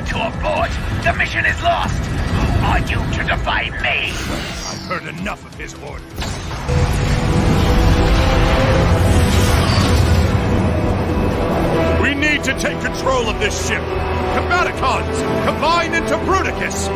to abort. The mission is lost. Who are you to defy me? I've heard enough of his orders. We need to take control of this ship. Combaticons, combine into Bruticus!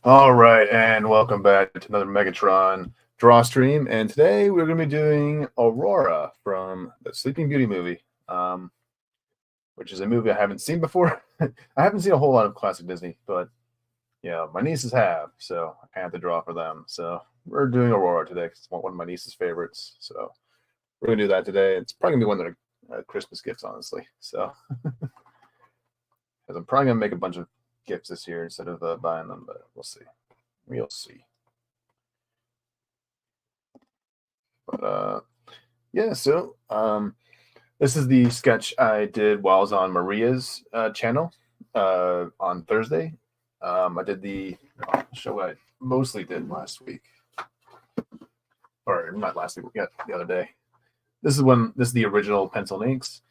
All right, and welcome back to another Megatron draw stream. And today we're going to be doing Aurora from the Sleeping Beauty movie, which is a movie I haven't seen before. I haven't seen a whole lot of classic Disney, but yeah, my nieces have, so I have to draw for them. So we're doing Aurora today because it's one of my niece's favorites. So we're going to do that today. It's probably going to be one of their Christmas gifts, honestly. So because I'm probably going to make a bunch of gifts this year instead of buying them, but we'll see. We'll see. But yeah, so this is the sketch I did while I was on Maria's channel on Thursday. I did the show I mostly did last week, or not last week, yeah, the other day. This is the original pencil and inks.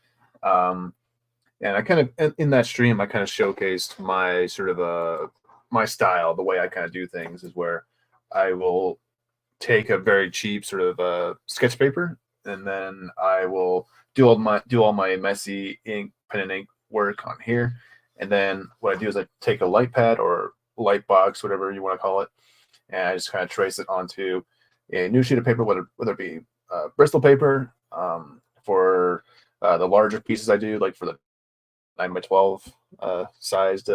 And I kind of, in that stream, I kind of showcased my sort of my style, the way I kind of do things is where I will take a very cheap sort of sketch paper, and then I will do all my messy pen and ink work on here. And then what I do is I take a light pad or light box, whatever you want to call it, and I just kind of trace it onto a new sheet of paper, whether it be Bristol paper for the larger pieces I do, like for the 9x12 sized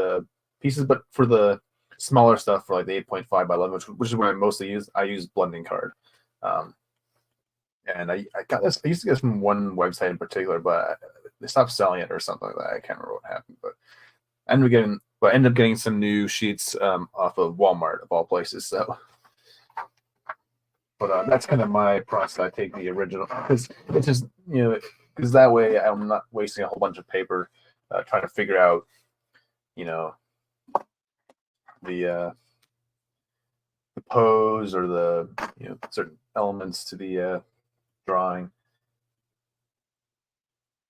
pieces, but for the smaller stuff, for like the 8.5 by 11, which is what I mostly use, I use blending card. And I got this. I used to get this from one website in particular, but they stopped selling it or something like that. I can't remember what happened, but I ended up getting some new sheets off of Walmart of all places. So, but that's kind of my process. I take the original because it's just because that way I'm not wasting a whole bunch of paper. Trying to figure out, the pose or the certain elements to the drawing.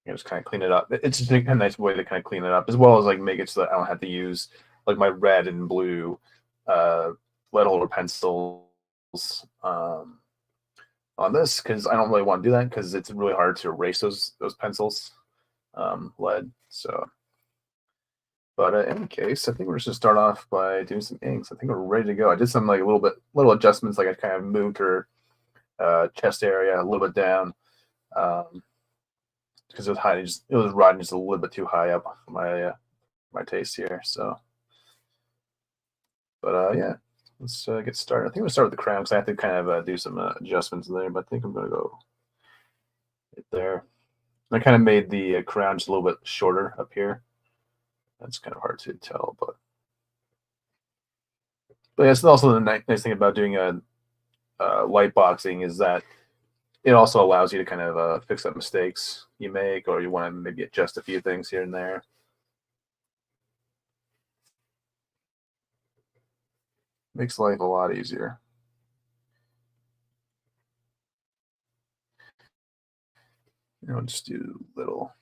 Just kind of clean it up. It's just a nice way to kind of clean it up, as well as like make it so that I don't have to use like my red and blue lead holder pencils on this, because I don't really want to do that because it's really hard to erase those pencils. Lead. So, but in any case, I think we're just gonna start off by doing some inks. I think we're ready to go. I did some like little adjustments, like I kind of moved her chest area a little bit down because it was high. It was riding just a little bit too high up my taste here. So, but yeah, let's get started. I think we'll start with the crown because I have to kind of do some adjustments there. But I think I'm gonna go right there. I kind of made the crown just a little bit shorter up here. That's kind of hard to tell, but yeah, it's also the nice thing about doing a light boxing is that it also allows you to kind of fix up mistakes you make, or you want to maybe adjust a few things here and there. Makes life a lot easier. Just do little.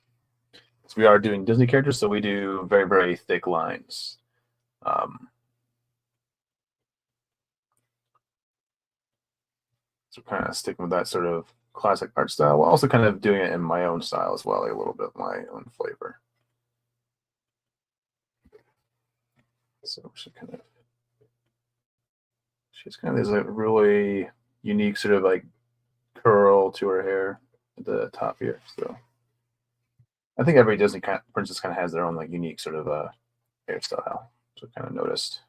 So we are doing Disney characters, so we do very, very thick lines. So kind of sticking with that sort of classic art style, while also kind of doing it in my own style as well, like a little bit of my own flavor. So she's kind of there's a really unique sort of like curl to her hair at the top here. So I think every Disney princess kind of has their own like unique sort of hairstyle. So I kind of noticed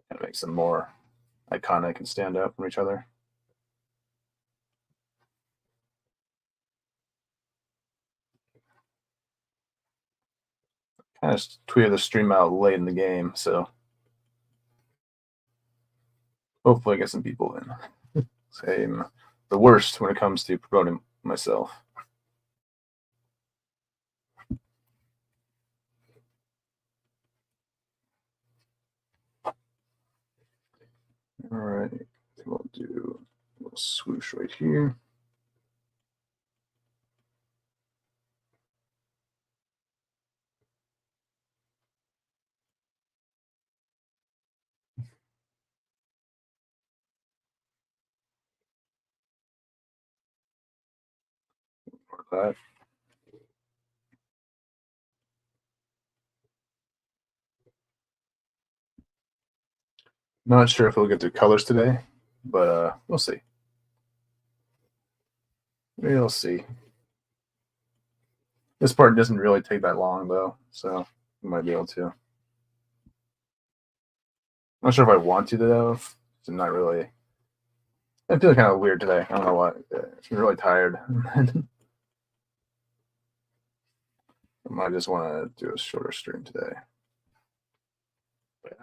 kind of makes them more iconic and stand out from each other. Kind of tweeted the stream out late in the game, so hopefully I get some people in. I'm the worst when it comes to promoting myself. we'll do a little swoosh right here. That. Not sure if we'll get to colors today, but we'll see. We'll see. This part doesn't really take that long though, so we might be able to. I'm not sure if I want to though. I'm not really. I'm feeling kind of weird today. I don't know what. I'm really tired. I might just want to do a shorter stream today.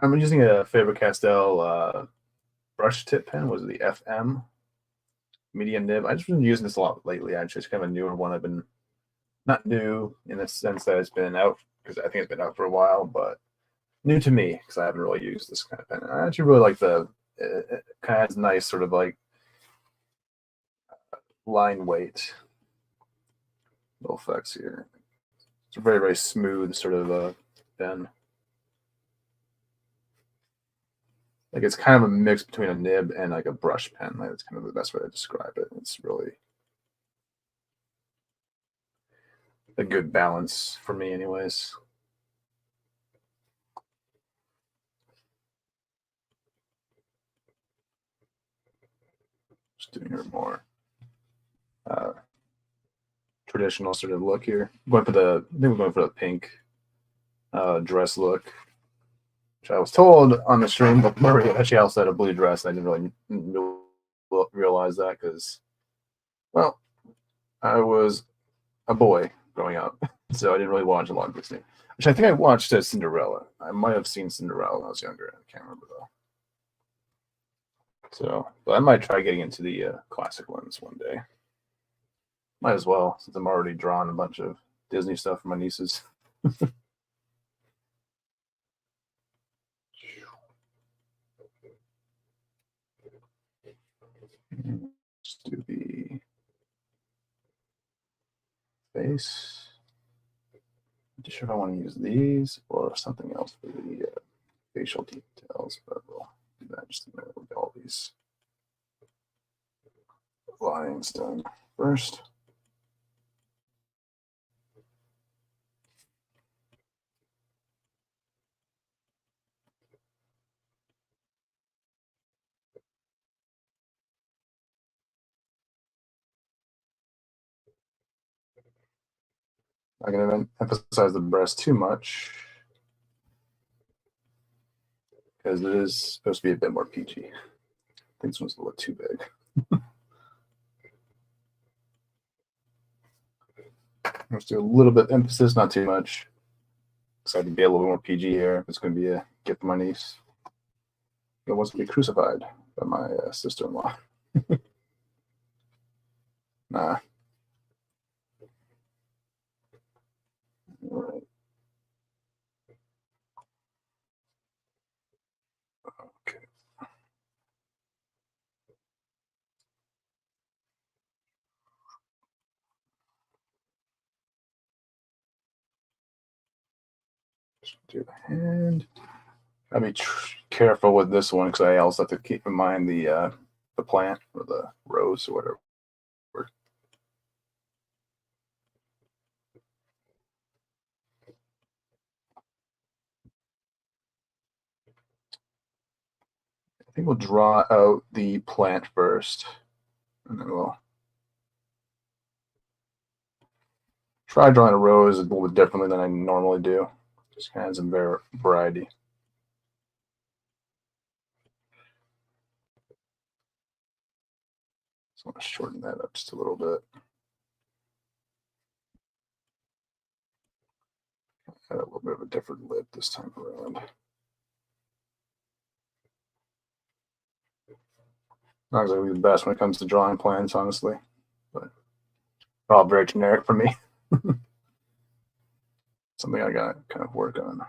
I'm using a Faber-Castell brush tip pen. Was it the FM medium nib? I've just been using this a lot lately. Actually, it's kind of a newer one. I've been not new in the sense that it's been out, because I think it's been out for a while, but new to me because I haven't really used this kind of pen. I actually really like the. It kind of has nice sort of like line weight. Little effects here. It's a very, very smooth sort of pen. Like it's kind of a mix between a nib and like a brush pen. Like that's kind of the best way to describe it. It's really a good balance for me, anyways. Just doing her more traditional sort of look here. I think we're going for the pink dress look, which I was told on the stream, but Murray actually also had a blue dress. I didn't really realize that because, well, I was a boy growing up, so I didn't really watch a lot of Disney. Which I think I watched Cinderella. I might have seen Cinderella when I was younger. I can't remember though. So, but I might try getting into the classic ones one day. Might as well, since I'm already drawing a bunch of Disney stuff for my nieces. Let's do the face. Not sure if I want to use these or something else for the facial details, but we'll do that just a minute with all these lines done first. I'm not going to emphasize the breast too much because it is supposed to be a bit more peachy. I think this one's a little too big. Let's do a little bit of emphasis, not too much. So I can be a little more PG here. It's going to be a gift for my niece that wants to be crucified by my sister-in-law. Nah. All right. Okay. Just do the hand. I'll be careful with this one because I also have to keep in mind the plant or the rose or whatever. I think we'll draw out the plant first, and then we'll try drawing a rose a little bit differently than I normally do. Just kind of some variety. So I want to shorten that up just a little bit. Add a little bit of a different lip this time around. Not exactly the best when it comes to drawing plants, honestly, but they're all very generic for me. Something I got to kind of work on.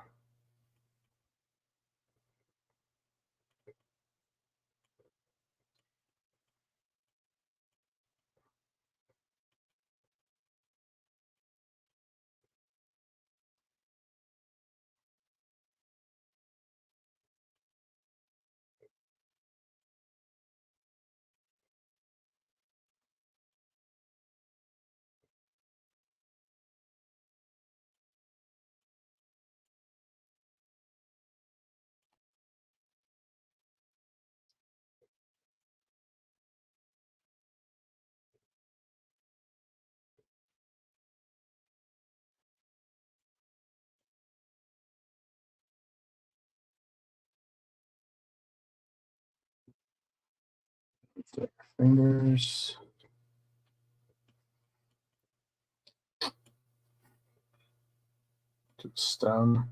Fingers. To the stem.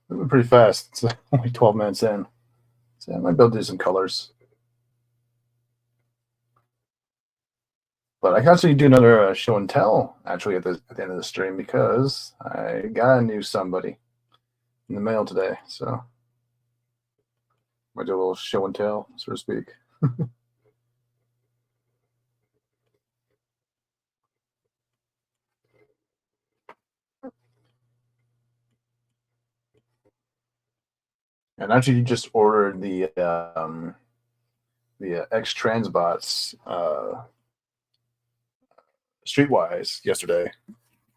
Moving pretty fast. It's only 12 minutes in. So I might be able to do some colors. But I can actually do another show and tell actually at the end of the stream because I got a new somebody in the mail today. So might do a little show and tell, so to speak. And actually, you just ordered the X Transbots Streetwise yesterday.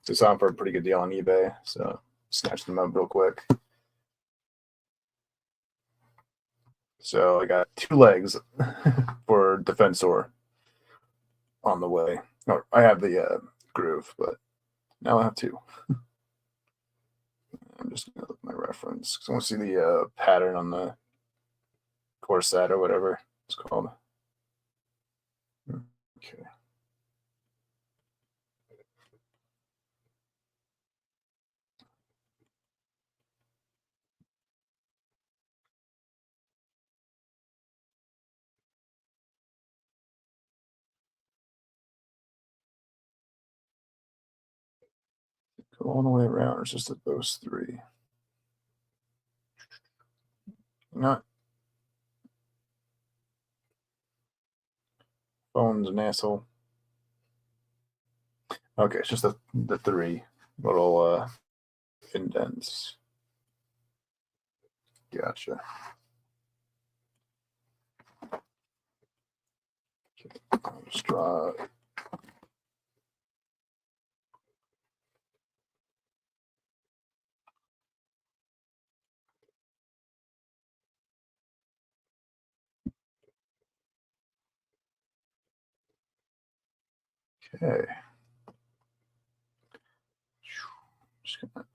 They saw them for a pretty good deal on eBay, so snatched them up real quick. So I got 2 legs for Defensor on the way. Or I have the groove, but now I have 2. I'm just gonna look at my reference because I want to see the pattern on the corset or whatever it's called. Okay. Go all the way around, or it's just at those 3. Not phone's an asshole. Okay, it's just the 3 little indents. Gotcha. Okay, I'll just draw. Okay. Just gonna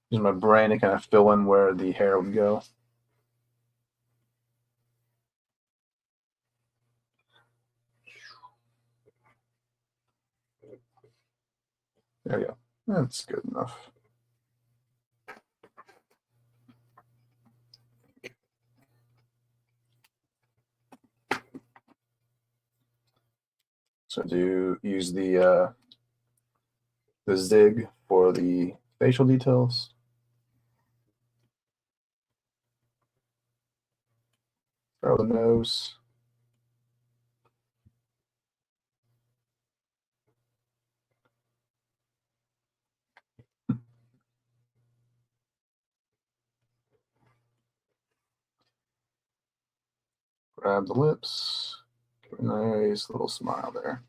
use my brain to kind of fill in where the hair would go. There we go. That's good enough. So do use the zig for the facial details. Throw the nose. Grab the lips. Give a nice little smile there.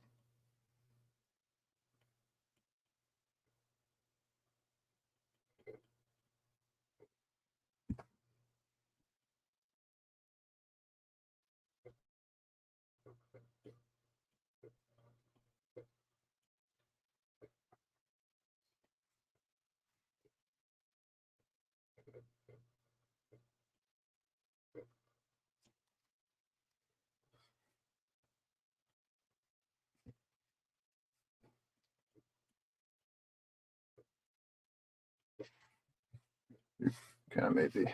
Kind of made the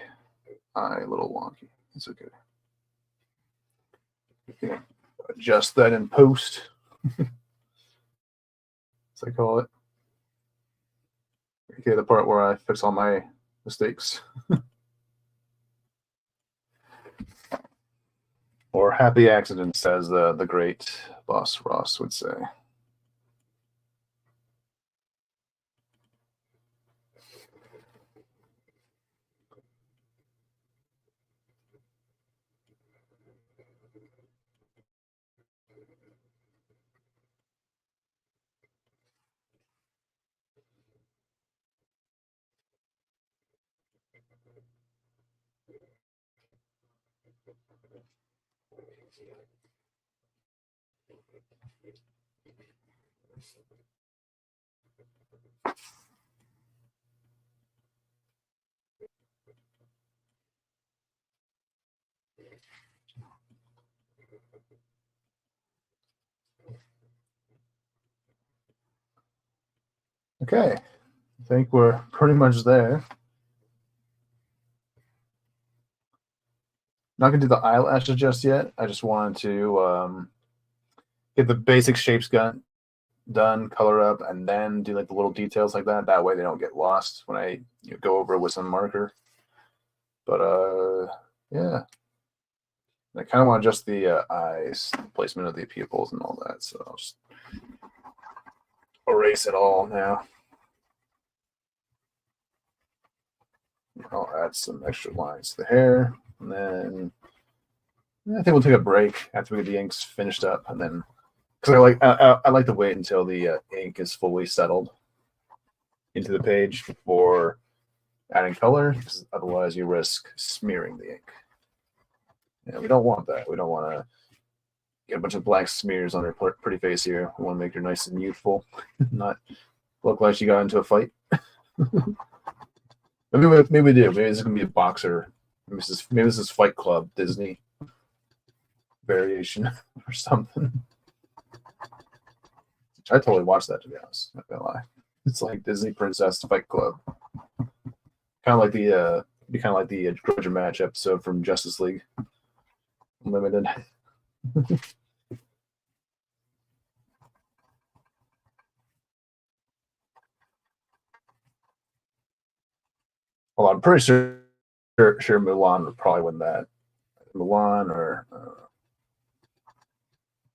eye a little wonky. It's okay. You can adjust that in post, as I call it. Okay, the part where I fix all my mistakes. Or happy accidents, as the great Boss Ross would say. Okay, I think we're pretty much there. Not gonna do the eyelashes just yet. I just wanted to get the basic shapes done, color up, and then do like the little details like that. That way they don't get lost when I go over it with some marker. But yeah, I kind of want to adjust the eyes, placement of the pupils, and all that. So I'll just erase it all now. I'll add some extra lines to the hair, and then I think we'll take a break after we get the inks finished up, and then because I like to wait until the ink is fully settled into the page before adding color, because otherwise you risk smearing the ink. Yeah, we don't want that. We don't want to get a bunch of black smears on your pretty face here. We want to make her nice and youthful, not look like she got into a fight. maybe we do. Maybe this is gonna be a boxer. Maybe this is Fight Club Disney variation or something. I totally watched that, to be honest. Not gonna lie. It's like Disney Princess Fight Club. Kind of like the Grudge Match episode from Justice League Unlimited. Well, I'm pretty sure Mulan would probably win that. Mulan, or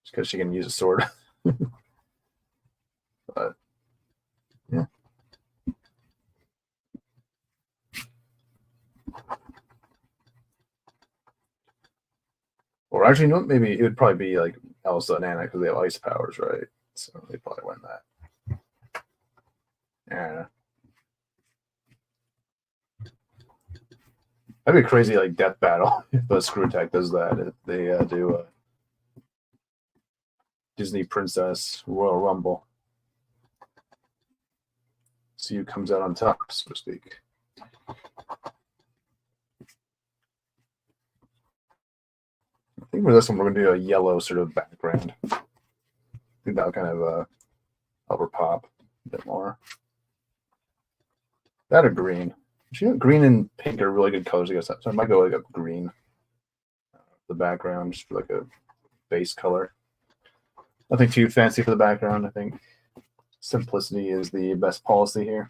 just because she can use a sword. But yeah. Or actually, no, maybe it would probably be like Elsa and Anna because they have ice powers, right? So they probably win that. Yeah. That'd be a crazy like death battle if a Screw Attack does that. If they do a Disney Princess Royal Rumble. See who comes out on top, so to speak. I think for this one we're gonna do a yellow sort of background. I think that'll kind of help her pop a bit more. That or green. Green and pink are really good colors, I guess. So I might go like a green. The background, just for like a base color. Nothing too fancy for the background. I think simplicity is the best policy here.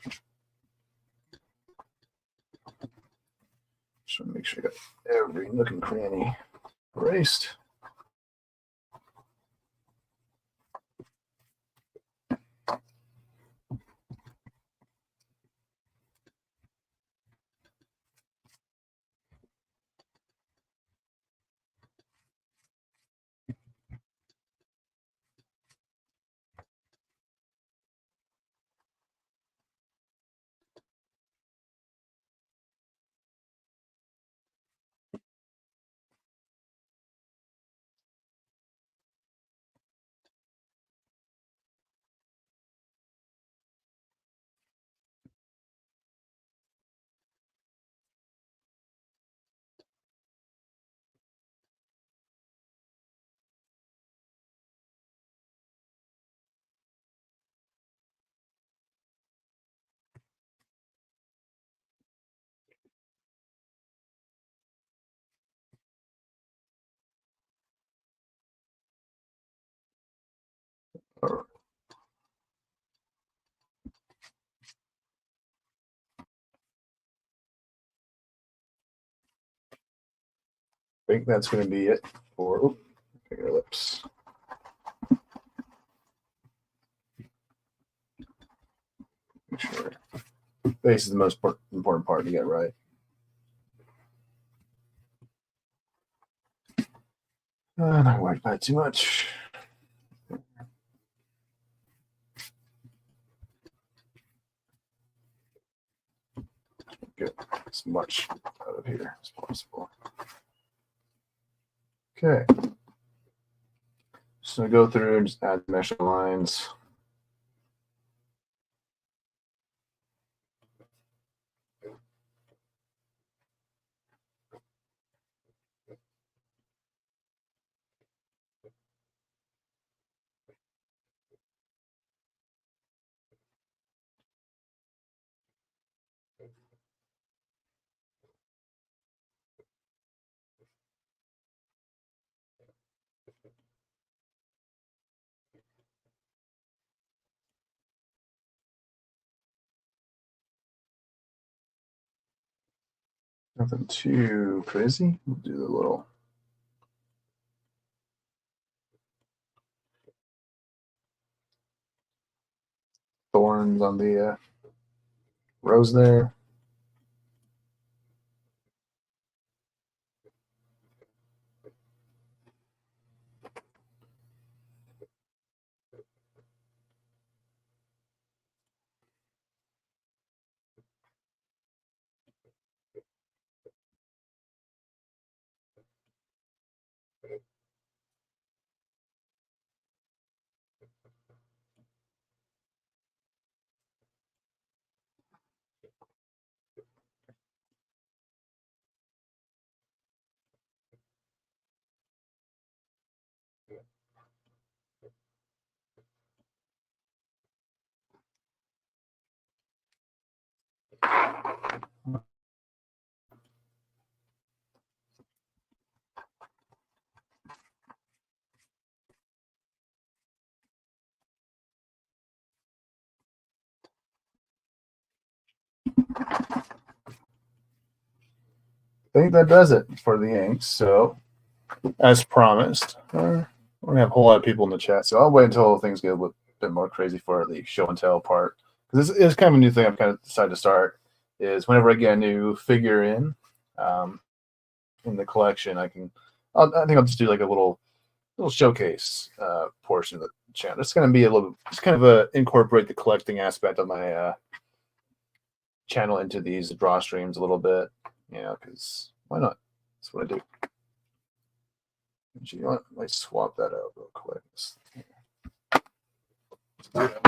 Just want to make sure I got every nook and cranny erased. I think that's going to be it for finger lips. Make sure face is the most important part to get right. Not worried about it too much. Get as much out of here as possible. Okay. So go through and just add mesh lines. Nothing too crazy. We'll do the little thorns on the rose there. I think that does it for the inks. So, as promised, we're gonna have a whole lot of people in the chat. So I'll wait until things get a little bit more crazy for the show and tell part, because this is kind of a new thing I've kind of decided to start. Is whenever I get a new figure in the collection, I think I'll just do like a little showcase portion of the channel. It's going to be a little, just kind of incorporate the collecting aspect of my channel into these draw streams a little bit. You know, because why not? That's what I do. You know what? Let's swap that out real quick.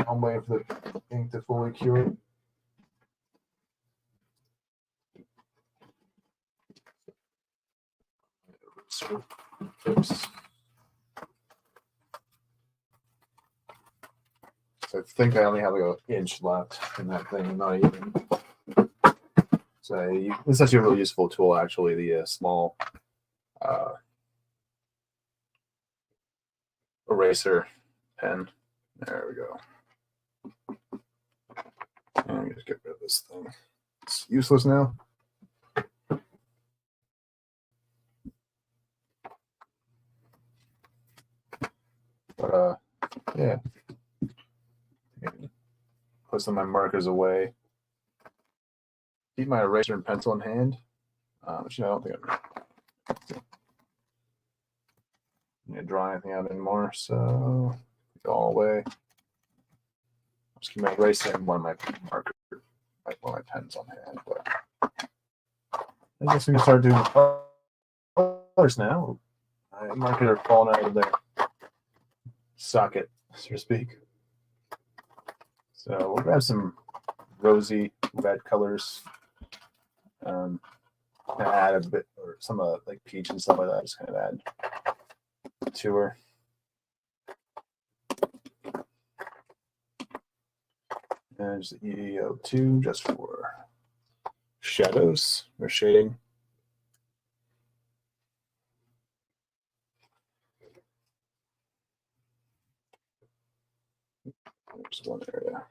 I'm waiting for the ink to fully cure. Oops. So I think I only have like an inch left in that thing, not even. So this is actually a really useful tool, actually, the small eraser pen. There we go. And just get rid of this thing. It's useless now. But yeah. Put some of my markers away. Keep my eraser and pencil in hand. Which, you know, I don't think I'm gonna draw anything out anymore. So go all away. Just keep my eraser and one of my markers, like one of my pens on hand. But I guess we can start doing the colors now. My markers are falling out of their socket, so to speak. So we'll grab some rosy red colors. Add a bit, or some like peach and stuff like that. Just kind of add to her. And just EO2 just for shadows or shading. There's one area.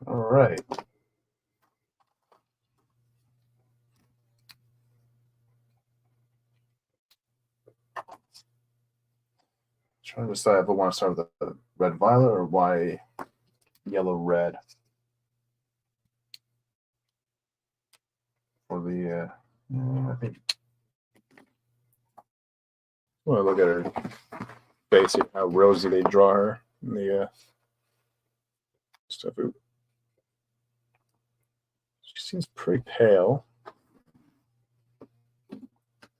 All right. Trying to decide if I want to start with the red violet or why yellow red. For the I think when I look at her face, how rosy they draw her in the stuff. She seems pretty pale.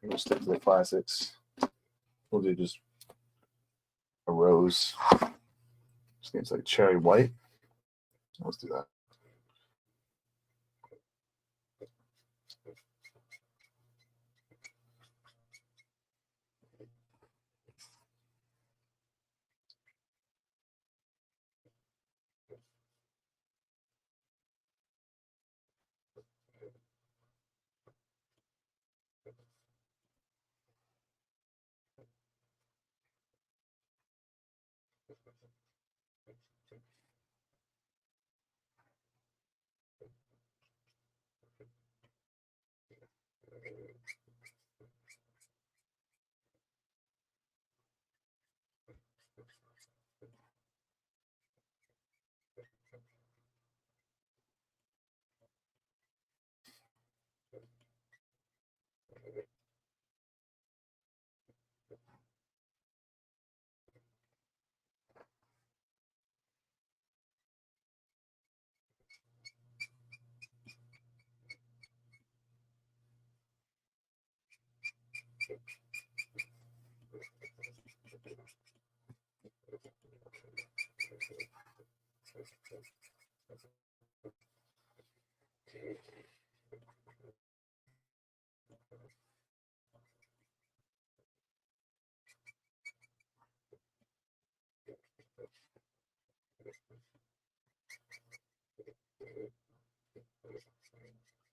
We'll stick to the classics. We'll do just a rose. Seems like cherry white. Let's do that.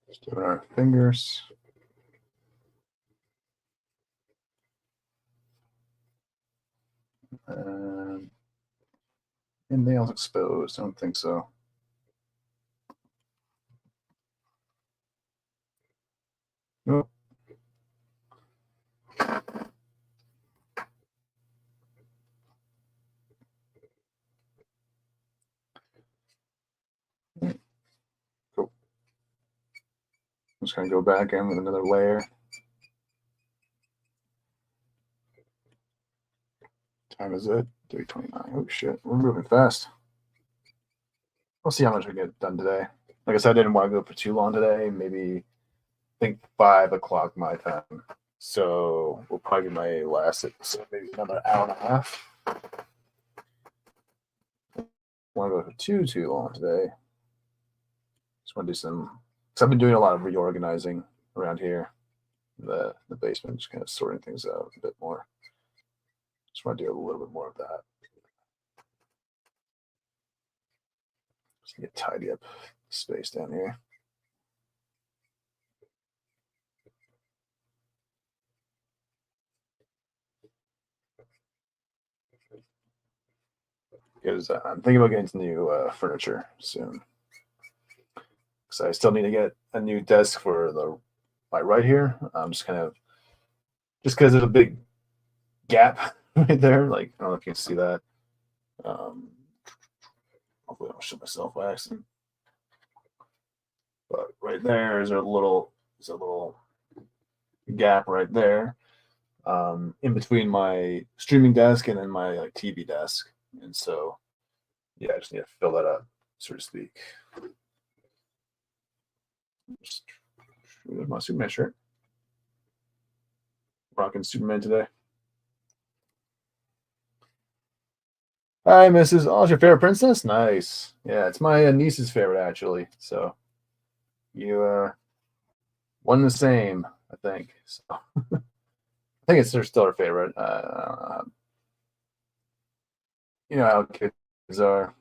Just doing our fingers. Anything else exposed? I don't think so. Nope. Cool. I'm just going to go back in with another layer. Time is it? 3:29. Oh shit, we're moving fast. We'll see how much I get done today. Like I said, I didn't want to go for too long today. Maybe I think 5 o'clock my time. So we'll probably be my last episode, maybe another hour and a half. Want to go for too long today. Just want to do some. Because I've been doing a lot of reorganizing around here, in the basement, just kind of sorting things out a bit more. Just want to do a little bit more of that. Just need to tidy up the space down here. Because I'm thinking about getting some new furniture soon. Because I still need to get a new desk for my right here. I'm just kind of, just because there's a big gap right there. Like, I don't know if you can see that. Hopefully I don't show myself by accident. But right there is a little gap right there, in between my streaming desk and then my like TV desk. And so, yeah, I just need to fill that up, so to speak. Just, there's my Superman shirt. Rocking Superman today. Hi, Mrs. Oh, it's your favorite princess? Nice. Yeah, it's my niece's favorite, actually. So, you one the same, I think. So, I think it's still her favorite. You know how kids are.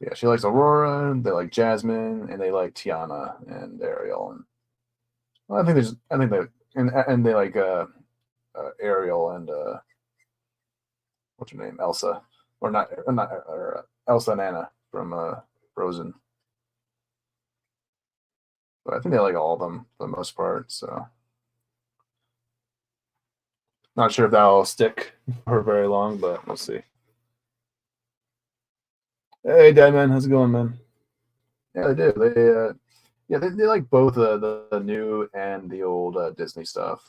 Yeah, she likes Aurora. They like Jasmine, and they like Tiana and Ariel. And well, I think they like Ariel and what's her name, Elsa, or not Elsa and Anna from Frozen. But I think they like all of them for the most part. So. Not sure if that'll stick for very long, but we'll see. Hey, Deadman, how's it going, man? Yeah, they do. They like both the new and the old Disney stuff.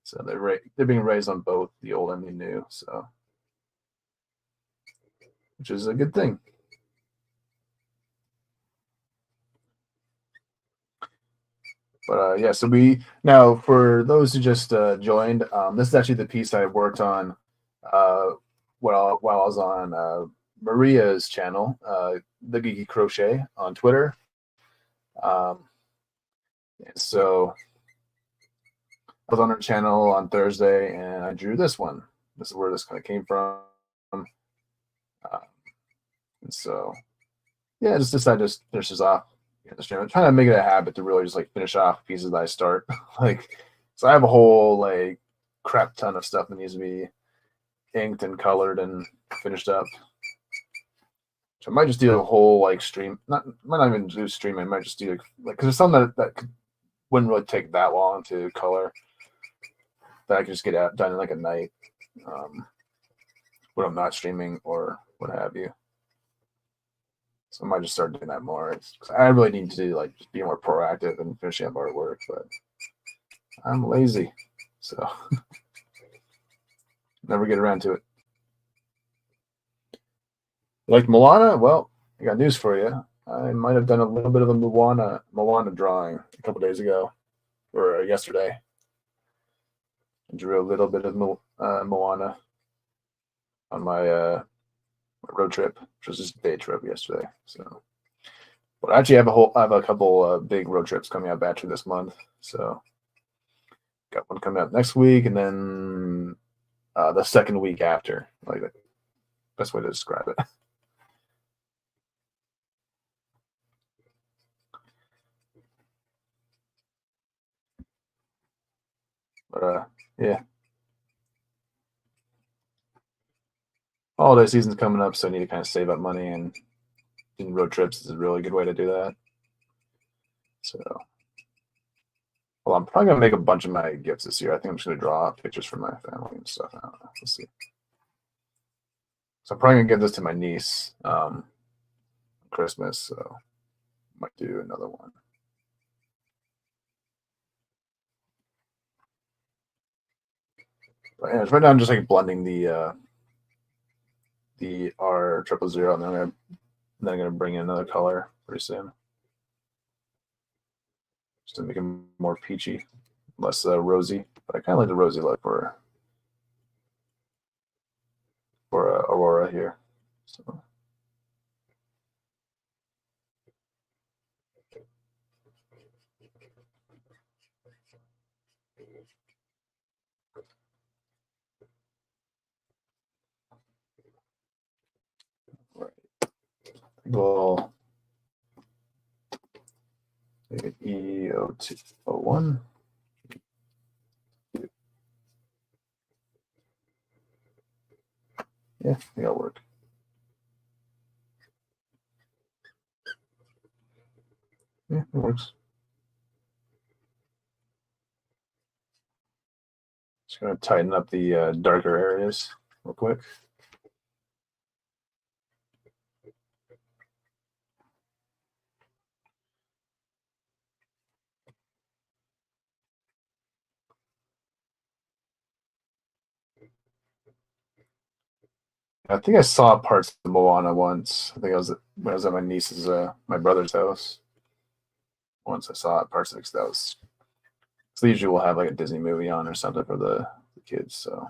So they're being raised on both the old and the new. So, which is a good thing. But yeah, so now for those who just joined, this is actually the piece I worked on while I was on Maria's channel, The Geeky Crochet on Twitter. So I was on her channel on Thursday, and I drew this one. This is where this kind of came from. And so, yeah, I just decided to finish this off. I'm trying to make it a habit to really just like finish off pieces that I start. So I have a whole like crap ton of stuff that needs to be inked and colored and finished up. So I might just do a whole like stream. Might not even do stream. I might just do like because there's some that wouldn't really take that long to color. That I could just get done in like a night when I'm not streaming or what have you. So I might just start doing that more. I really need to like just be more proactive and finishing up artwork, but I'm lazy, so never get around to it. You like Moana? Well, I got news for you. I might have done a little bit of a Moana drawing a couple days ago or yesterday. I drew a little bit of Moana. on my road trip, which was just a day trip yesterday. So, but I actually I have a couple big road trips coming up actually this month. So, got one coming up next week, and then the second week after. Like the best way to describe it. But yeah. Holiday season's coming up, so I need to kind of save up money, and doing road trips is a really good way to do that. So, well, I'm probably gonna make a bunch of my gifts this year. I think I'm just gonna draw pictures for my family and stuff. I don't know. We'll see. So I'm probably gonna give this to my niece Christmas. So might do another one. But anyways, right now I'm just like blending the R000, and then I'm gonna bring in another color pretty soon, just to make it more peachy, less rosy. But I kind of like the rosy look for Aurora here. So. Right. We'll make it E0201. Yeah, I think that'll work. Yeah, it works. Just gonna tighten up the darker areas real quick. I think I saw parts of Moana once. I think when I was at my niece's, my brother's house. Once I saw parts of it, 'cause that was. So usually we'll have like a Disney movie on or something for the kids. So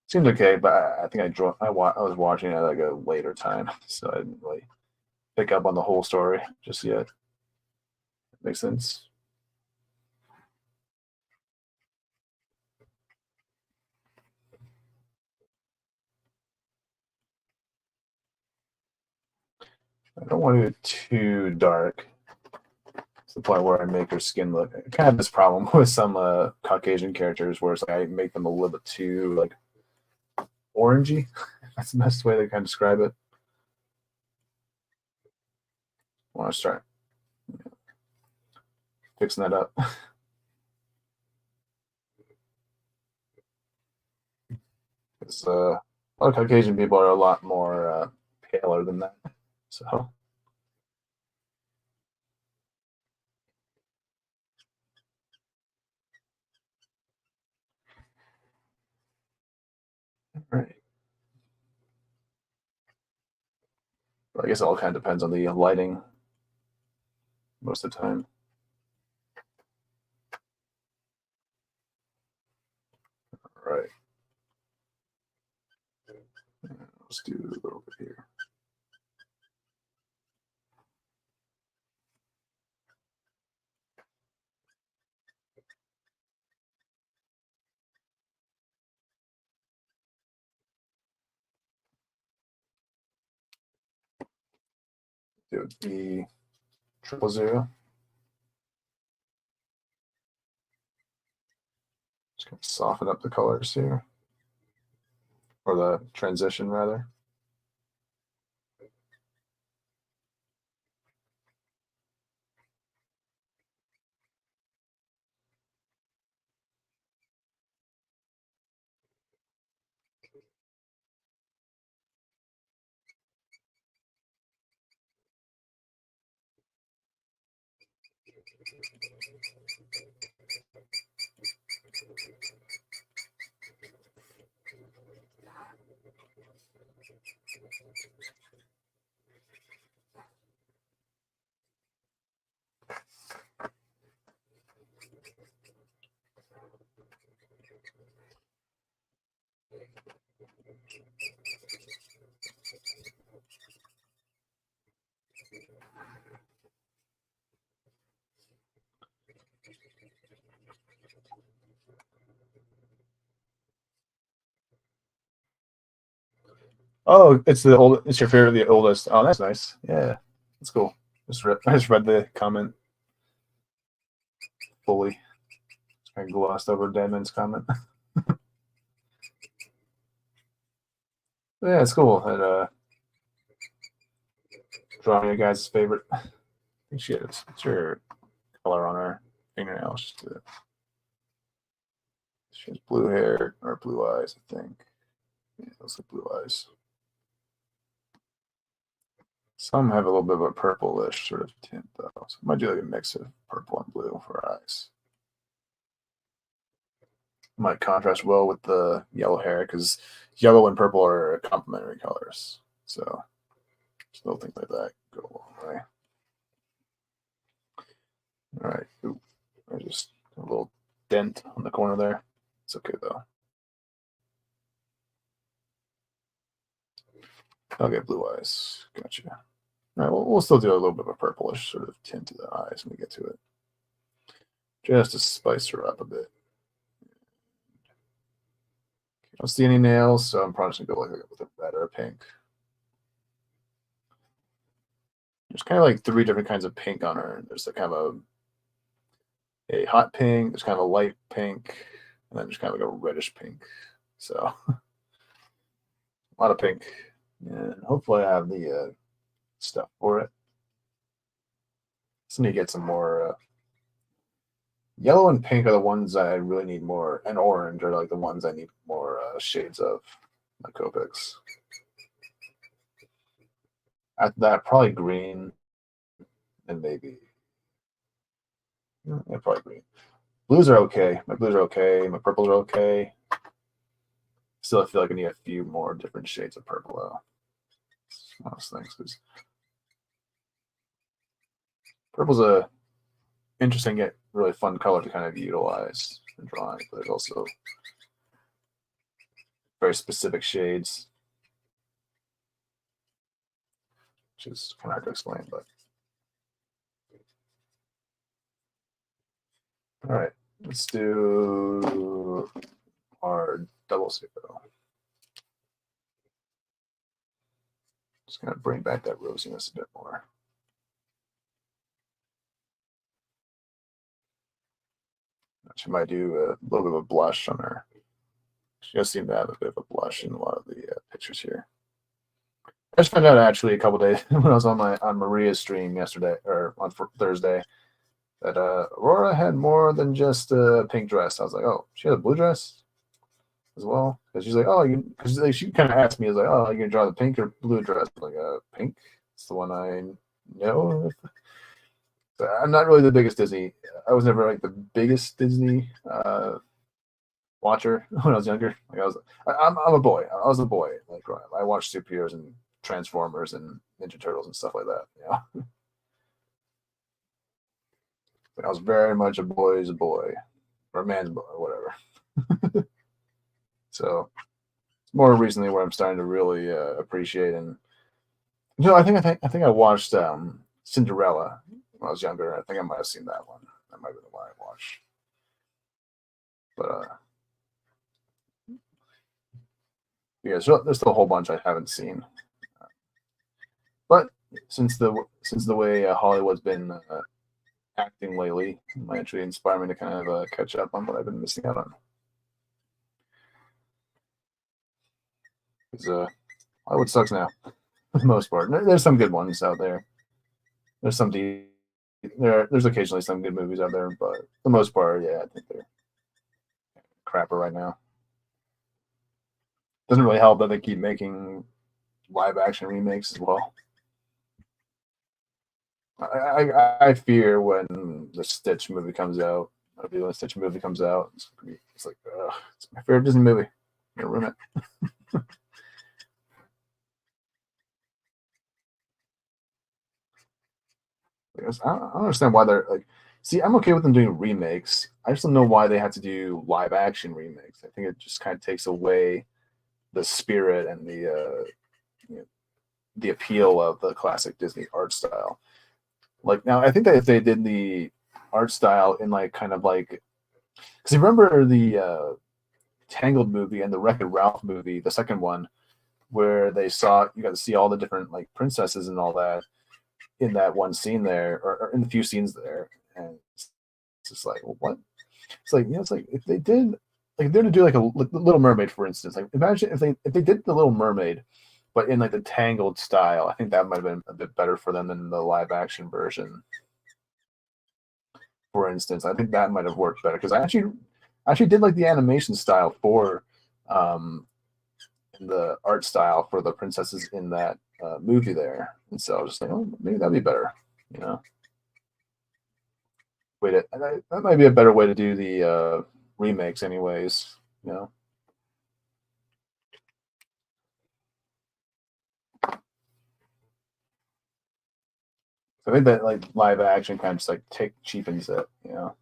seems okay, but I think I was watching it at like a later time, so I didn't really pick up on the whole story just yet. Makes sense. I don't want to do it too dark. It's the point where I make her skin look. I kind of have this problem with some Caucasian characters where it's like I make them a little bit too like orangey. That's the best way to kind of describe it. I want to start fixing that up. Because a lot of Caucasian people are a lot more paler than that. So. Right. I guess it all kind of depends on the lighting most of the time. All right. Let's do a little bit here. Do the 000. Just gonna soften up the colors here, or the transition rather. Oh, it's the old. It's your favorite, the oldest. Oh, that's nice. Yeah, that's cool. I just read the comment fully. I glossed over Deadman's comment. Yeah, it's cool. And drawing your guys' favorite. I think she has. It's her color on her fingernails. She has blue hair or blue eyes, I think. Yeah, those are blue eyes. Some have a little bit of a purplish sort of tint, though. So I might do like a mix of purple and blue for her eyes. Might contrast well with the yellow hair because yellow and purple are complementary colors. So just little things like that go a long way. All right. Ooh, I just a little dent on the corner there. It's okay though. Okay, blue eyes. Gotcha. All right, we'll still do a little bit of a purplish sort of tint to the eyes when we get to it. Just to spice her up a bit. I don't see any nails, so I'm probably just gonna go with a red or a pink. There's kind of like 3 different kinds of pink on her. There's a kind of a hot pink, there's kind of a light pink, and then there's kind of like a reddish pink. So a lot of pink. And hopefully I have the stuff for it. Just need to get some more yellow and pink are the ones I really need more, and orange are like the ones I need more shades of my Copics. After that, probably green, and maybe yeah, probably green. Blues are okay. My blues are okay. My purples are okay. Still, I feel like I need a few more different shades of purple though. It's one of those things because purple's a interesting yet really fun color to kind of utilize in drawing, but there's also very specific shades, which is kind of hard to explain. But all right, let's do our double zero. Just gonna bring back that rosiness a bit more. She might do a little bit of a blush on her. She does seem to have a bit of a blush in a lot of the pictures here. I just found out actually a couple days when I was on Maria's stream yesterday or on Thursday that Aurora had more than just a pink dress. I was like, oh, she had a blue dress as well. Because she's like, oh, because like, she kind of asked me, I was like, oh, are you gonna draw the pink or blue dress? I'm like, pink. It's the one I know. I'm not really the biggest Disney. I was never like the biggest Disney watcher when I was younger. Like I'm a boy. I was a boy. Like I watched superheroes and Transformers and Ninja Turtles and stuff like that. You know, but I was very much a boy's boy or a man's boy or whatever. So it's more recently where I'm starting to really appreciate and I think I watched Cinderella when I was younger. I think I might have seen that one. That might be the one I watched. But yeah, so there's still a whole bunch I haven't seen. But since the way Hollywood's been acting lately, it might actually inspire me to kind of catch up on what I've been missing out on. Because Hollywood sucks now, for the most part. There's some good ones out there. There's some there's occasionally some good movies out there, but for the most part, yeah, I think they're crapper right now. Doesn't really help that they keep making live action remakes as well. I fear when the Stitch movie comes out, or the Stitch movie comes out, it's like, it's my favorite Disney movie. I'm gonna ruin it. I don't understand why they're like. See, I'm okay with them doing remakes. I just don't know why they have to do live action remakes. I think it just kind of takes away the spirit and the appeal of the classic Disney art style. Like now, I think that if they did the art style in like kind of like, because you remember the Tangled movie and the Wreck-It Ralph movie, the second one, where you got to see all the different like princesses and all that in that one scene there, or in the few scenes there, and it's just like, well, what? It's like, it's like if they did, like they're to do like the Little Mermaid, for instance. Like imagine if they did the Little Mermaid, but in like the Tangled style. I think that might have been a bit better for them than the live action version. For instance, I think that might have worked better because I actually did like the animation style for the art style for the princesses in that movie there, and so I was just like, oh, maybe that'd be better, you know. That might be a better way to do the remakes, anyways, you know. So I think that like live action kind of just like cheapens it, you know.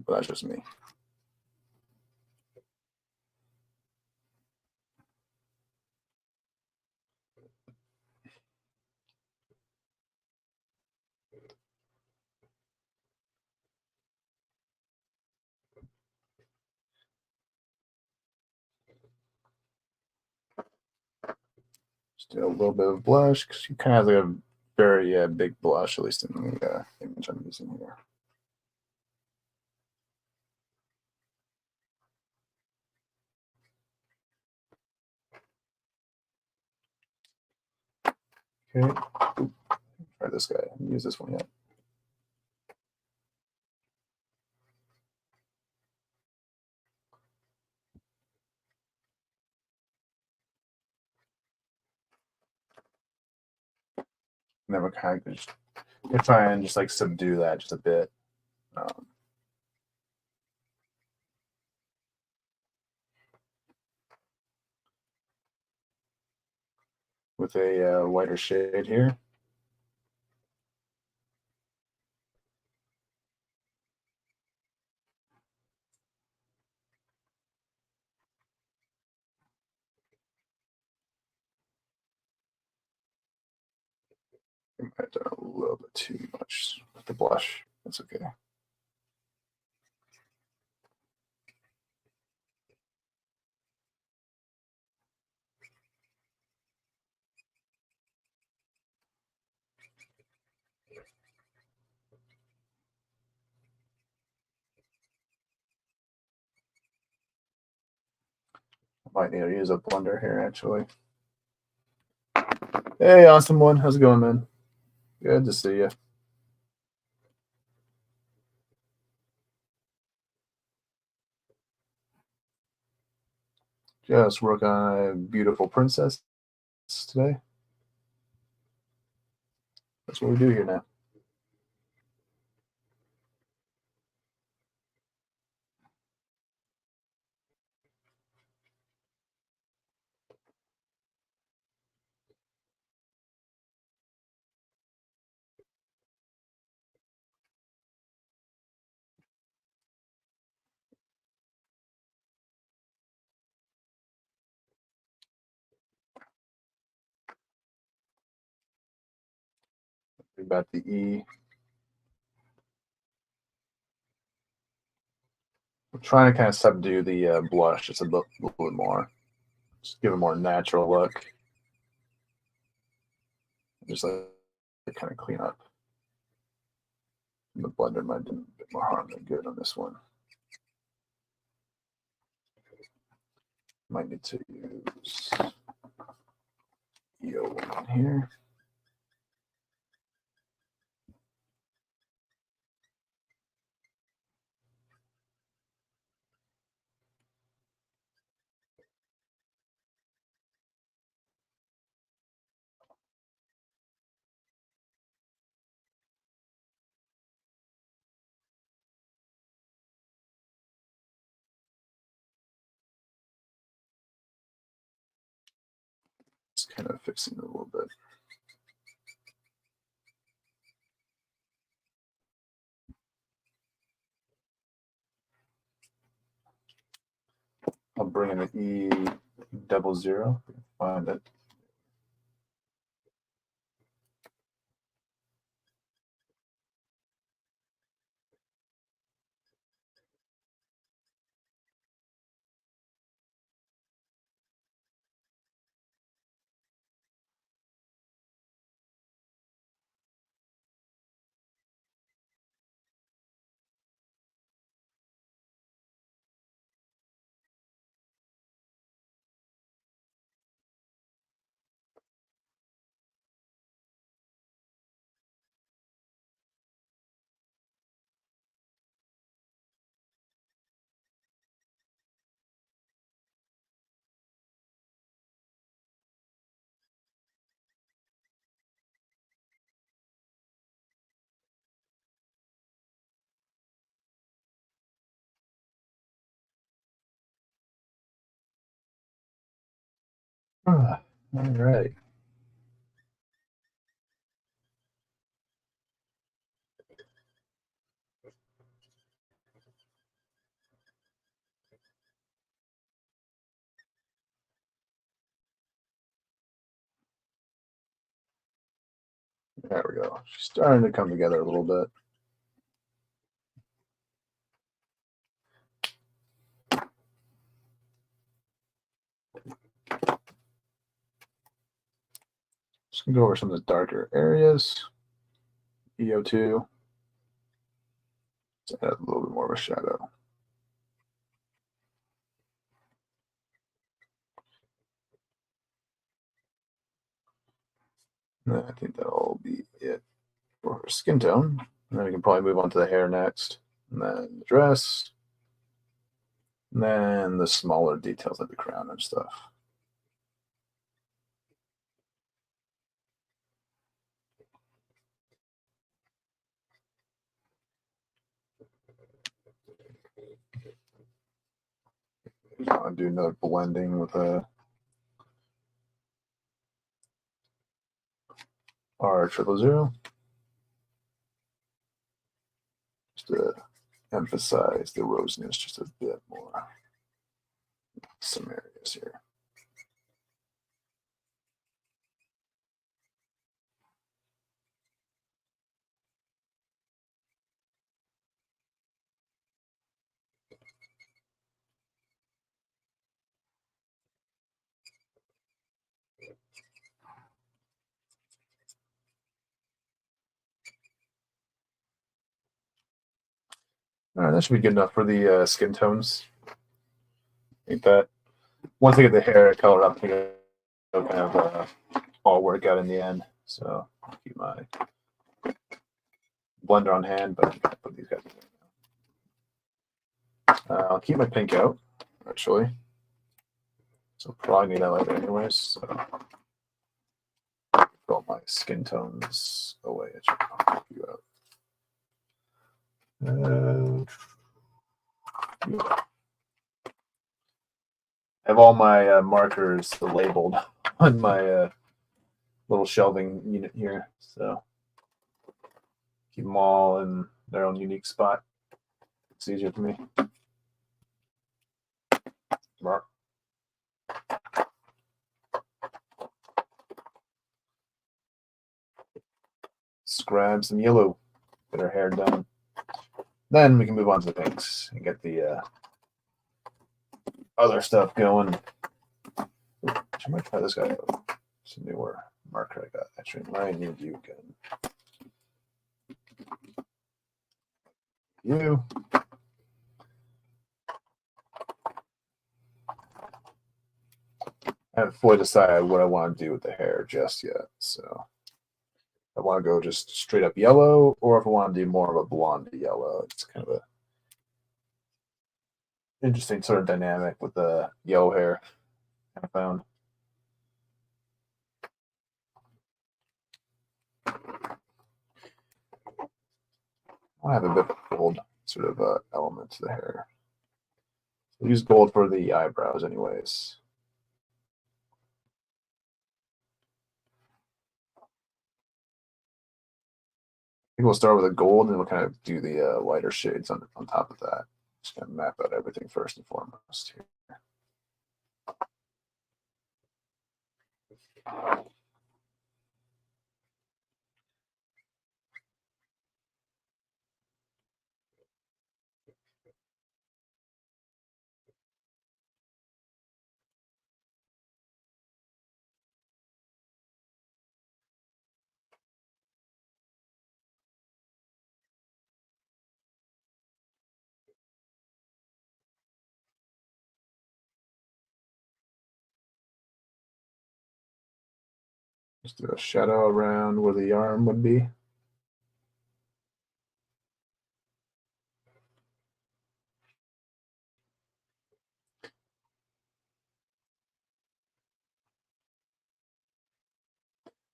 But that's just me. Just do a little bit of blush because she kind of has like a very big blush, at least in the image I'm using here. Okay. Ooh, try this guy. I haven't used this one yet. And then we're kind of just try and just like subdue that just a bit. With a whiter shade here. I might have done a little bit too much with the blush. That's okay. I might need to use a blender here, actually. Hey, awesome one. How's it going, man? Good to see you. Just work on a beautiful princess today. That's what we do here now. About the E. We're trying to kind of subdue the blush just a little bit more. Just give it a more natural look. Just like kind of clean up. The blender might do a bit more harm than good on this one. Might need to use EO1 here. Just kind of fixing it a little bit. I'll bring in the E00. Find it. All right. There we go. She's starting to come together a little bit. Just gonna go over some of the darker areas. EO2. Let's add a little bit more of a shadow. And I think that'll be it for her skin tone. And then we can probably move on to the hair next. And then the dress. And then the smaller details like the crown and stuff. I'll do another blending with a R000. Just to emphasize the rosiness just a bit more. Some areas here. All right, that should be good enough for the skin tones. I think that once I get the hair colored up, I think it'll kind of all work out in the end. So I'll keep my blender on hand, but I'm gonna put these guys in. I'll keep my pink out, actually. So probably need that later anyways. So put all my skin tones away. It should help you out. I have all my markers labeled on my little shelving unit here, so keep them all in their own unique spot. It's easier for me. Mark. Let's grab some yellow, get our hair done. Then we can move on to the pinks and get the other stuff going. I might try this guy out. It's a newer marker I got. Actually, I need you again. You. I haven't fully decided what I want to do with the hair just yet. So I want to go just straight up yellow, or if I want to do more of a blonde yellow. It's kind of a interesting sort of dynamic with the yellow hair I found. I have a bit of a gold sort of element to the hair. I'll use gold for the eyebrows anyways. I think we'll start with a gold and we'll kind of do the lighter shades on top of that. Just kind of map out everything first and foremost here. Just do a shadow around where the arm would be.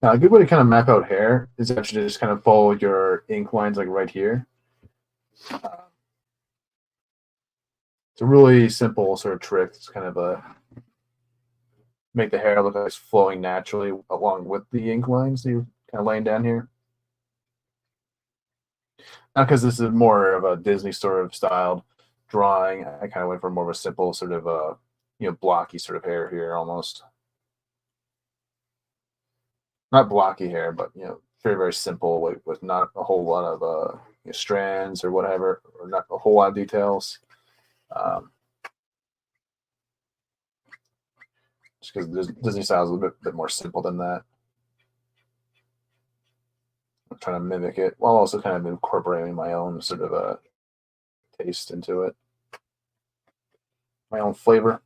Now, a good way to kind of map out hair is actually just kind of follow your ink lines like right here. It's a really simple sort of trick. It's kind of a make the hair look like it's flowing naturally along with the ink lines that you're kind of laying down here. Not because this is more of a Disney sort of styled drawing. I kind of went for more of a simple sort of blocky sort of hair here almost. Not blocky hair, but very, very simple with not a whole lot of strands or whatever, or not a whole lot of details. Just because Disney style is a bit more simple than that. I'm trying to mimic it while also kind of incorporating my own sort of a taste into it, my own flavor.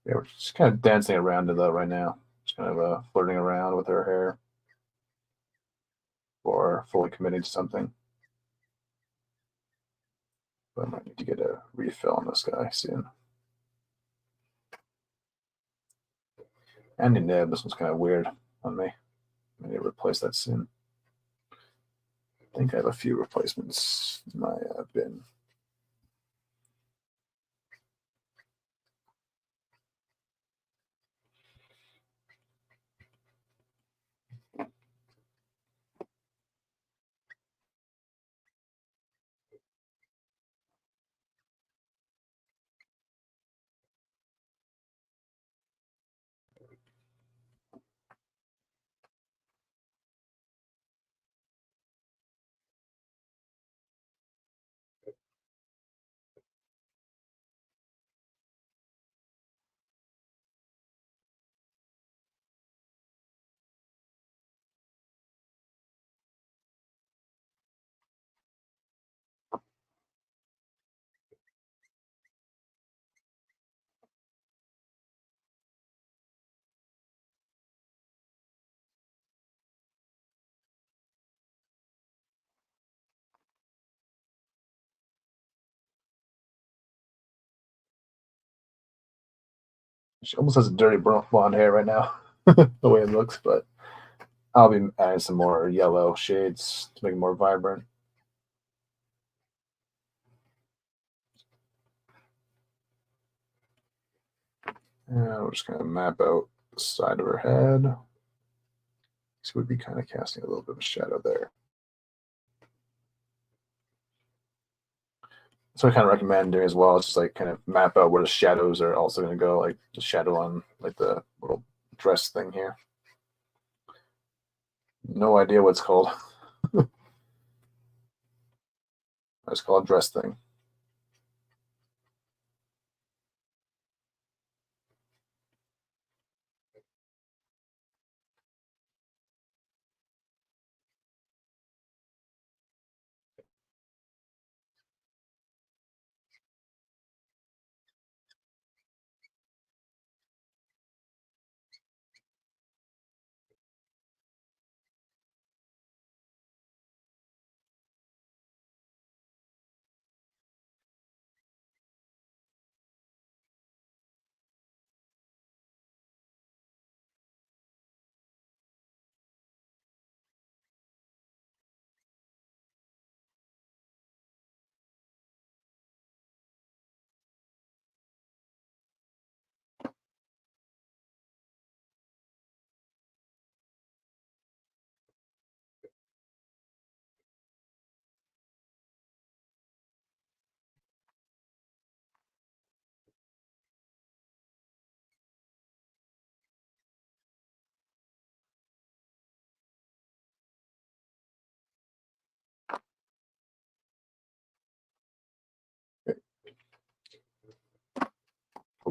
Yeah, we're just kind of dancing around it though right now. Just kind of flirting around with her hair or fully committing to something. But I might need to get a refill on this guy soon. And the nib, this one's kind of weird on me. I need to replace that soon. I think I have a few replacements in my bin. She almost has a dirty blonde hair right now, the way it looks, but I'll be adding some more yellow shades to make it more vibrant. And we're just going to map out the side of her head. So we'd be kind of casting a little bit of a shadow there. So I kind of recommend doing as well. It's just like kind of map out where the shadows are also going to go, like the shadow on like the little dress thing here. No idea what it's called. It's called dress thing.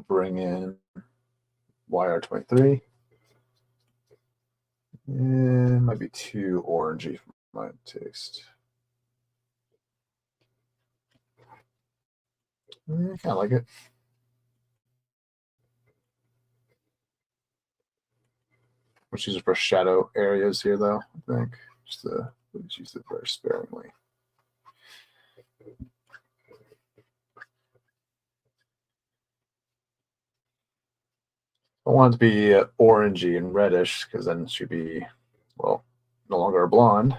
bring in YR23. It might be too orangey for my taste. I kind of like it. Which is for shadow areas here, though, I think. Just let's use it very sparingly. I want it to be orangey and reddish, because then it should be, well, no longer a blonde.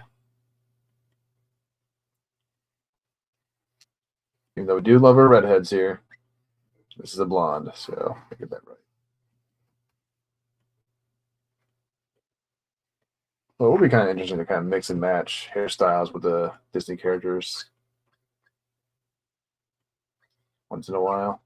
Even though we do love our redheads here, this is a blonde, so I get that right. Well, it will be kind of interesting to kind of mix and match hairstyles with the Disney characters once in a while.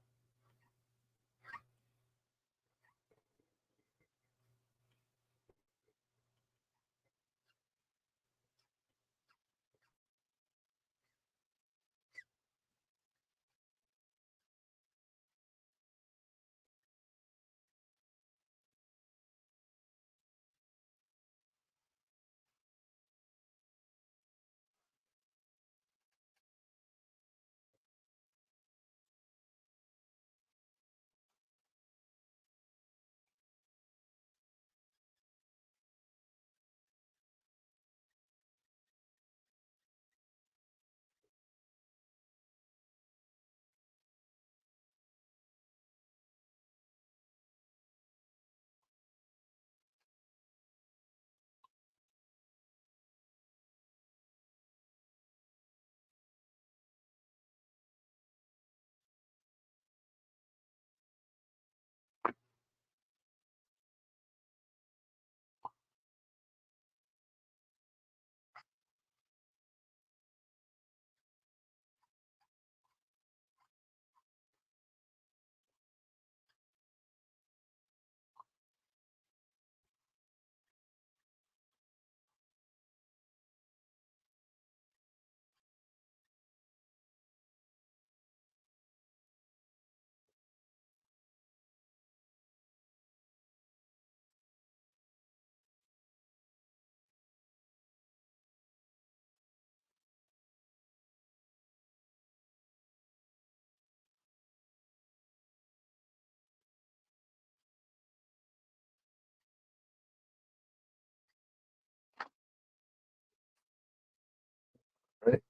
Right?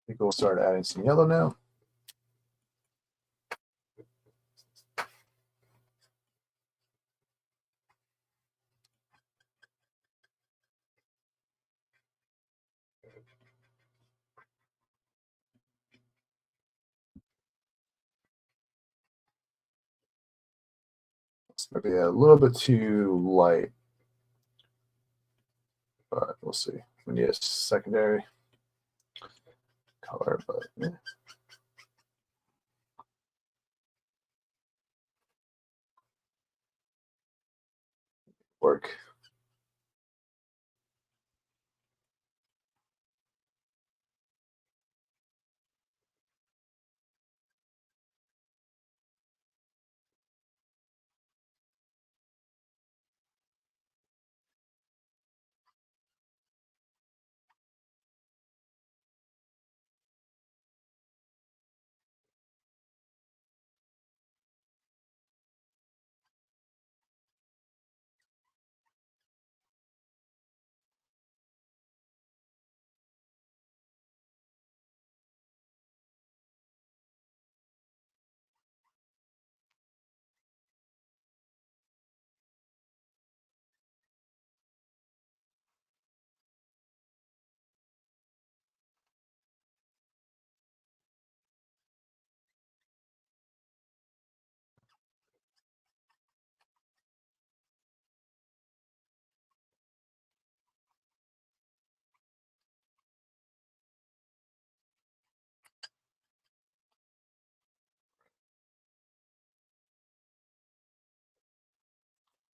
I think we'll start adding some yellow now. It's maybe a little bit too light, but we'll see. We need a secondary color, but yeah. Work.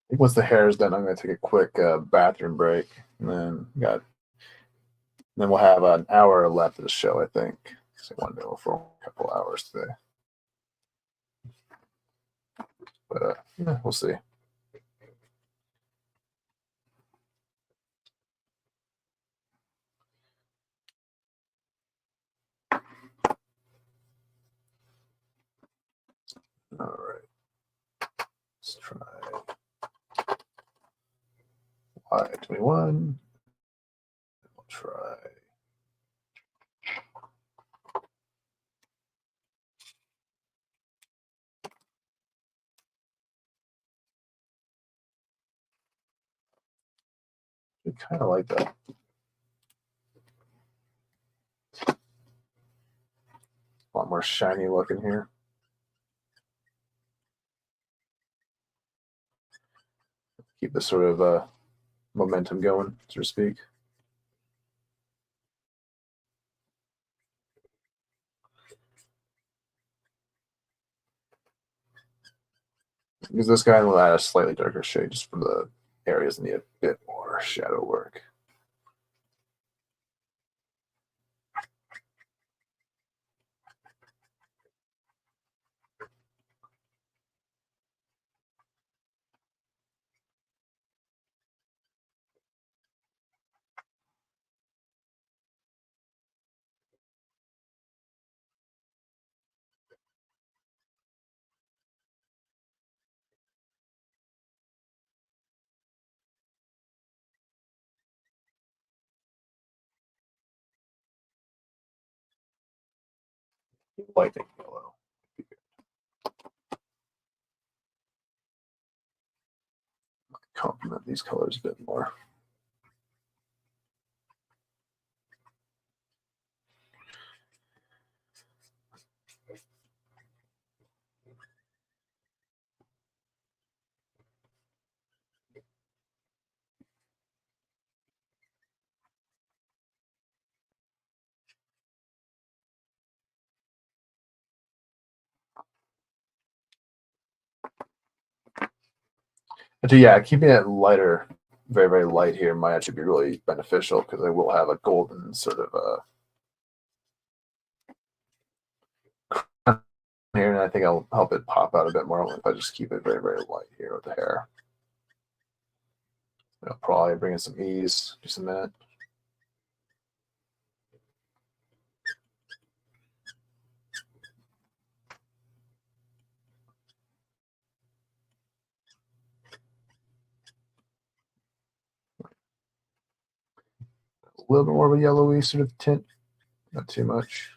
think once the hair is done, I'm going to take a quick bathroom break, and then we'll have an hour left of the show. I think. So I want to go for a couple hours today, but yeah, we'll see. All right, let's try Y21. We'll try. I kind of like that. A lot more shiny looking here. Keep this sort of momentum going, so to speak. Because this guy will add a slightly darker shade just for the areas that need a bit more shadow work. Lightning yellow. Complement these colors a bit more. And so yeah, keeping it lighter, very, very light here might actually be really beneficial because I will have a golden sort of here, and I think I'll help it pop out a bit more if I just keep it very, very light here with the hair. I'll probably bring in some ease just a minute. A little bit more of a yellowy sort of tint, not too much.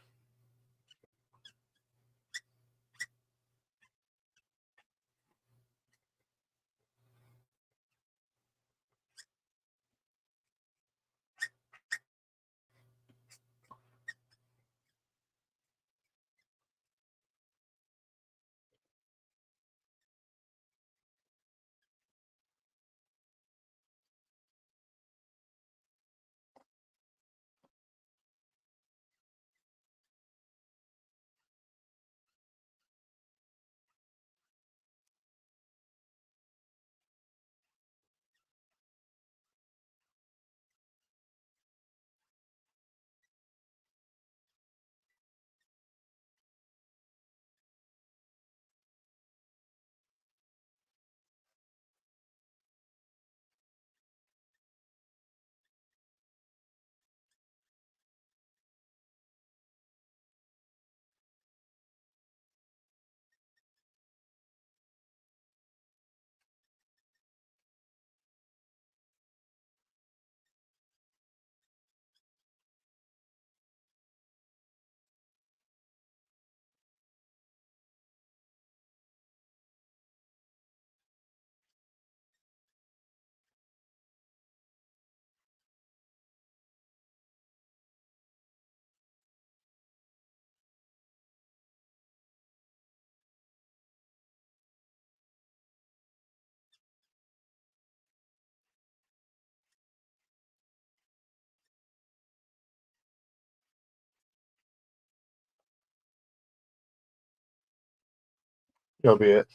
That'll be it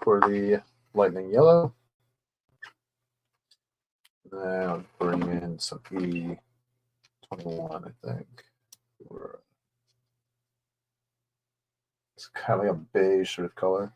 for the lightning yellow. then I'll bring in some E21, I think. It's kind of like a beige sort of color.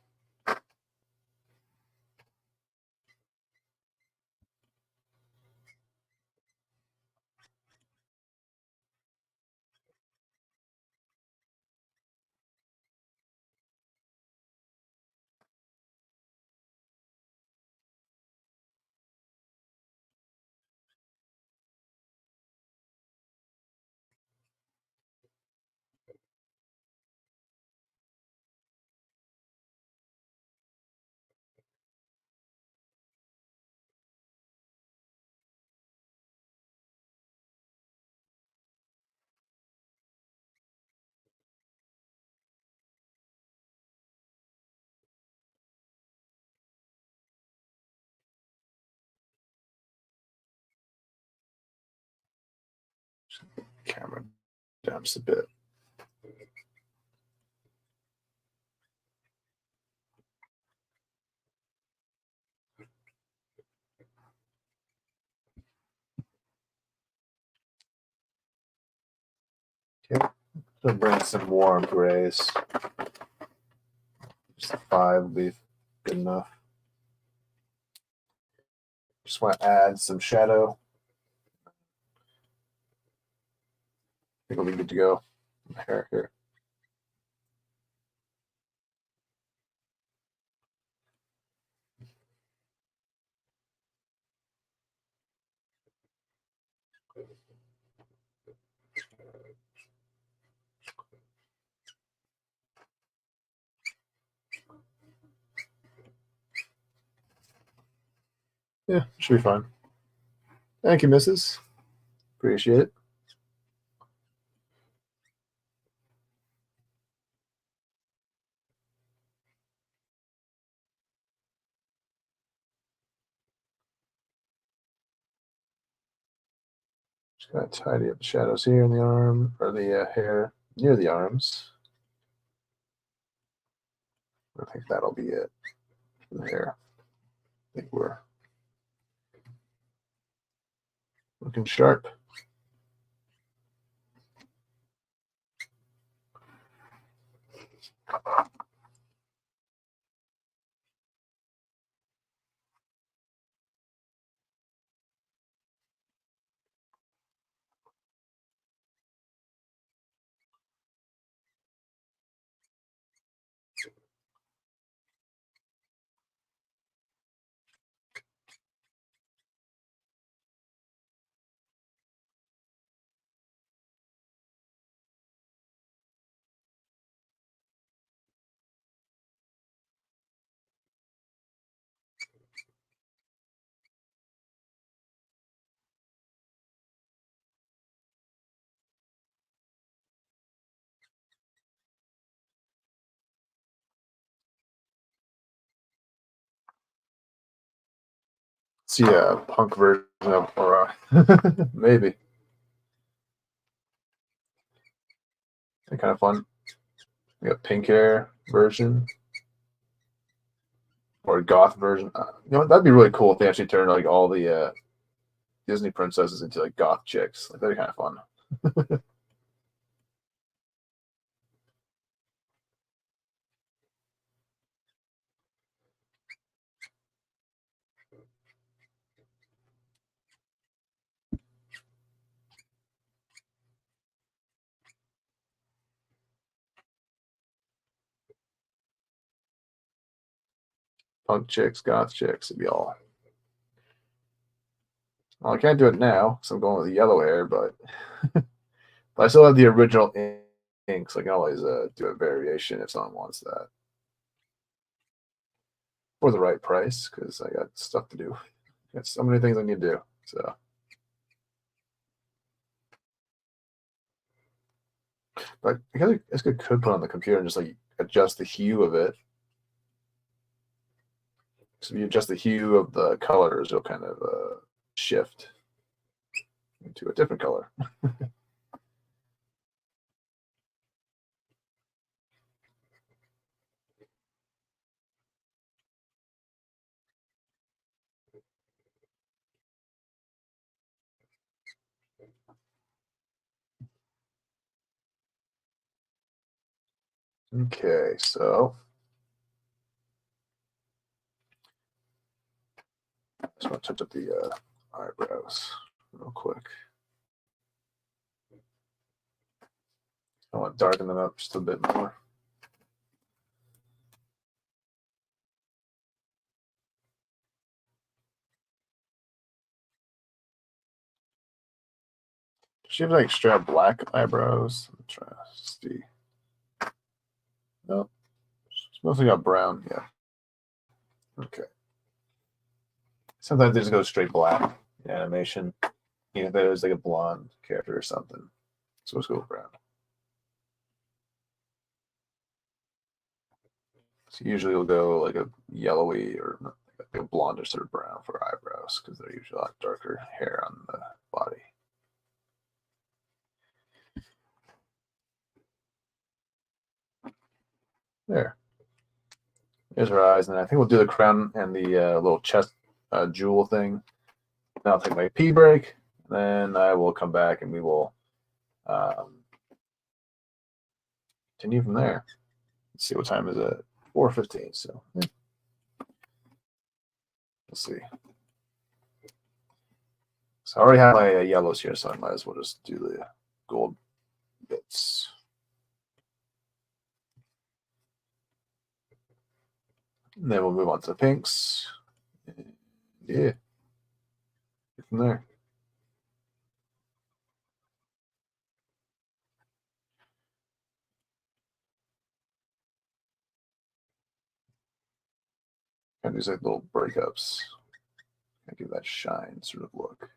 Camera down just a bit. Okay, so bring some warm grays. Just 5 will be good enough. Just want to add some shadow. I think we'll be good to go. Hair here. Yeah, should be fine. Thank you, Mrs. Appreciate it. Just gotta tidy up the shadows here in the arm, or the hair near the arms. I think that'll be it for the hair. I think we're looking sharp. See a punk version of Aurora. Maybe. They're kind of fun. We got pink hair version. Or a goth version. You know, that'd be really cool if they actually turned like all the Disney princesses into like goth chicks. Like that'd be kind of fun. Punk chicks, goth chicks, it'd be all. Well, I can't do it now because I'm going with the yellow hair, but but I still have the original ink, so I can always do a variation if someone wants that. For the right price, because I got stuff to do. Got so many things I need to do. So, but I guess I could put on the computer and just like adjust the hue of it. So if you adjust the hue of the colors, it'll kind of shift into a different color. Okay, so just want to touch up the eyebrows real quick. I want to darken them up just a bit more. Does she have like straight up black eyebrows? I'm trying to see. Nope. It's mostly got brown, yeah. Okay. Sometimes they just go straight black in animation. You know, there's like a blonde character or something. So let's go with brown. So usually we'll go like a yellowy or like a blondish sort of brown for eyebrows because they're usually a lot darker hair on the body. There. There's her eyes, and I think we'll do the crown and the little chest jewel thing. Then I'll take my pee break, then I will come back and we will continue from there. Let's see what time is it. 4:15. So let's see. So I already have my yellows here, so I might as well just do the gold bits. And then we'll move on to the pinks. Yeah. From there. Kind of these like little breakups. Kind of give that shine sort of look.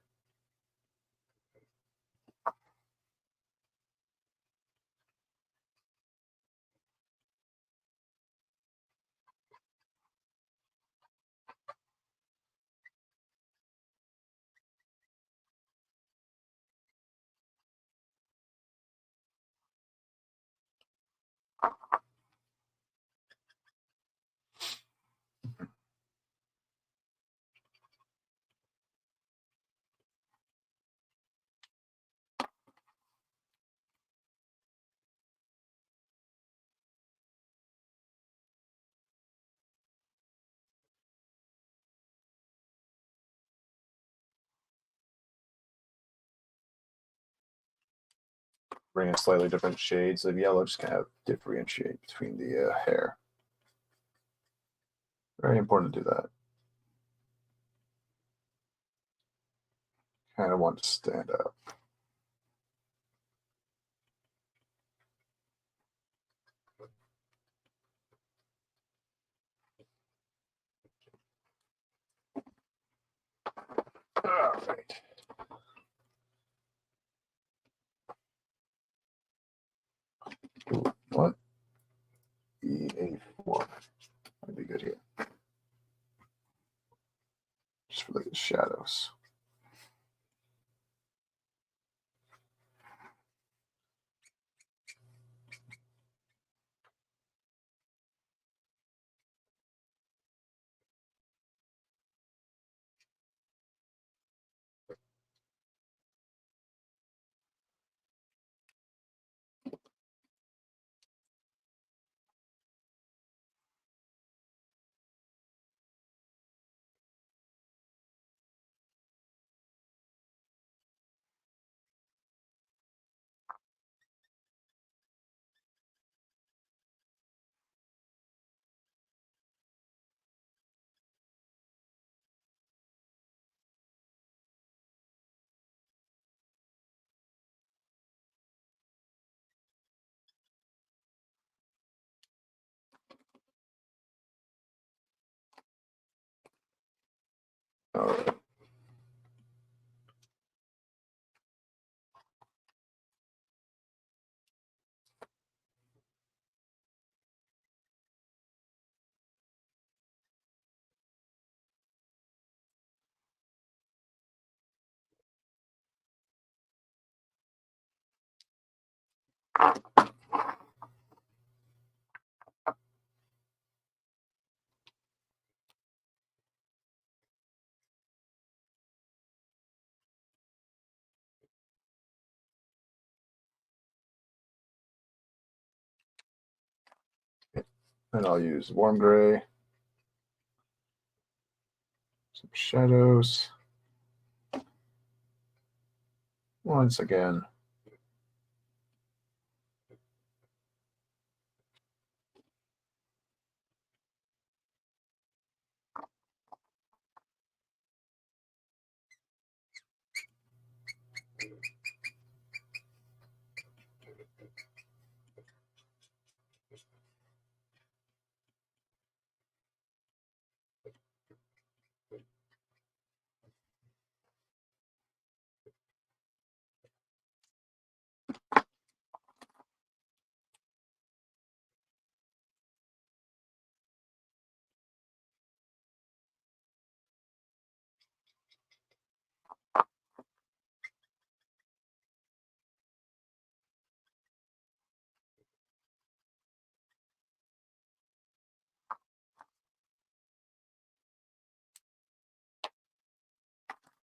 Bring in slightly different shades of yellow, just kind of differentiate between the hair. Very important to do that. Kind of want to stand out. All right. Ooh, what? E84 might be good here. Just for like the shadows. All right. And I'll use warm gray, some shadows. Once again.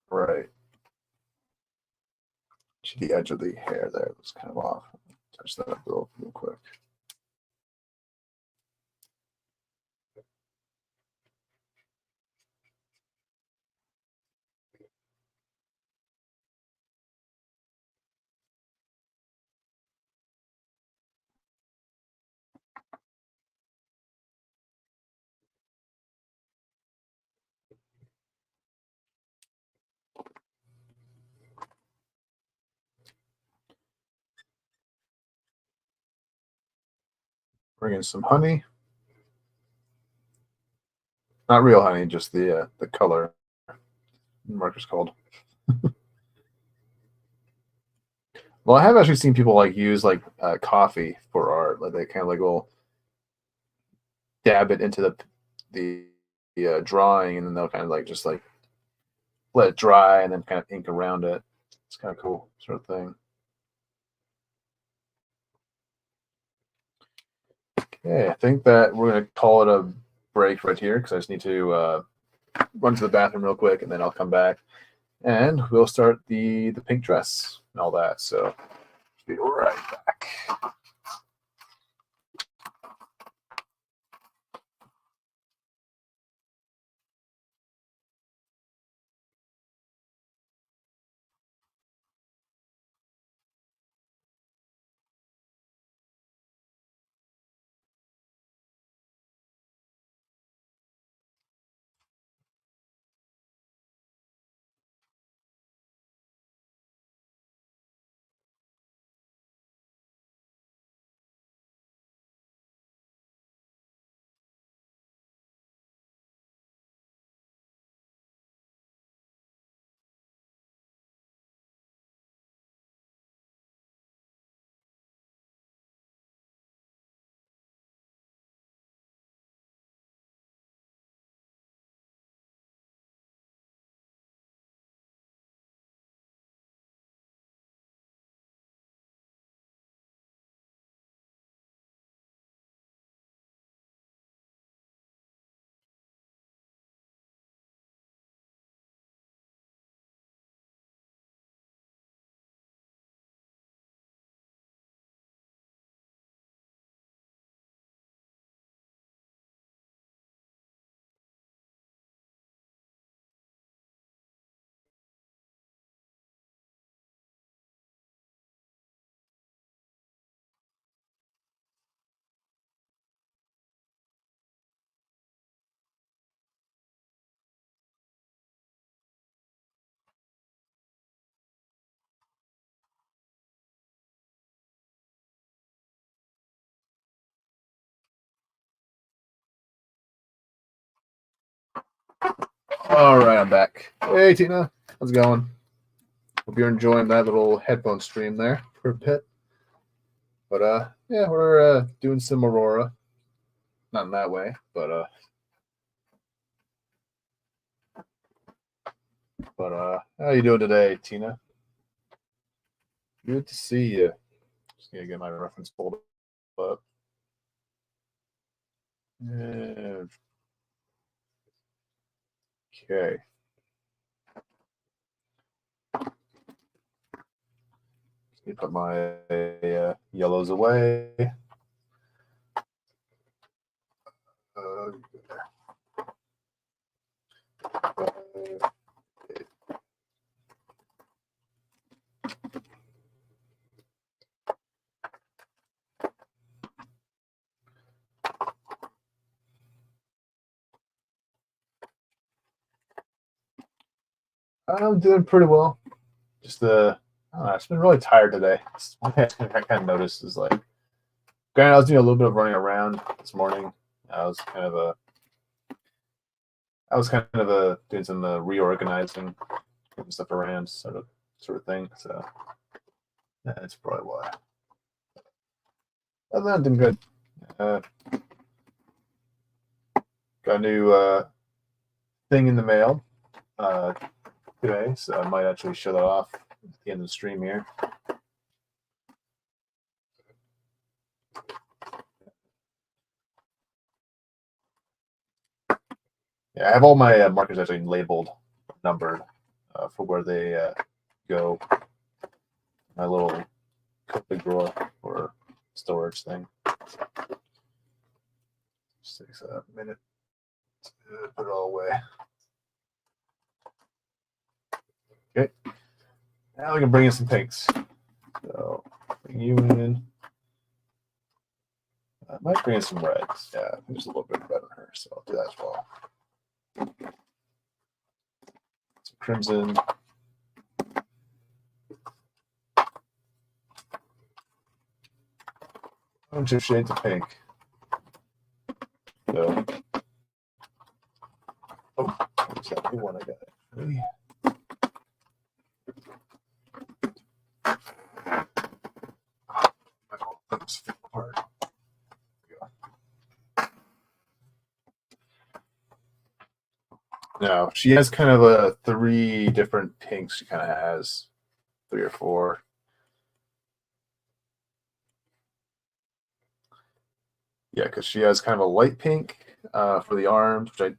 Right. See the edge of the hair there was kind of off. Touch that up real quick. Bring in some honey. Not real honey, just the color. Marker's called. Well, I have actually seen people like use like coffee for art. Like they kind of like will dab it into the drawing, and then they'll kind of like just like let it dry and then kind of ink around it. It's kind of cool sort of thing. Okay, I think that we're gonna call it a break right here because I just need to run to the bathroom real quick, and then I'll come back and we'll start the pink dress and all that. So be right back. All right, I'm back. Hey, Tina. How's it going? Hope you're enjoying that little headphone stream there for a bit. But, yeah, we're doing some Aurora. Not in that way, but how you doing today, Tina? Good to see you. Just gonna get my reference pulled up. Okay. Let me put my yellows away. I'm doing pretty well. Just it's been really tired today. One thing I kind of noticed is like, granted, I was doing a little bit of running around this morning. I was kind of doing some reorganizing, moving stuff around, sort of thing. So that's probably why. Other than that, I'm doing good. Got a new thing in the mail today, so I might actually show that off at the end of the stream here. Yeah, I have all my markers actually labeled, numbered for where they go. My little Copic drawer or storage thing. Just takes a minute to put it all away. Okay, now we can bring in some pinks. So bring you in. I might bring in some reds. Yeah, there's a little bit of red on her, so I'll do that as well. Some crimson. A bunch of shades of pink. So, there's that new one I got. Really? Things fall apart. No, she has kind of a 3 different pinks. She kind of has 3 or 4. Yeah, because she has kind of a light pink for the arms, which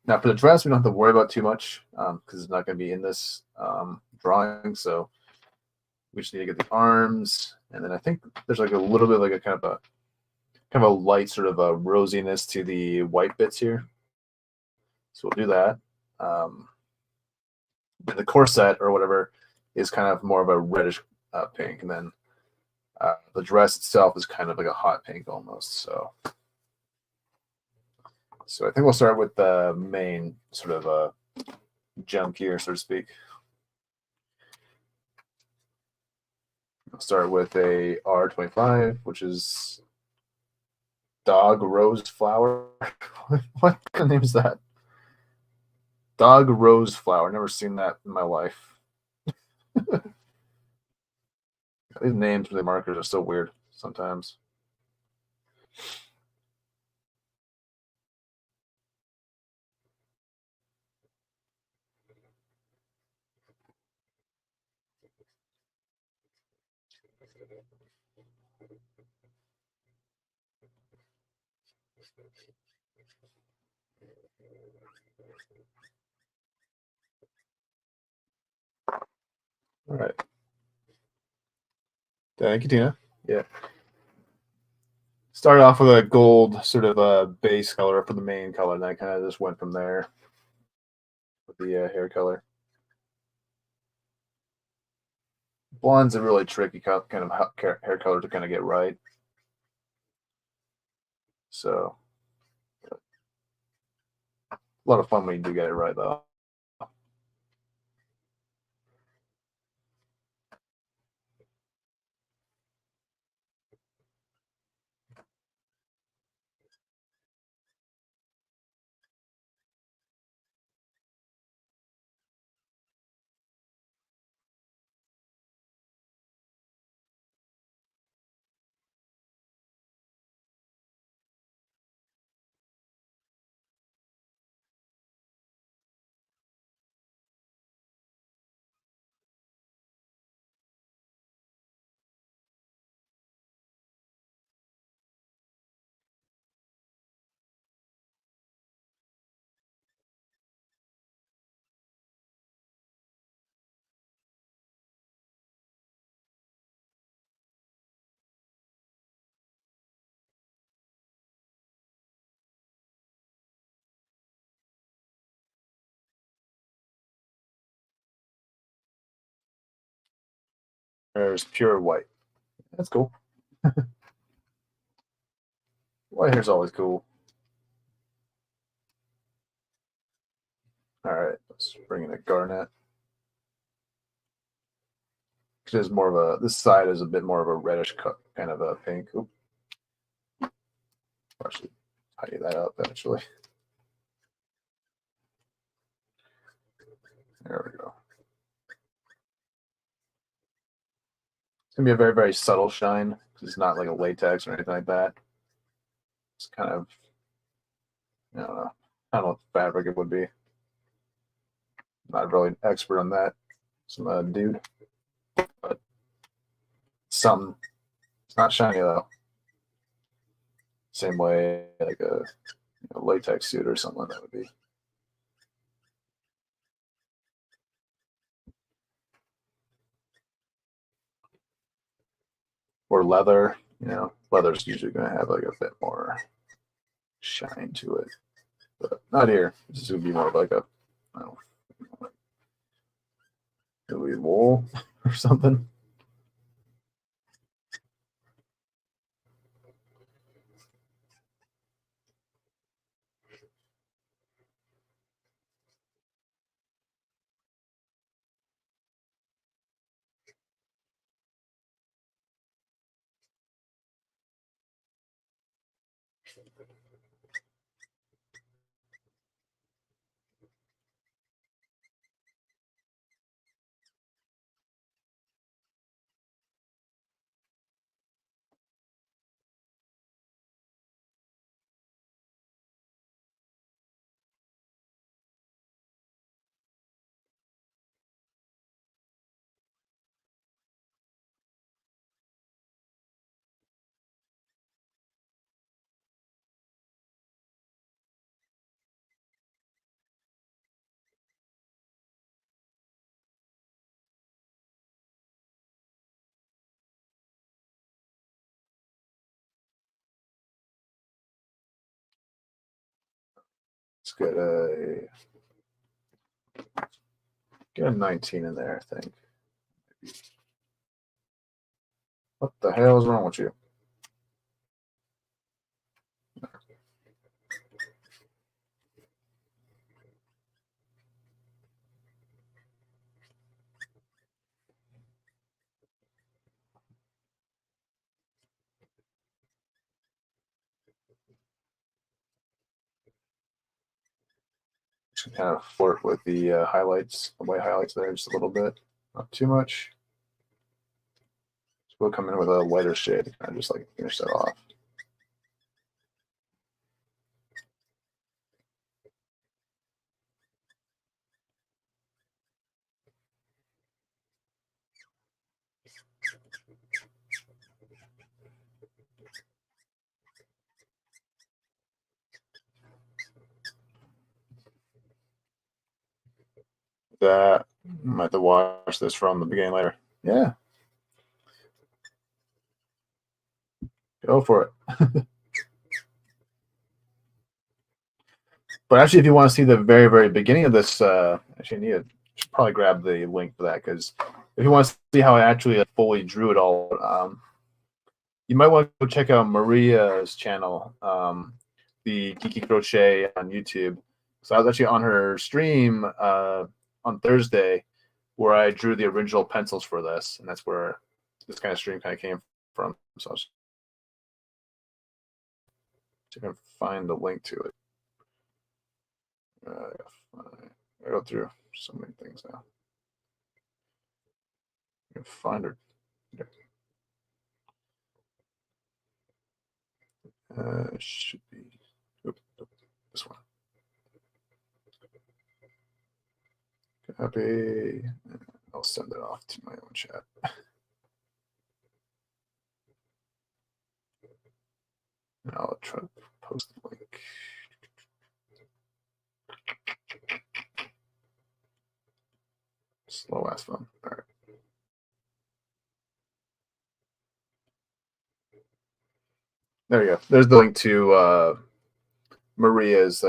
now for the dress we don't have to worry about too much because it's not going to be in this drawing. So we just need to get the arms, and then I think there's like a little bit like a kind of a light sort of a rosiness to the white bits here. So we'll do that. The corset or whatever is kind of more of a reddish pink, and then the dress itself is kind of like a hot pink almost. So I think we'll start with the main sort of junk here, so to speak. I'll start with a R25, which is Dog Rose Flower. What kind of name is that? Dog Rose Flower. Never seen that in my life. These names for the markers are so weird sometimes. All right. Thank you, Tina. Yeah. Started off with a gold sort of a base color for the main color, and I kind of just went from there with the hair color. Blonde's a really tricky kind of hair color to kind of get right. So a lot of fun when you do get it right, though. There's pure white. That's cool. White hair's always cool. All right, let's bring in a garnet. It's more of a, this side is a bit more of a reddish cut, kind of a pink. Oop. I should tidy that up actually. There we go. It's gonna be a very, very subtle shine because it's not like a latex or anything like that. It's kind of, I don't know what fabric it would be. Not really an expert on that. Some dude, but something. It's not shiny though. Same way like a latex suit or something that would be. Or leather, leather's usually going to have like a bit more shine to it, but not here. This is going to be more of like a, I don't know, maybe wool or something. Let's get a 19 in there, I think. What the hell is wrong with you? Just kind of flirt with the highlights, the white highlights there just a little bit, not too much. So we'll come in with a lighter shade to kind of just like finish that off. That I might have to watch this from the beginning later. Yeah. Go for it. But actually, if you want to see the very, very beginning of this, actually, should probably grab the link for that, because if you want to see how I actually fully drew it all, you might want to go check out Maria's channel, the Geeky Crochet on YouTube. So I was actually on her stream on Thursday, where I drew the original pencils for this, and that's where this kind of stream kind of came from. So I was going to find the link to it. I go through so many things now. I can find her. Should be this one. Copy. I'll send it off to my own chat. And I'll try to post the link. Slow ass phone. All right. There you go. There's the link to Maria's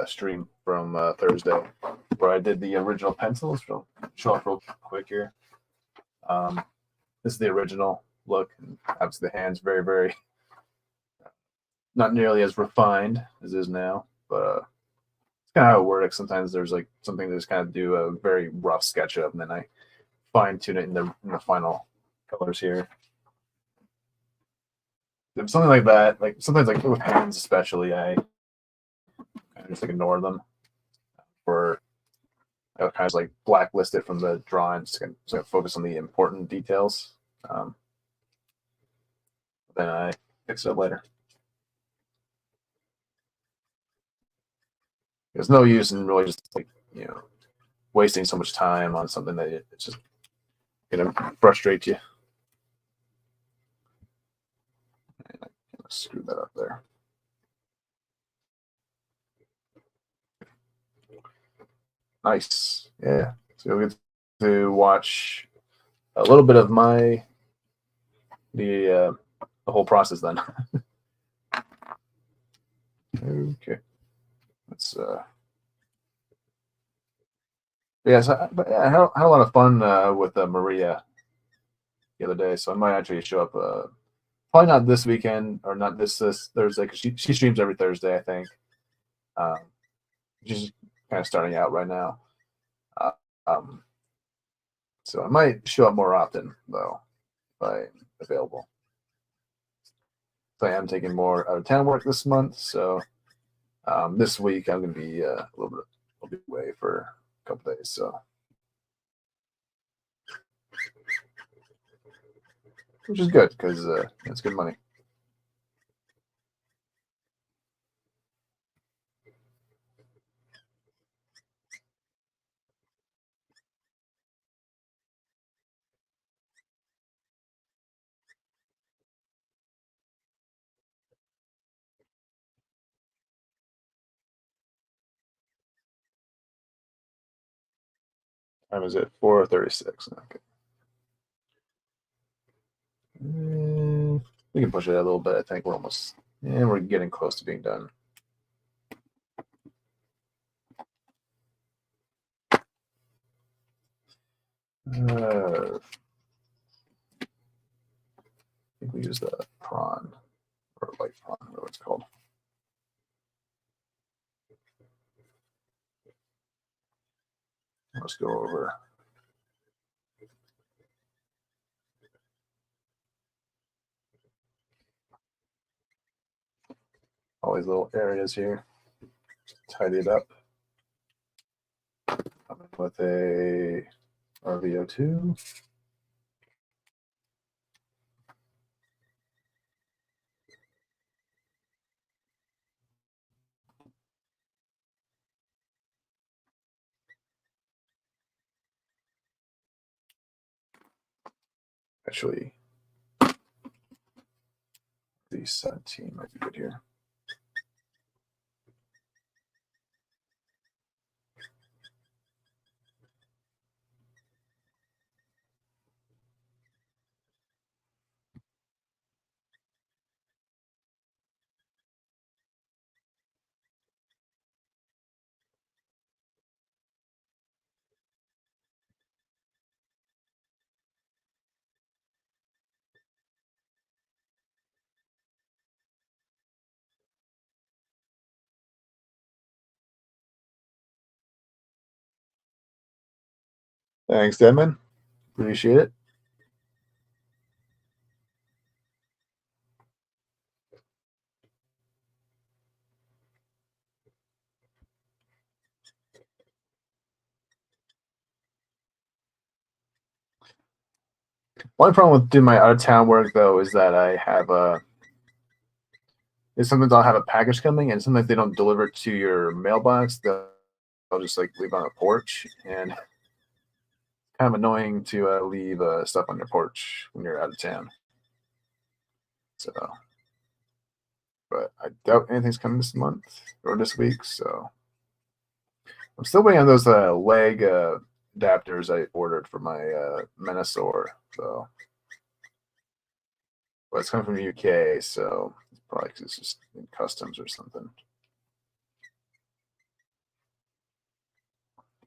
stream from Thursday, where I did the original pencils. So show off real quick here. This this is the original look. And obviously the hand's very, very not nearly as refined as it is now, but it's kind of how it works. Sometimes there's like something to just kind of do a very rough sketch of, and then I fine tune it in the final colors here. If something like that, like sometimes like with hands especially, I kind of just like ignore them, or I kind of like blacklist it from the drawings to focus on the important details. Then I fix it up later. There's no use in really just like, you know, wasting so much time on something that it's just gonna frustrate you. And I screw that up there. Nice. Yeah. So we get to watch a little bit of the whole process then. Okay. Let's yeah, so, but yeah, I had a lot of fun with Maria the other day, so I might actually show up probably not this weekend or not this Thursday, because she streams every Thursday, I think. She's kind of starting out right now. So I might show up more often though, if I'm available. So I am taking more out of town work this month, so this week I'm going to be a little bit away for a couple days. So, which is good because it's good money. Time is it? 4:36. Okay. We can push it a little bit. I think we're almost, and we're getting close to being done. I think we use the prawn or light prawn, whatever it's called. Let's go over. All these little areas here. Tidy it up. I'm with a RVO2. Actually, the 17 might be good here. Thanks, Denman. Appreciate it. One problem with doing my out of town work though is that I have sometimes I'll have a package coming and sometimes they don't deliver it to your mailbox. They'll just like leave it on a porch, and kind of annoying to leave stuff on your porch when you're out of town. So, but I doubt anything's coming this month or this week. So I'm still waiting on those leg adapters I ordered for my Menasor. So, but it's coming from the UK, so it's probably because it's just in customs or something.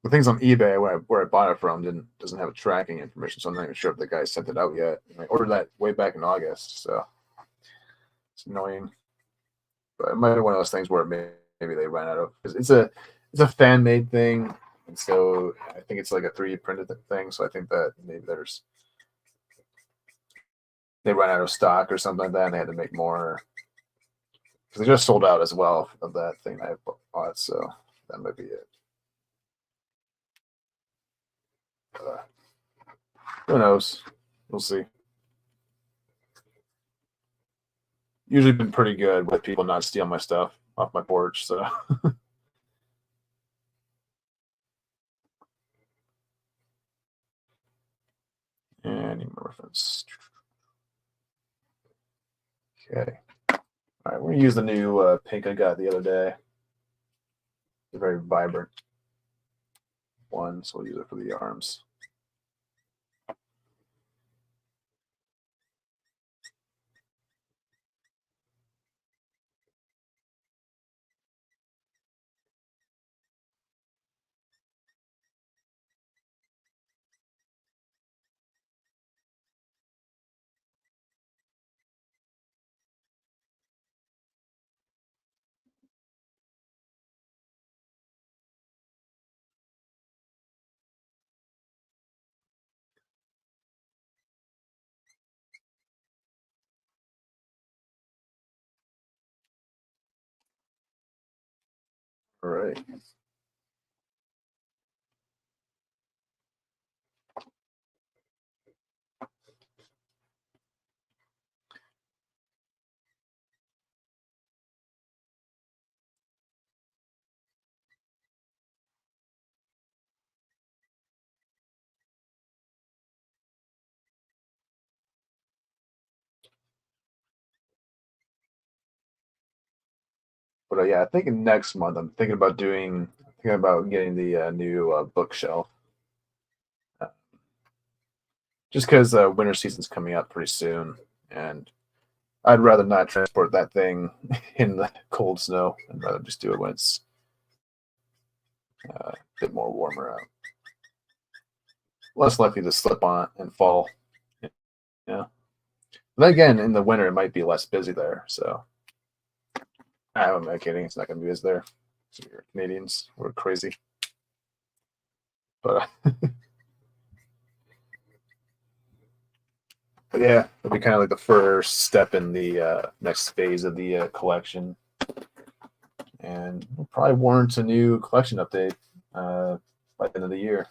the things on eBay where I bought it from doesn't have a tracking information, so I'm not even sure if the guy sent it out yet. I ordered that way back in August, so it's annoying. But it might be one of those things where maybe they ran out of, because it's a fan made thing, and so I think it's like a 3D printed thing. So I think that maybe they ran out of stock or something like that, and they had to make more, because they just sold out as well of that thing I bought. So that might be it. Who knows? We'll see. Usually been pretty good with people not stealing my stuff off my porch, so. And reference. Okay. All right, we're gonna use the new pink I got the other day. It's a very vibrant one, so we'll use it for the arms. All right. But yeah, I think next month I'm thinking about getting the new bookshelf. Just because winter season's coming up pretty soon, and I'd rather not transport that thing in the cold snow. I'd rather just do it when it's a bit more warmer out. Less likely to slip on and fall. Yeah. But again, in the winter, it might be less busy there. So I'm not kidding. It's not going to be as there. So you're Canadians. We're crazy. But yeah, it'll be kind of like the first step in the next phase of the collection. And we'll probably warrant a new collection update by the end of the year.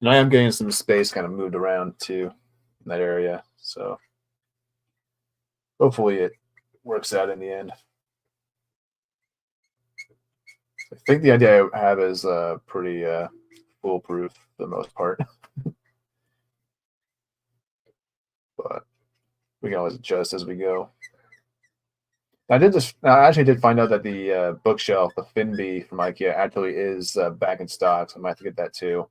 And I am getting some space kind of moved around too in that area. So hopefully it works out in the end. I think the idea I have is pretty foolproof for the most part. But we can always adjust as we go. I actually did find out that the bookshelf, the Finby from IKEA, actually is back in stock. So I might have to get that too.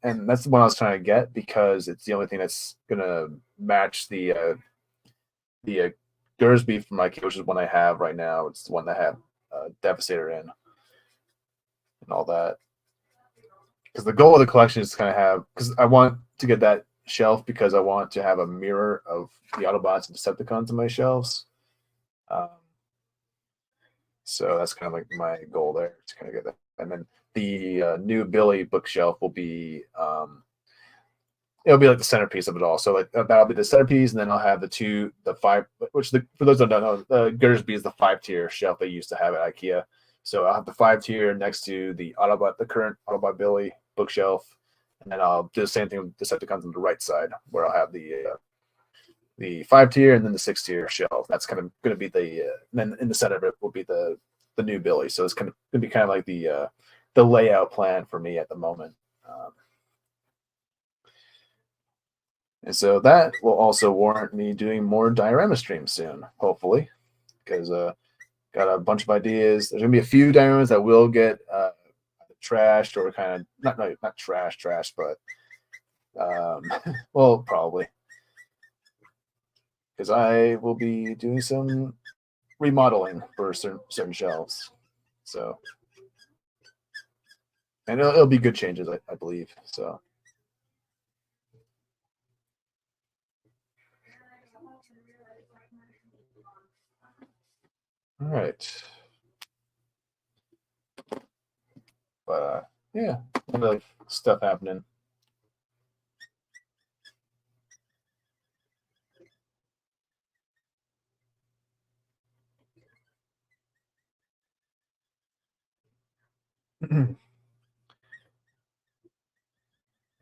And that's the one I was trying to get because it's the only thing that's gonna match the Gersby from IKEA, which is one I have right now. It's the one that I have Devastator in and all that. Because the goal of the collection is to kind of have, because I want to get that shelf because I want to have a mirror of the Autobots and Decepticons on my shelves. So that's kind of like my goal there to kind of get that. And then the new Billy bookshelf will be it'll be like the centerpiece of it all. So like that'll be the centerpiece, and then I'll have the five, which for those that don't know, Gersby is the 5-tier shelf they used to have at IKEA. So I'll have the 5-tier next to the current Autobot Billy bookshelf, and then I'll do the same thing with Decepticons on the right side, where I'll have the 5-tier and then the 6-tier shelf. That's kind of going to be then in the center of it will be the new Billy. So it's going to be kind of like the layout plan for me at the moment. And so that will also warrant me doing more diorama streams soon, hopefully, because got a bunch of ideas. There's gonna be a few dioramas that will get trashed or kind of not trash, but well, probably. because I will be doing some remodeling for certain shelves. So, and it'll be good changes, I believe. So, all right. But yeah, like stuff happening. And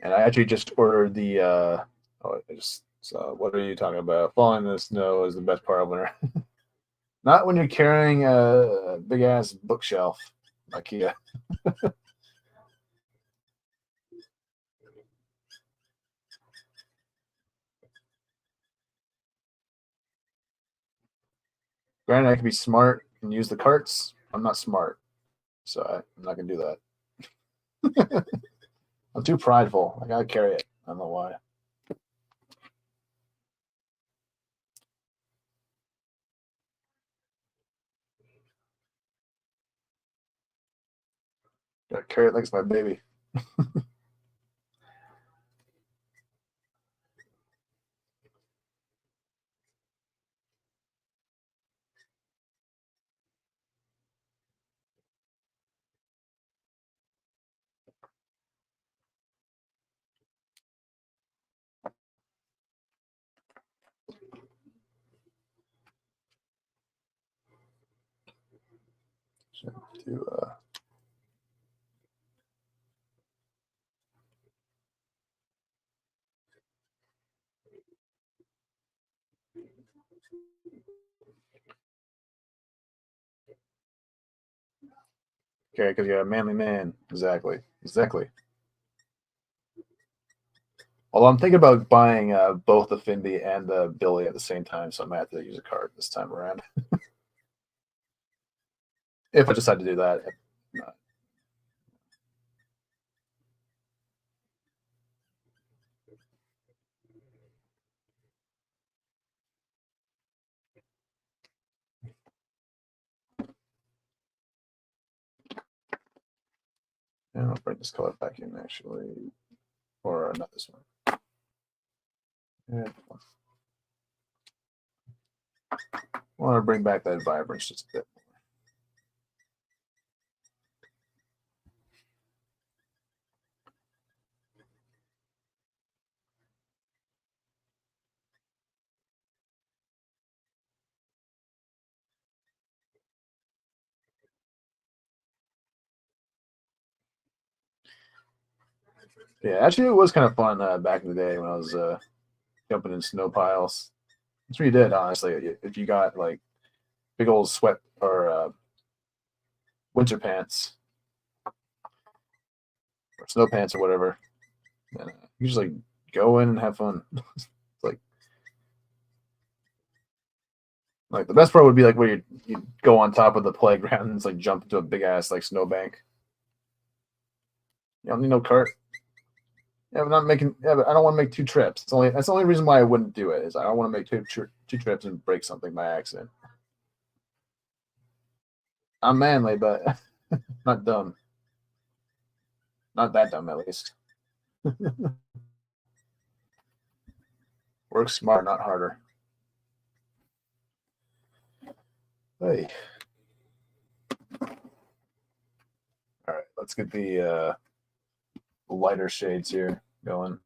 I actually just ordered the. What are you talking about? Falling in the snow is the best part of winter. Not when you're carrying a big ass bookshelf, IKEA. Granted, I can be smart and use the carts. I'm not smart, so I'm not gonna do that. I'm too prideful. I gotta carry it. I don't know why. Gotta carry it like it's my baby. To okay, because you're a manly man. Exactly. Although I'm thinking about buying both the Finby and the Billy at the same time, so I might have to use a card this time around. If I decide to do that. If not. And I'll bring this color back in actually, or not this one. Yeah. I want to bring back that vibrance just a bit. Yeah, actually, it was kind of fun back in the day when I was jumping in snow piles. That's what you did, honestly. If you got like big old sweat or winter pants or snow pants or whatever, and you just like go in and have fun. It's like the best part would be like where you go on top of the playground and it's like jump into a big ass like snowbank. You don't need no cart. Yeah, but not making. Yeah, but I don't want to make two trips. That's the only reason why I wouldn't do it. Is I don't want to make two trips and break something by accident. I'm manly, but not dumb. Not that dumb, at least. Work smart, not harder. Hey. All right, let's get the lighter shades here going.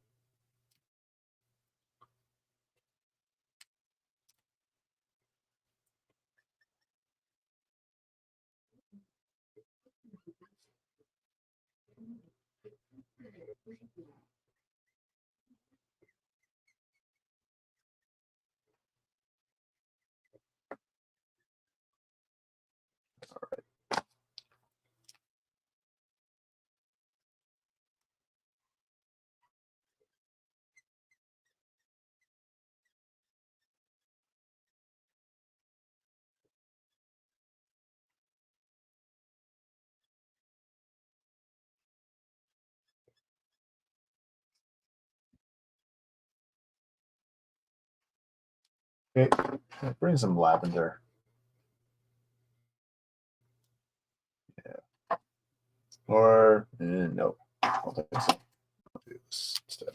Okay, bring some lavender. Yeah. Or no, I'll take this. I'll do this instead.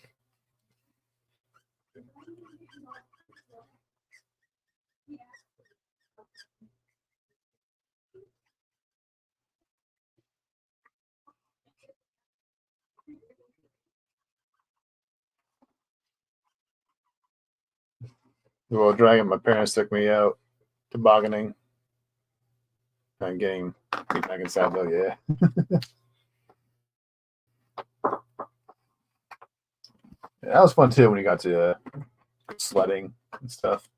Well, dragging, my parents took me out tobogganing. I'm getting back inside though, yeah. Yeah, that was fun too when you got to sledding and stuff.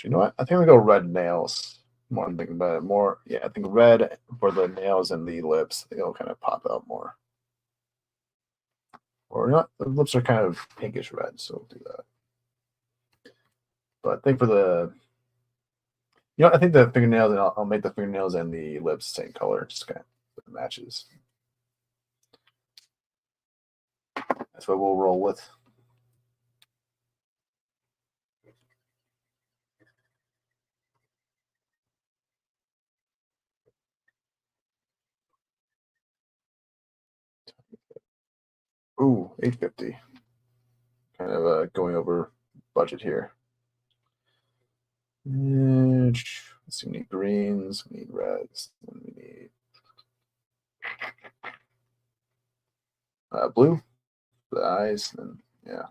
You know what? I think we go red nails. More I'm thinking about it. More, yeah, I think red for the nails and the lips. They'll kind of pop out more. Or not, the lips are kind of pinkish red, so we'll do that. But I think for the, I think the fingernails, and I'll make the fingernails and the lips same color, just kind of matches. That's what we'll roll with. Ooh, 850. Kind of going over budget here. Let's see, we need greens, we need reds, and we need blue for the eyes, and yeah.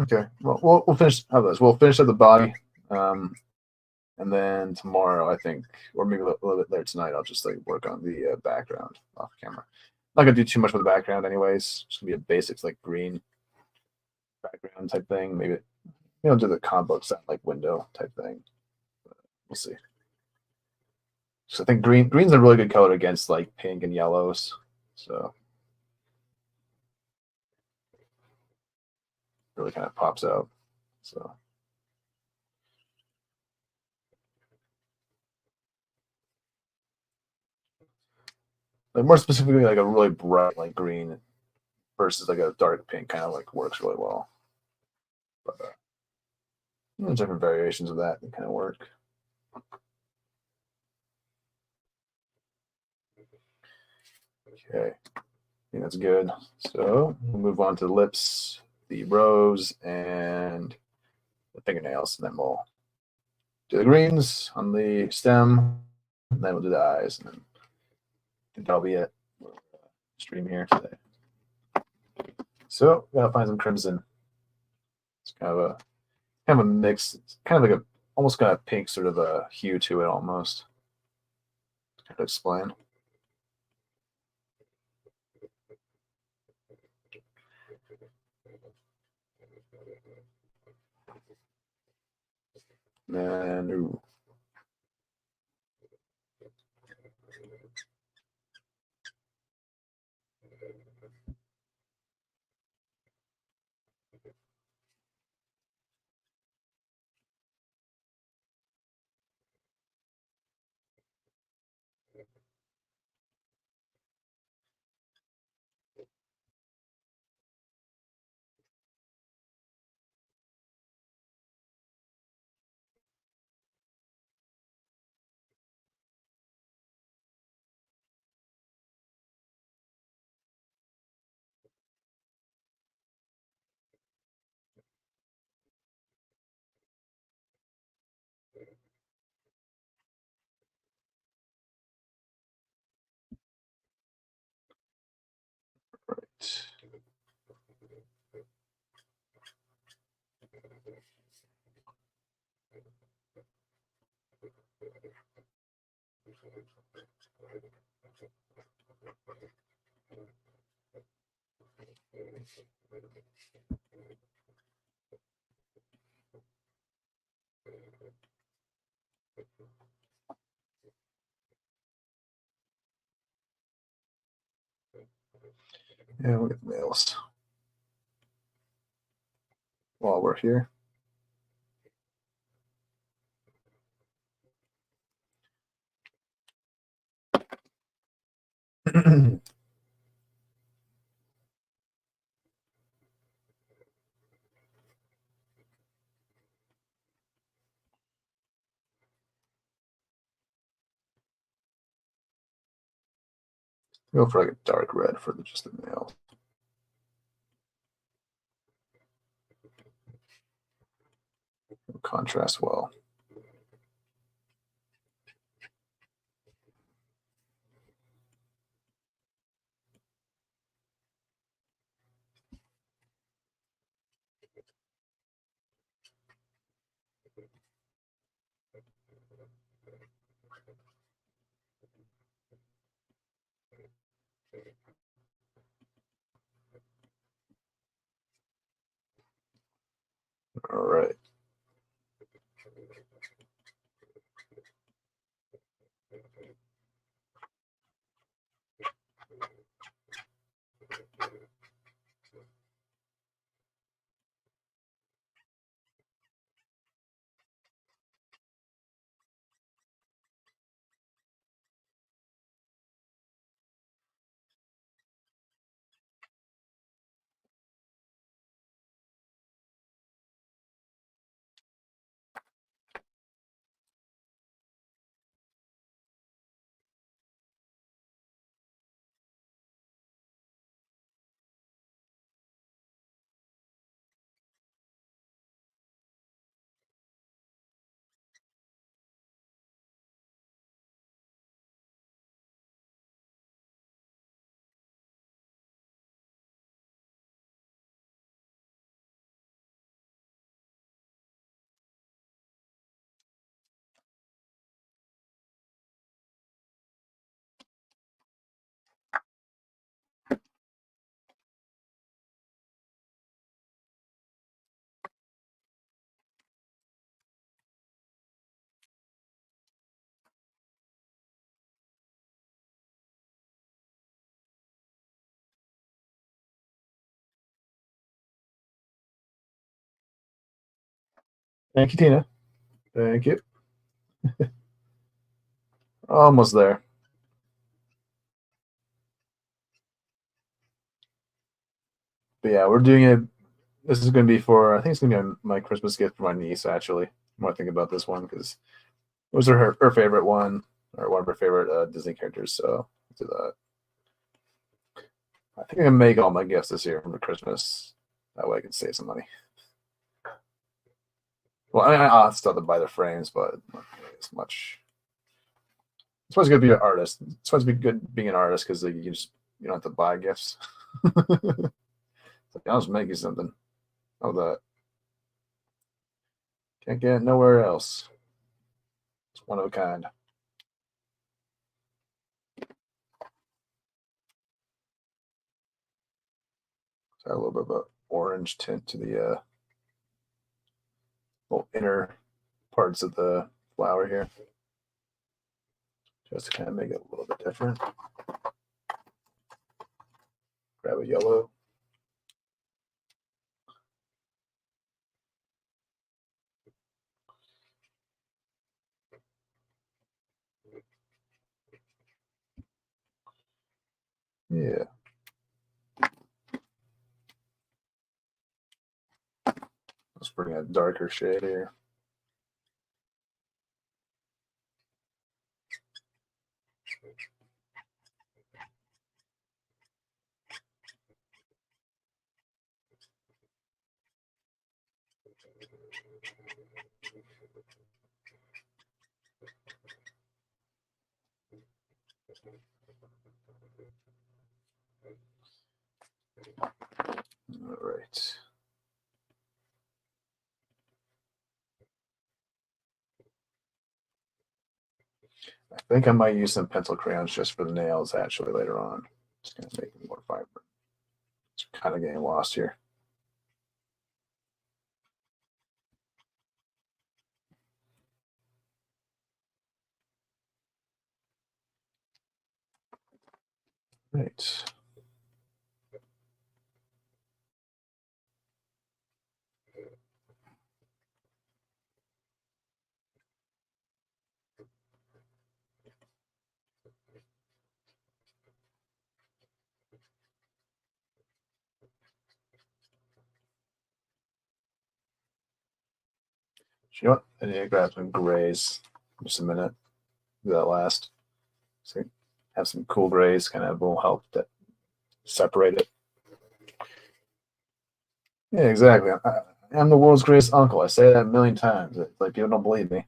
Okay, well, we'll finish. How about this? We'll finish at the body, and then tomorrow, I think, or maybe a little bit later tonight, I'll just like work on the background off camera. Not gonna do too much with the background, anyways. It's gonna be a basics like green background type thing. Maybe I'll do the combo set like window type thing. But we'll see. So I think green's a really good color against like pink and yellows. So really kind of pops out. So like more specifically, like a really bright like green versus like a dark pink kind of like works really well. But there's different variations of that kind of work. Okay, I think that's good. So we'll move on to the lips, the rose, and the fingernails, and then we'll do the greens on the stem, and then we'll do the eyes, and then I think that'll be it. Stream here today. So gotta find some crimson. It's kind of a mix. It's kind of like a almost kind of pink sort of a hue to it almost. Kind of explain. And ooh. Right. Yeah, we'll get the nails while we're here. Go for like a dark red for just the nails. It'll contrast well. All right. Thank you, Tina. Thank you. Almost there. But yeah, we're doing it. This is going to be for, I think it's going to be my Christmas gift for my niece, actually. When I think about this one, because it was her favorite one, or one of her favorite Disney characters. So I'll do that. I think I'm going to make all my gifts this year for Christmas. That way I can save some money. Well, I'll still have to buy the frames, but as much. It's supposed to be an artist. It's supposed to be good being an artist because you don't have to buy gifts. I'll just make you something. Oh, that can't get it nowhere else. It's one of a kind. Got a little bit of an orange tint to the little inner parts of the flower here, just to kind of make it a little bit different. Grab a yellow. Yeah. Let's bring a darker shade here. All right. I think I might use some pencil crayons just for the nails actually later on. Just gonna make it more vibrant. It's kind of getting lost here. Right. You know what? I need to grab some grays. Just a minute. Do that last. So have some cool grays, kind of will help to separate it. Yeah, exactly. I'm the world's greatest uncle. I say that a million times. It's like people don't believe me.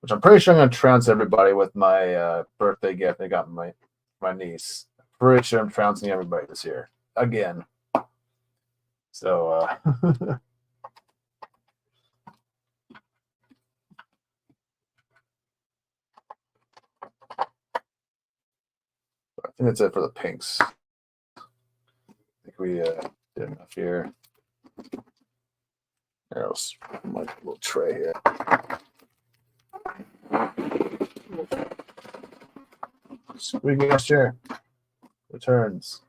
Which I'm pretty sure I'm gonna trounce everybody with my birthday gift I got my niece. Pretty sure I'm trouncing everybody this year again. So I think that's it for the pinks. I think we did enough here. There's my little tray here. Squeaking our chair. Returns.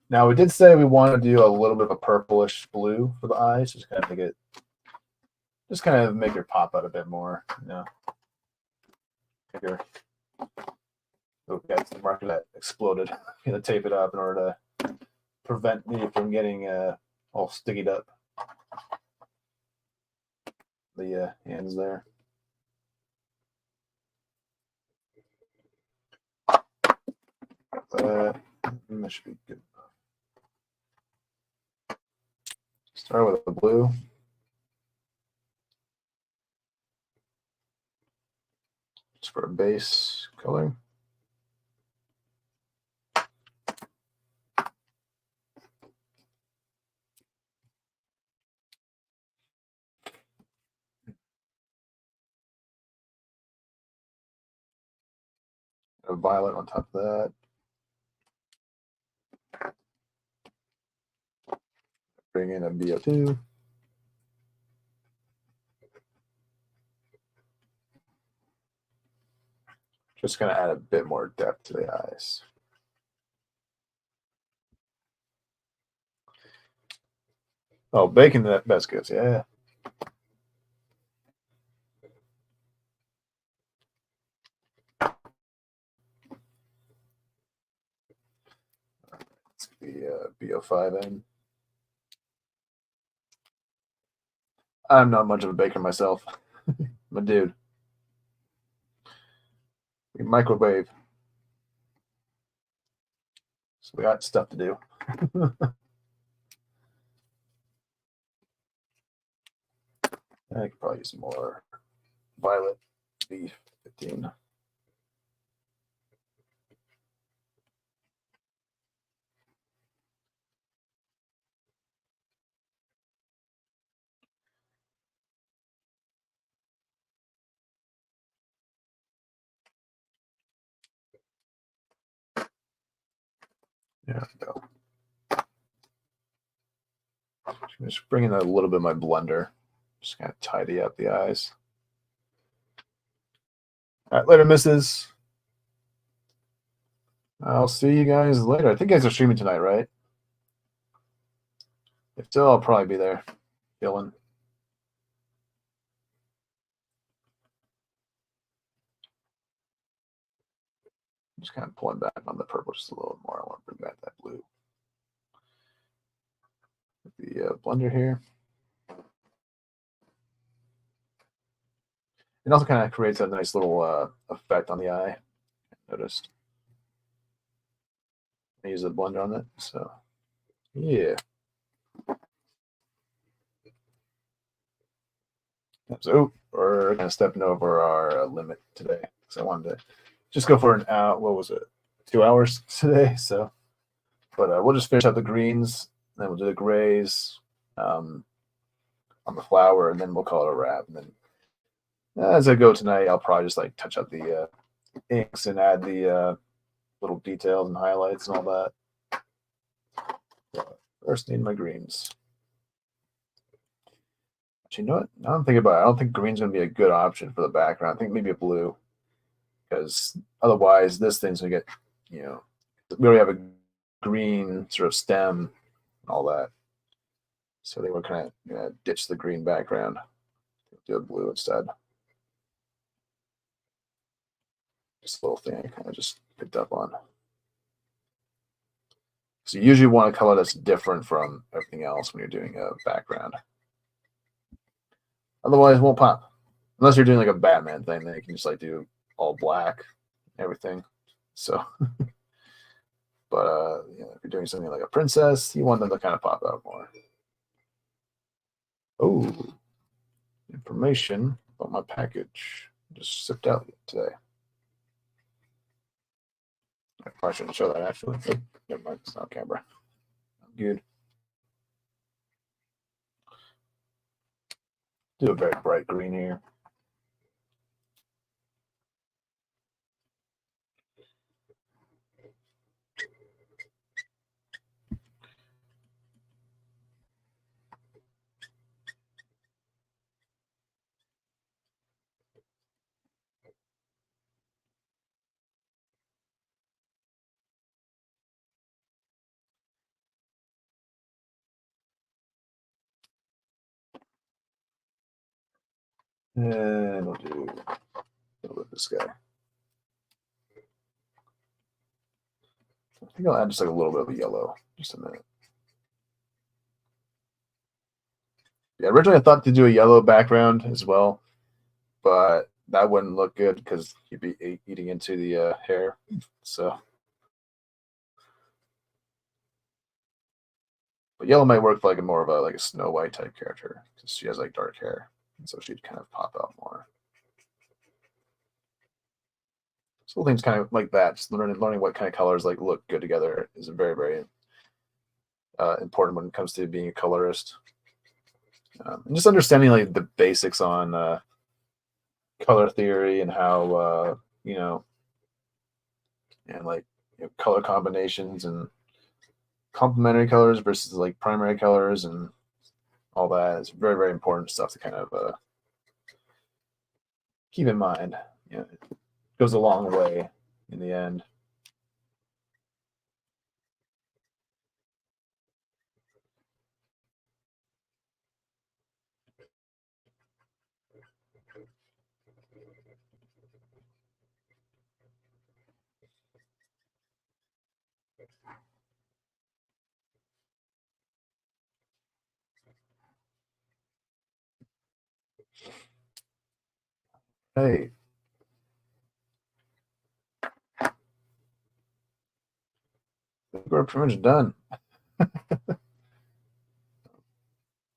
Now we did say we want to do a little bit of a purplish blue for the eyes, just kind of make it, just kind of make it pop out a bit more. You know. Figure. Oh, that's the marker that exploded. I'm gonna tape it up in order to prevent me from getting all stickied up. The hands there. That should be good. Start with the blue. Just for a base color. A violet on top of that. Bring in a BO2. Just going to add a bit more depth to the eyes. Oh, bacon, that's good. Yeah. Let's get the BO5 in. I'm not much of a baker myself. I'm a dude. We microwave. So we got stuff to do. I could probably use some more violet B15. There we go. Just bring in a little bit of my blender. Just kind of tidy up the eyes. All right, later, missus. I'll see you guys later. I think you guys are streaming tonight, right? If so, I'll probably be there. Chilling. Just kind of pulling back on the purple just a little more. I want to bring back that blue. The blender here. It also kind of creates a nice little effect on the eye. I noticed. I use the blender on it, so yeah. So we're kind of stepping over our limit today because I wanted to just go for an hour. What was it? 2 hours today. So, but we'll just finish up the greens, then we'll do the grays on the flower, and then we'll call it a wrap. And then as I go tonight, I'll probably just like touch up the inks and add the little details and highlights and all that. So first, need my greens. Actually, you know what? Now I'm thinking about it. I don't think green's going to be a good option for the background. I think maybe a blue, because otherwise this thing's going to get, you know, we already have a green sort of stem and all that. So I think we're kind of going to ditch the green background. Do a blue instead. Just a little thing I kind of just picked up on. So you usually want a color that's different from everything else when you're doing a background. Otherwise, it won't pop. Unless you're doing like a Batman thing, then you can just like do all black, everything. So, but you know, if you're doing something like a princess, you want them to kind of pop out more. Oh, information about my package just shipped out today. I probably shouldn't show that actually. Oh, never mind, it's not camera. I'm good. Do a very bright green here. And we'll do a little bit of this guy. I think I'll add just like a little bit of a yellow. Just a minute. Yeah, originally I thought to do a yellow background as well, but that wouldn't look good because you'd be eating into the hair. So, but yellow might work for like more of a Snow White type character because she has like dark hair, and so she'd kind of pop out more. So things kind of like that. Just learning what kind of colors like look good together is very, very important when it comes to being a colorist. And just understanding like the basics on color theory and how you know, and like color combinations and complementary colors versus like primary colors and all that is very, very important stuff to kind of keep in mind. You know, it goes a long way in the end. Hey, I think we're pretty much done.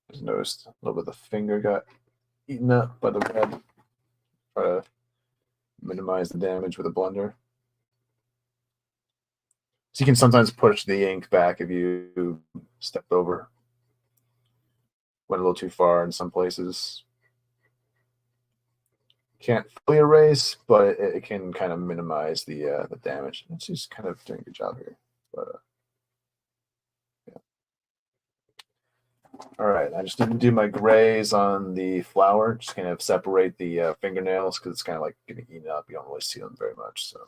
Just noticed a little bit of the finger got eaten up by the red. Try to minimize the damage with a blender. So you can sometimes push the ink back if you stepped over. Went a little too far in some places. Can't fully erase, but it can kind of minimize the damage. And she's kind of doing a good job here. But yeah. All right, I just didn't do my grays on the flower. Just kind of separate the fingernails because it's kind of like getting eaten up. You don't really see them very much. So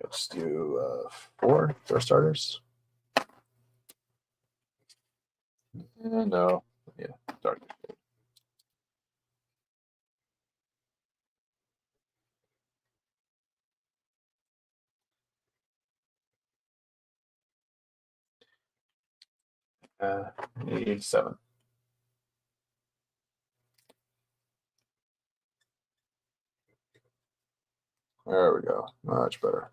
let's do 4 for starters. No, yeah, dark. Need 7. There we go. Much better.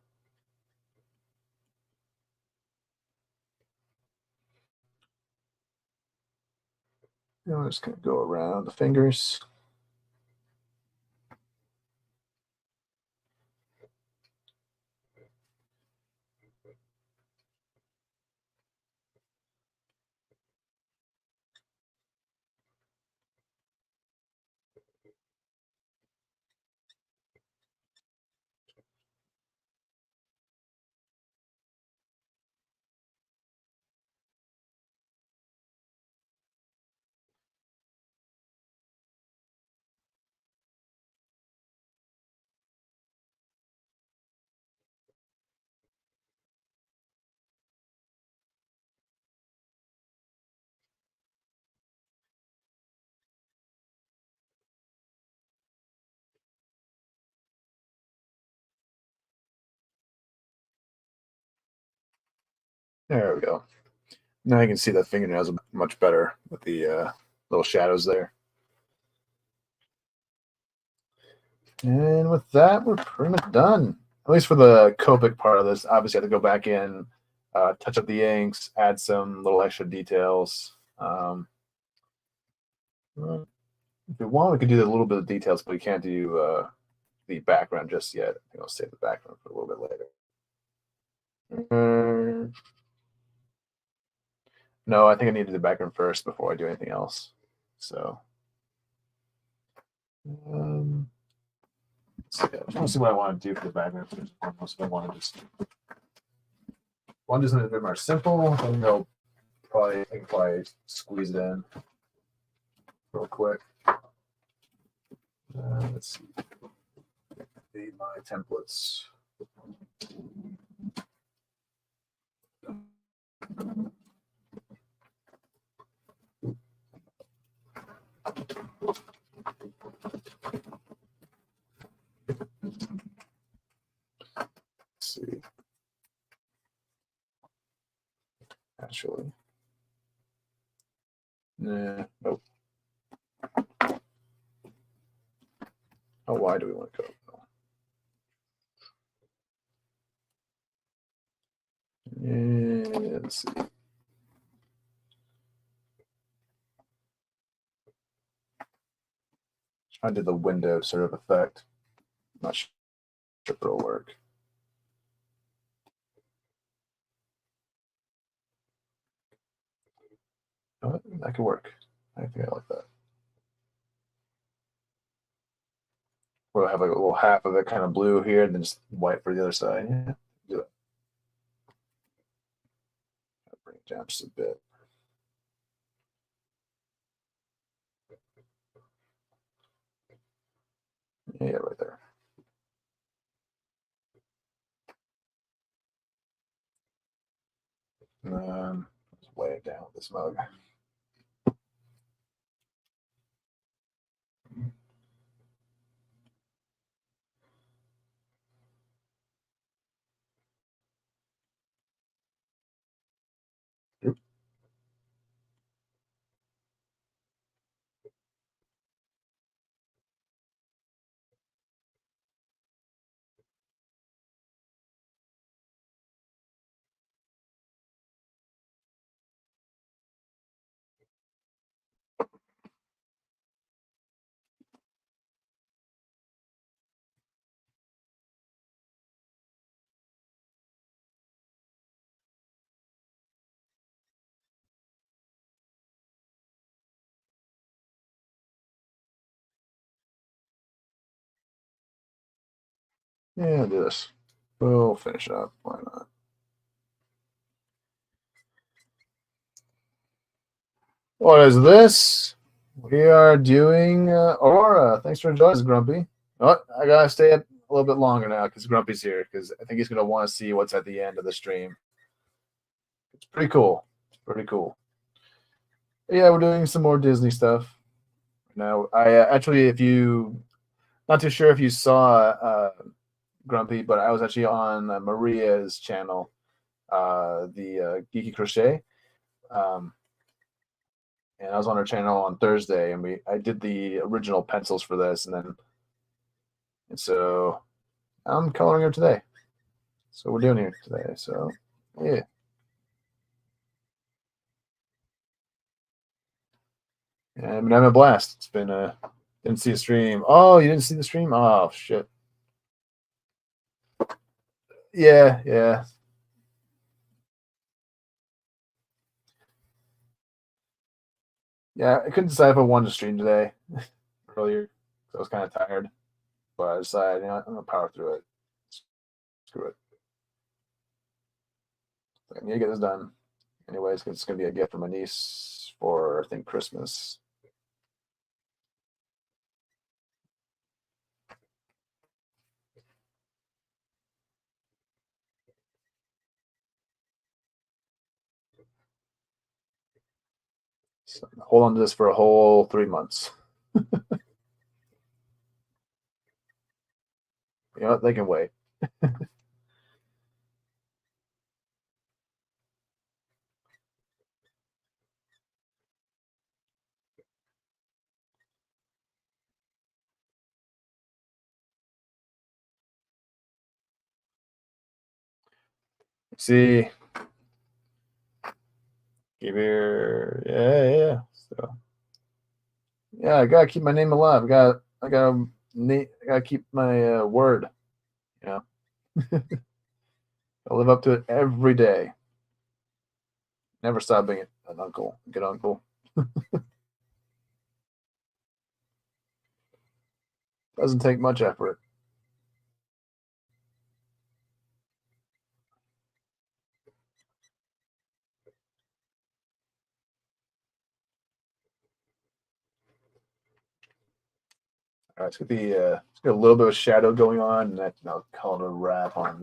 I'm just going to go around the fingers. There we go. Now you can see that fingernails much better with the little shadows there. And with that, we're pretty much done. At least for the Copic part of this. Obviously, I have to go back in, touch up the inks, add some little extra details. If we want, we could do a little bit of details, but we can't do the background just yet. I think I'll save the background for a little bit later. No, I think I need to do the background first before I do anything else. So, let's see. I just want to see what I want to do for the background first. Almost, I want to just one just a bit more simple. I think I can probably squeeze it in real quick. Let's see. Need my templates. Let's see. Actually, nope. How wide do we want to go? Let's see. I did the window sort of effect. Not sure if it'll work. Oh, that could work. I think I like that. We'll have like a little half of it kind of blue here, and then just white for the other side. Yeah, do it. I'll bring it down just a bit. Yeah, right there. Let's weigh it down with this mug. Yeah, do this. We'll finish up. Why not? What is this? We are doing Aurora. Thanks for joining us, Grumpy. Oh, I gotta stay up a little bit longer now because Grumpy's here because I think he's gonna want to see what's at the end of the stream. It's pretty cool. It's pretty cool. Yeah, we're doing some more Disney stuff. Now, I actually, if you, not too sure if you saw Grumpy, but I was actually on Maria's channel, the Geeky Crochet. And I was on her channel on Thursday, and I did the original pencils for this, and so I'm coloring her today. So we're doing here today. So yeah. And I've been having a blast. It's been didn't see a stream. Oh, you didn't see the stream? Oh shit. Yeah, yeah. Yeah, I couldn't decide if I wanted to stream today earlier. I was kind of tired. But I decided, I'm gonna power through it. Screw it. I need to get this done. Anyways, it's gonna be a gift for my niece for I think Christmas. So hold on to this for a whole 3 months. You know what? They can wait. See, give here, yeah. So, yeah, I gotta keep my name alive. I gotta keep my word. You know, I live up to it every day. Never stop being an uncle, good uncle. Doesn't take much effort. All right, let's get a little bit of shadow going on, and I'll call it a wrap on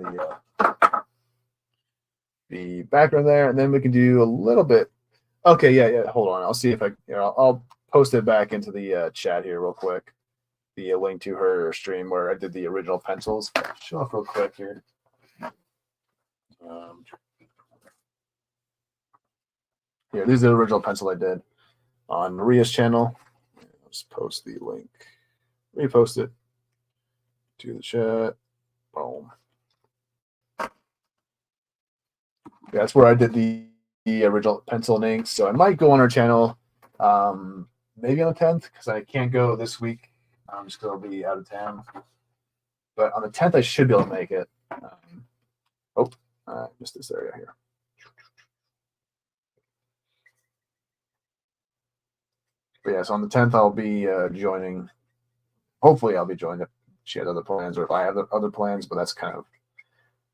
the background there, and then we can do a little bit. Okay, yeah. Hold on, I'll see if I'll post it back into the chat here real quick. The link to her stream where I did the original pencils. Show off real quick here. Yeah, these are the original pencil I did on Maria's channel. Let's post the link. Repost it to the chat. Boom. Yeah, that's where I did the original pencil and inks. So I might go on our channel maybe on the 10th because I can't go this week. I'm just going to be out of town. But on the 10th, I should be able to make it. I missed this area here. But yeah, so on the 10th, I'll be joining. Hopefully, I'll be joining if she has other plans or if I have other plans. But that's kind of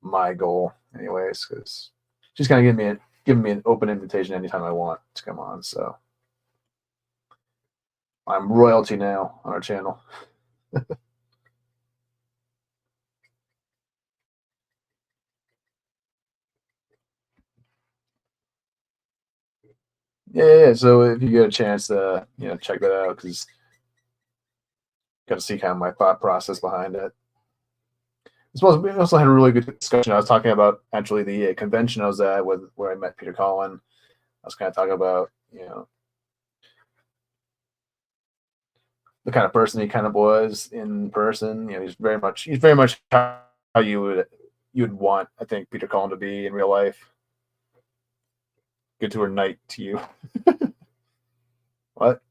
my goal, anyways, because she's kind of giving me an open invitation anytime I want to come on. So I'm royalty now on our channel. Yeah. So if you get a chance to, check that out, because got to see kind of my thought process behind it. We also had a really good discussion. I was talking about actually the convention I was at where I met Peter Collin. I was kind of talking about, the kind of person he kind of was in person. He's very much how you would want, I think, Peter Collin to be in real life. Good to her night to you. What?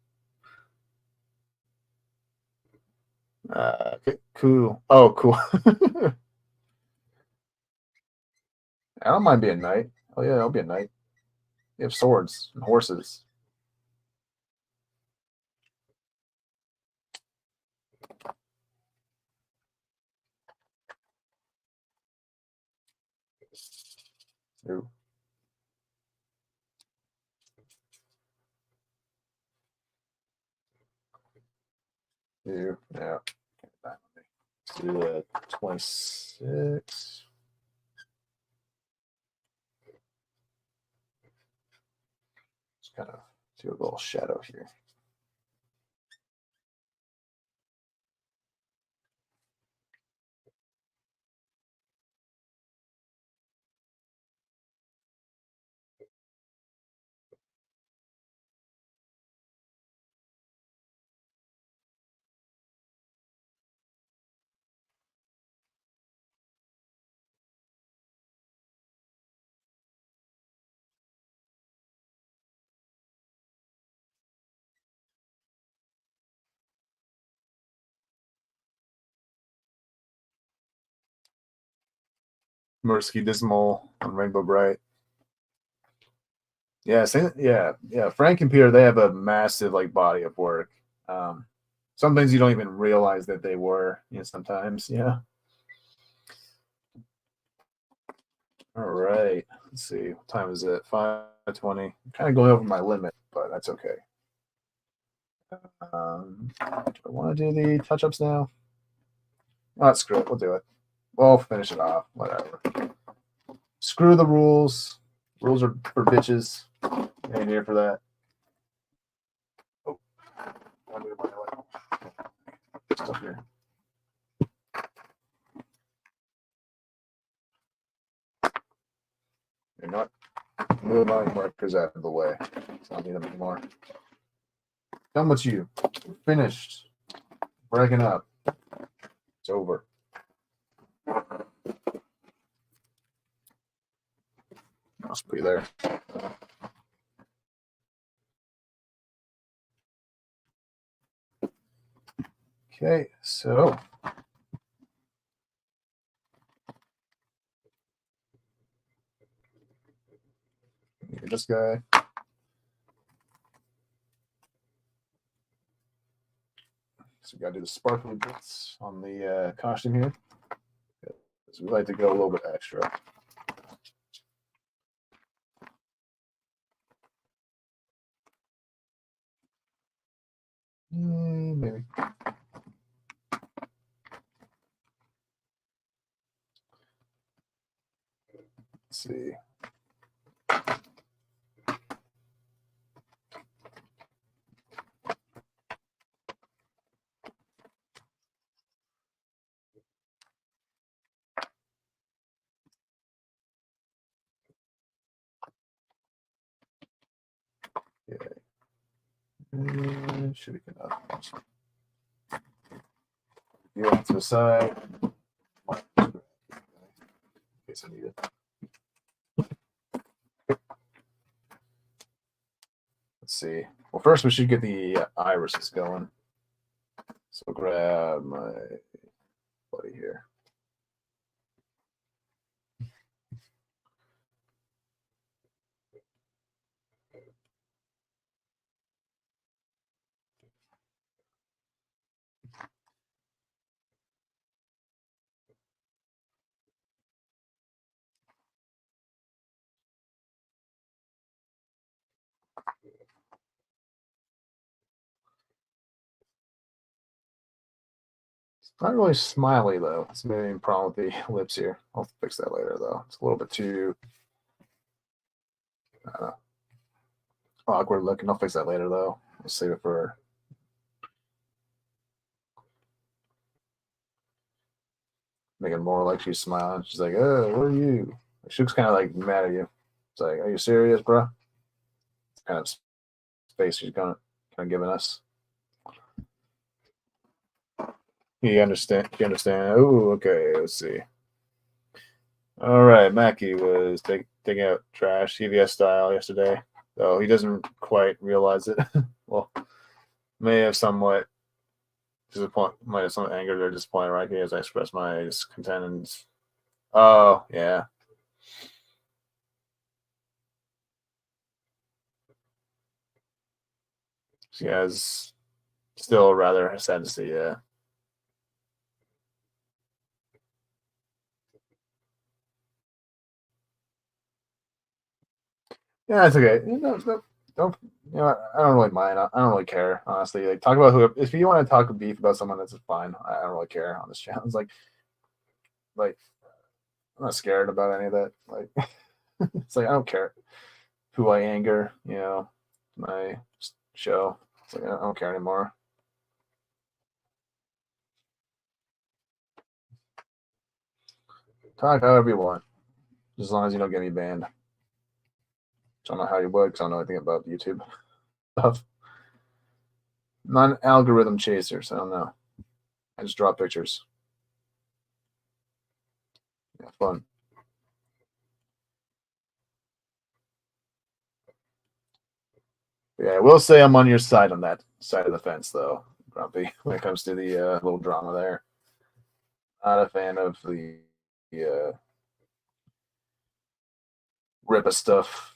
Okay, cool. Oh, cool. I don't mind being a knight. Oh yeah, I'll be a knight. You have swords and horses. Ooh. Yeah. Let's do 26. Just kind of do a little shadow here. Mursky Dismal on Rainbow Bright. Yeah, Frank and Peter, they have a massive body of work. Some things you don't even realize that they were. Sometimes, yeah. All right, let's see. What time is it? 5:20. I'm kind of going over my limit, but that's okay. Do I want to do the touch-ups now? Oh, screw it. We'll do it. We'll finish it off. Whatever. Screw the rules. Rules are for bitches. Ain't here for that. Oh, stuff here. You're not. Move my markers out of the way. So I don't need them anymore. Done with you. Finished. Breaking up. It's over. Must be there. Okay, so this guy. So we got to do the sparkly bits on the costume here. So we like to go a little bit extra. Maybe. Let's see. Should be enough. You off to the side. In case I need it. Let's see. Well, first we should get the irises going. So grab my buddy here. Not really smiley though. It's maybe a problem with the lips here. I'll fix that later though. It's a little bit too awkward looking. I'll fix that later though. I'll save it for make it more like she's smiling. She's like, "Oh, what are you?" She looks kind of like mad at you. It's like, "Are you serious, bro?" It's kind of space she's kind of giving us. You understand? You understand? Oh, okay. Let's see. All right, Mackie was taking out trash CVS style yesterday, though he doesn't quite realize it. Well, may have somewhat might have some anger or disappointment right here as I express my discontent. And oh yeah, she has still rather sad to see. Yeah. Yeah, it's okay. Don't I don't really mind. I don't really care, honestly. Like, talk about who. If you want to talk beef about someone, that's fine. I don't really care on this channel. It's like I'm not scared about any of that. Like, it's like I don't care who I anger. My show. It's like I don't care anymore. Talk however you want, as long as you don't get me banned. I don't know how you would, because I don't know anything about YouTube stuff. I'm not an algorithm chaser, so I don't know. I just draw pictures. Yeah, fun. But yeah, I will say I'm on your side on that side of the fence, though, Grumpy, when it comes to the little drama there. Not a fan of the Rippa stuff.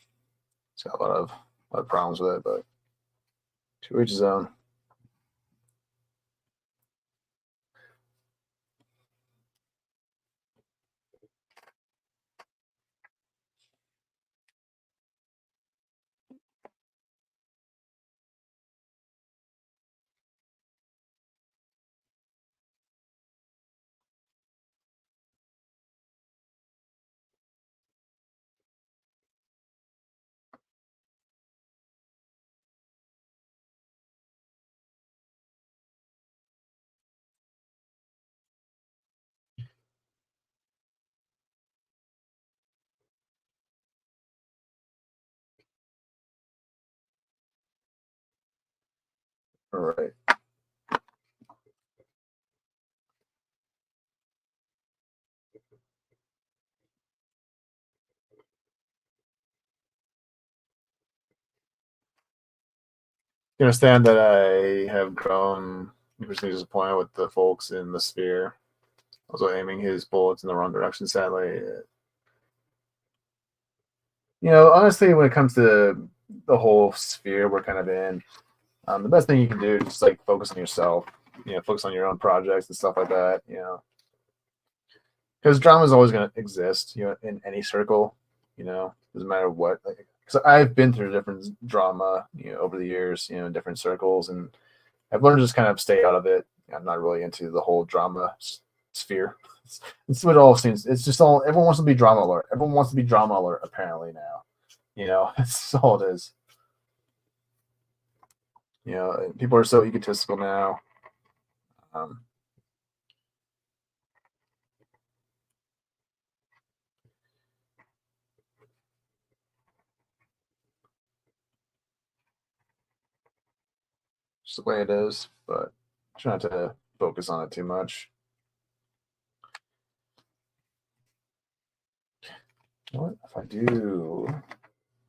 It's got a lot of problems with it, but to each his own. All right. You understand that I have grown increasingly disappointed with the folks in the sphere. Also aiming his bullets in the wrong direction, sadly. Honestly, when it comes to the whole sphere we're kind of in, the best thing you can do is just like focus on yourself. Focus on your own projects and stuff like that. Because drama is always going to exist. In any circle. Doesn't matter what. Because I've been through different drama. Over the years. In different circles, and I've learned to just kind of stay out of it. I'm not really into the whole drama sphere. It's what it all seems. It's just all everyone wants to be drama alert. Everyone wants to be drama alert apparently now. That's all it is. People are so egotistical now. Just the way it is, but try not to focus on it too much. What if I do?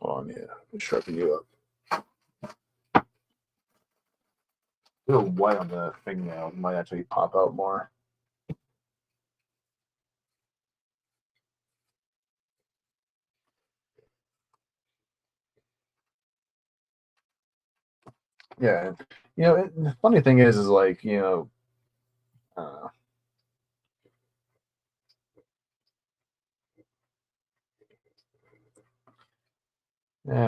Hold on, yeah, sharpen you up. A little white on the fingernail might actually pop out more. Yeah, the funny thing is like yeah, I'm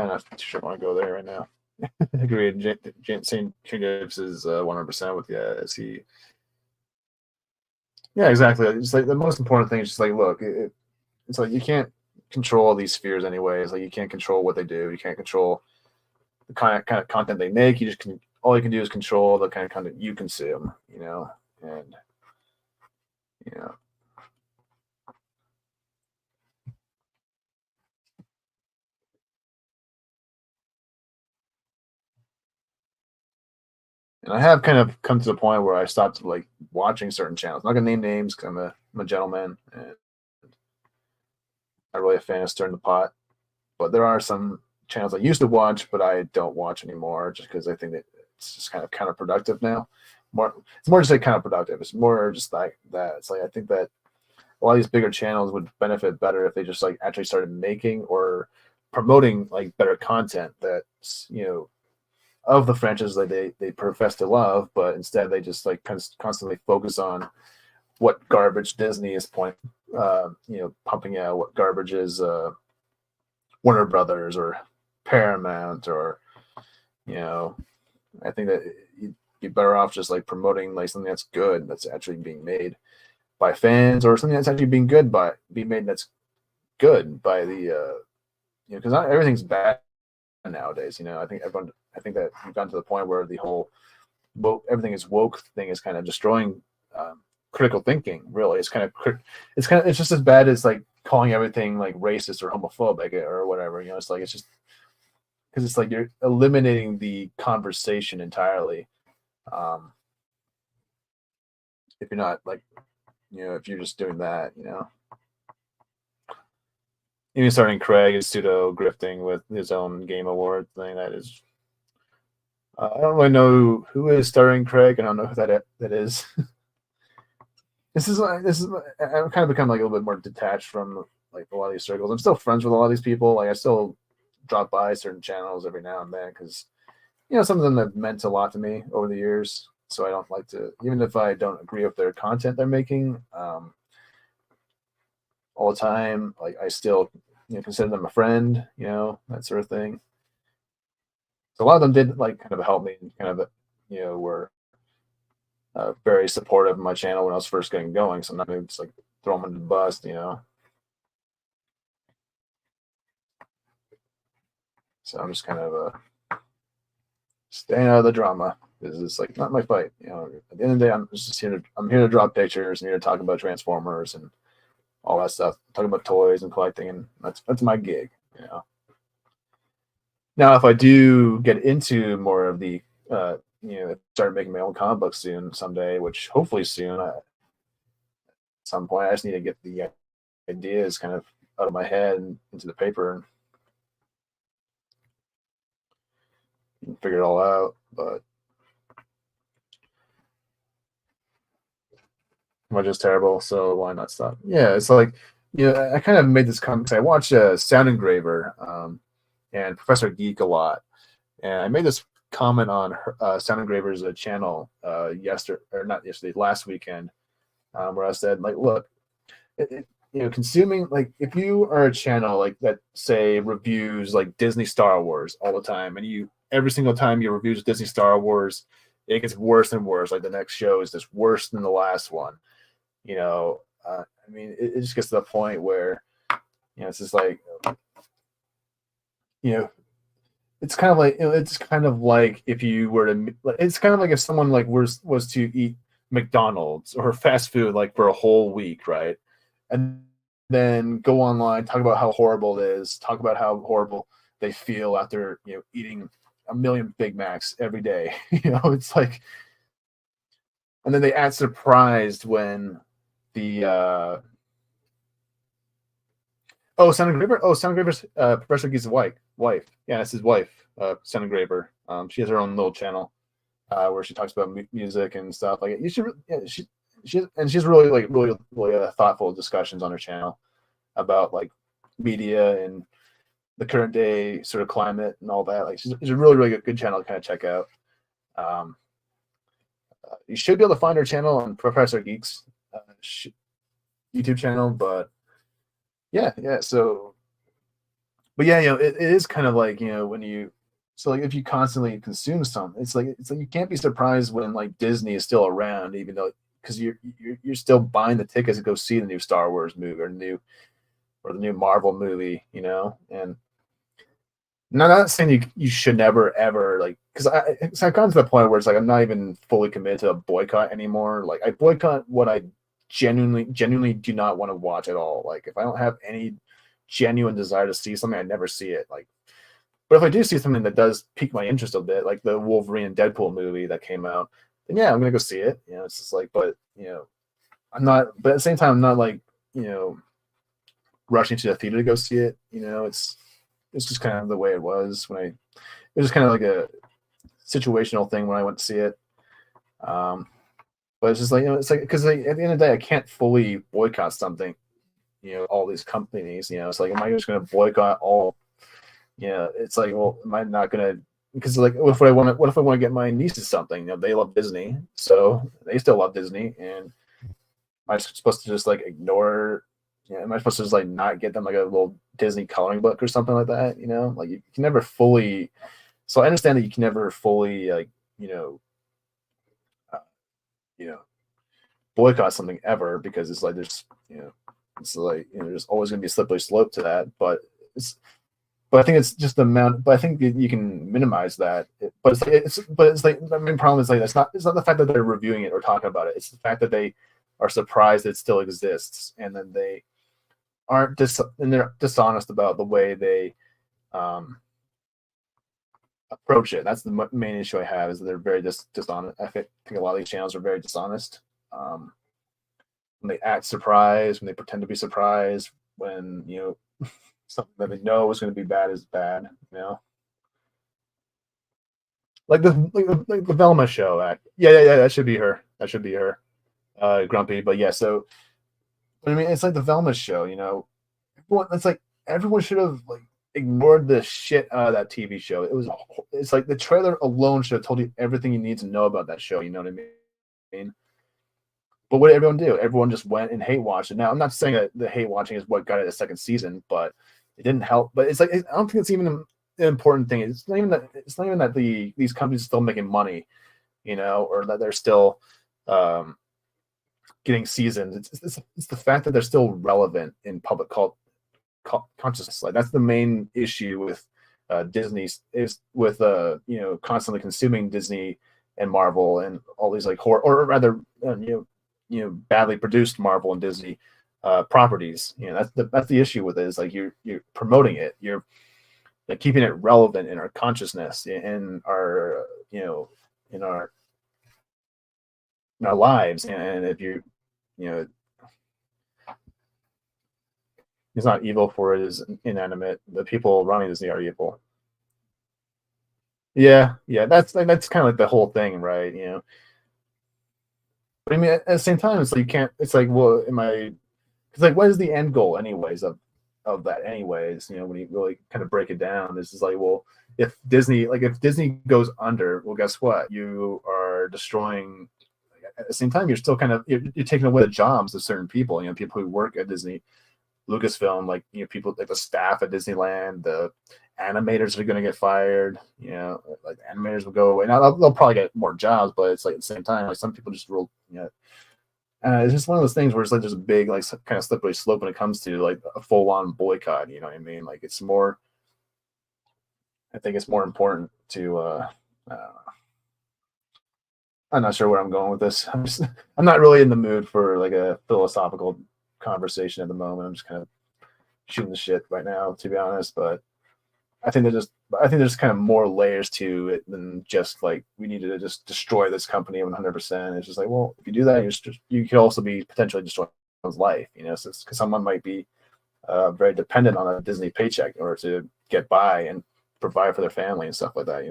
not too sure I want to go there right now. I agree. St. Gives is 100% with you. As he, yeah, exactly. It's like the most important thing is just like, look, it's like you can't control these spheres anyway. It's like you can't control what they do. You can't control the kind of content they make. You just can. All you can do is control the kind of content you consume. And And I have kind of come to the point where I stopped like watching certain channels. I'm not gonna name names because I'm a gentleman and I'm really a fan of stirring the pot. But there are some channels I used to watch, but I don't watch anymore just because I think that it's just kind of counterproductive now. It's more just like counterproductive. It's more just like that. It's like I think that a lot of these bigger channels would benefit better if they just like actually started making or promoting like better content that's of the franchise that they profess to love, but instead they just like constantly focus on what garbage Disney is pumping out, what garbage is Warner Brothers or Paramount, or I think that you'd be better off just like promoting like something that's good, that's actually being made by fans, or something that's actually being made that's good by the because not everything's bad nowadays. I think that we've gotten to the point where the whole everything is woke thing is kind of destroying critical thinking. Really, it's just as bad as like calling everything like racist or homophobic or whatever. It's like it's just because it's like you're eliminating the conversation entirely. If you're not like if you're just doing that, even starting Craig is pseudo grifting with his own game award thing. That is, I don't really know who is starring Craig. I don't know who that is. This is I've kind of become like a little bit more detached from like a lot of these circles. I'm still friends with a lot of these people. Like I still drop by certain channels every now and then because some of them have meant a lot to me over the years. So I don't like to, even if I don't agree with their content they're making all the time, like I still consider them a friend, that sort of thing. So a lot of them did like kind of help me, kind of were very supportive of my channel when I was first getting going. So I'm not going to just like throw them under the bus, So I'm just kind of staying out of the drama. Because it's like not my fight. At the end of the day, I'm here to draw pictures and here to talk about Transformers and all that stuff. Talking about toys and collecting, and that's my gig. Now, if I do get into more of the, start making my own comic books someday, which hopefully soon, at some point, I just need to get the ideas kind of out of my head and into the paper. and figure it all out. But am I just terrible? So why not stop? Yeah, it's like, I kind of made this comment because I watch Sound Engraver and Professor Geek a lot, and I made this comment on Sound Engraver's channel last weekend, where I said, like, look, consuming, like, if you are a channel like that, say, reviews like Disney Star Wars all the time, and every single time you reviews Disney Star Wars, it gets worse and worse. Like the next show is just worse than the last one. I mean, it just gets to the point where, it's just like, it's kind of like if you were to, it's kind of like if someone like was to eat McDonald's or fast food like for a whole week, right? And then go online, talk about how horrible it is, talk about how horrible they feel after, eating a million Big Macs every day. It's like, and then they act surprised when the Sound Engraver's Professor Geek's wife. Yeah, that's his wife, Sound Engraver. She has her own little channel where she talks about music and stuff. Like, you should, yeah, she's really thoughtful discussions on her channel about like media and the current day sort of climate and all that. Like, she's a really good channel to kind of check out. You should be able to find her channel on Professor Geek's YouTube channel, but yeah. So, but yeah, it is kind of like, when you, so like if you constantly consume something, it's like you can't be surprised when like Disney is still around, even though, because you're still buying the tickets to go see the new Star Wars movie or the new Marvel movie, and not saying you should never ever, like, because I've gotten to the point where it's like I'm not even fully committed to a boycott anymore. Like, I boycott what I genuinely do not want to watch at all. Like, if I don't have any genuine desire to see something, I never see it. Like, but if I do see something that does pique my interest a bit, like the Wolverine and Deadpool movie that came out, then yeah, I'm gonna go see it. It's just like, but I'm not. But at the same time, I'm not like rushing to the theater to go see it. It's just kind of the way it was it was just kind of like a situational thing when I went to see it. But it's just like, it's like, because at the end of the day, I can't fully boycott something. All these companies. It's like, am I just going to boycott all? It's like, well, am I not going to? Because like, what if I want to get my nieces something? They love Disney, so they still love Disney, and am I supposed to just like ignore? Am I supposed to just like not get them like a little Disney coloring book or something like that? Like, you can never fully. So I understand that you can never fully like boycott something ever, because it's like there's it's like there's always going to be a slippery slope to that. But I think it's just the amount. But I think that you can minimize that. But it's like the main problem is like it's not the fact that they're reviewing it or talking about it. It's the fact that they are surprised it still exists, and then they aren't and they're dishonest about the way they approach it. That's the main issue I have, is that they're very dishonest. I think a lot of these channels are very dishonest. When they act surprised, when they pretend to be surprised, when something that they know is going to be bad is bad. Like the Velma show. Yeah. That should be her. Grumpy, but yeah. So, but I mean, it's like the Velma show. Everyone should have like ignored the shit out of that TV show. It's like the trailer alone should have told you everything you need to know about that show. You know what I mean? But what did everyone do? Everyone just went and hate watched it. Now, I'm not saying that the hate watching is what got it a second season, but it didn't help. But it's like, I don't think it's even an important thing. It's not even that these companies are still making money, or that they're still getting seasons. It's the fact that they're still relevant in public consciousness. Like, that's the main issue with Disney, is with constantly consuming Disney and Marvel and all these like horror, or rather badly produced Marvel and Disney properties. That's the issue with it, is like you're promoting it, you're like keeping it relevant in our consciousness, in our in our lives. And if it's not evil, for it is inanimate. The people running Disney are evil. Yeah. That's kind of like the whole thing, right? But I mean, at the same time, it's like you can't. It's like, well, am I? It's like, what is the end goal, anyways, of that, anyways? When you really kind of break it down, this is like, well, if Disney goes under, well, guess what? You are destroying. At the same time, you're still kind of you're taking away the jobs of certain people. People who work at Disney, Lucasfilm, like people like the staff at Disneyland, the animators are going to get fired. Like animators will go away. Now they'll probably get more jobs, but it's like at the same time, like some people just roll. It's just one of those things where it's like there's a big like kind of slippery slope when it comes to like a full on boycott. You know what I mean? Like it's more. I think it's more important to. I'm not sure where I'm going with this. I'm not really in the mood for like a philosophical conversation at the moment. I'm just kind of shooting the shit right now, to be honest. But I think there's kind of more layers to it than just like we need to just destroy this company 100%. It's just like, well, if you do that, you could also be potentially destroying someone's life, because someone might be very dependent on a Disney paycheck in order to get by and provide for their family and stuff like that.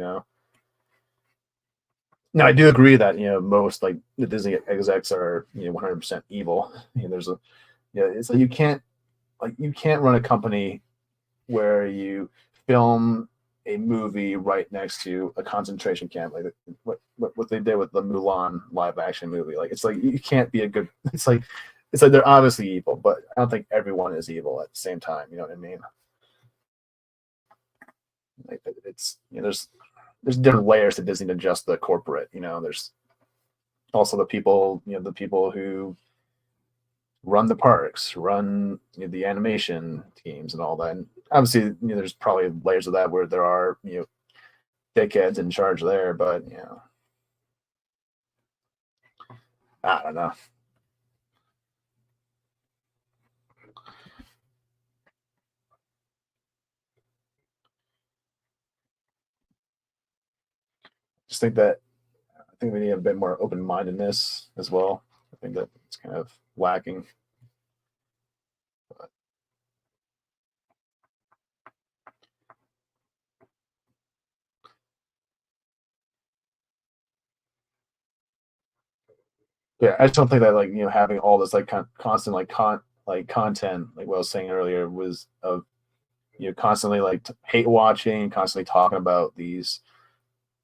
Now I do agree that most like the Disney execs are 100% evil. There's a it's like you can't run a company where you film a movie right next to a concentration camp, like what they did with the Mulan live action movie. Like it's like you can't be a good. It's like they're obviously evil, but I don't think everyone is evil at the same time. You know what I mean? Like it's there's different layers to Disney than just the corporate. There's also the people who run the parks, run the animation teams and all that. And obviously, there's probably layers of that where there are dickheads in charge there, but I don't know. Just think that I think we need a bit more open-mindedness as well. I think that it's kind of lacking. But yeah, I just don't think that like having all this like constant like content, like what I was saying earlier, was of constantly like hate watching, constantly talking about these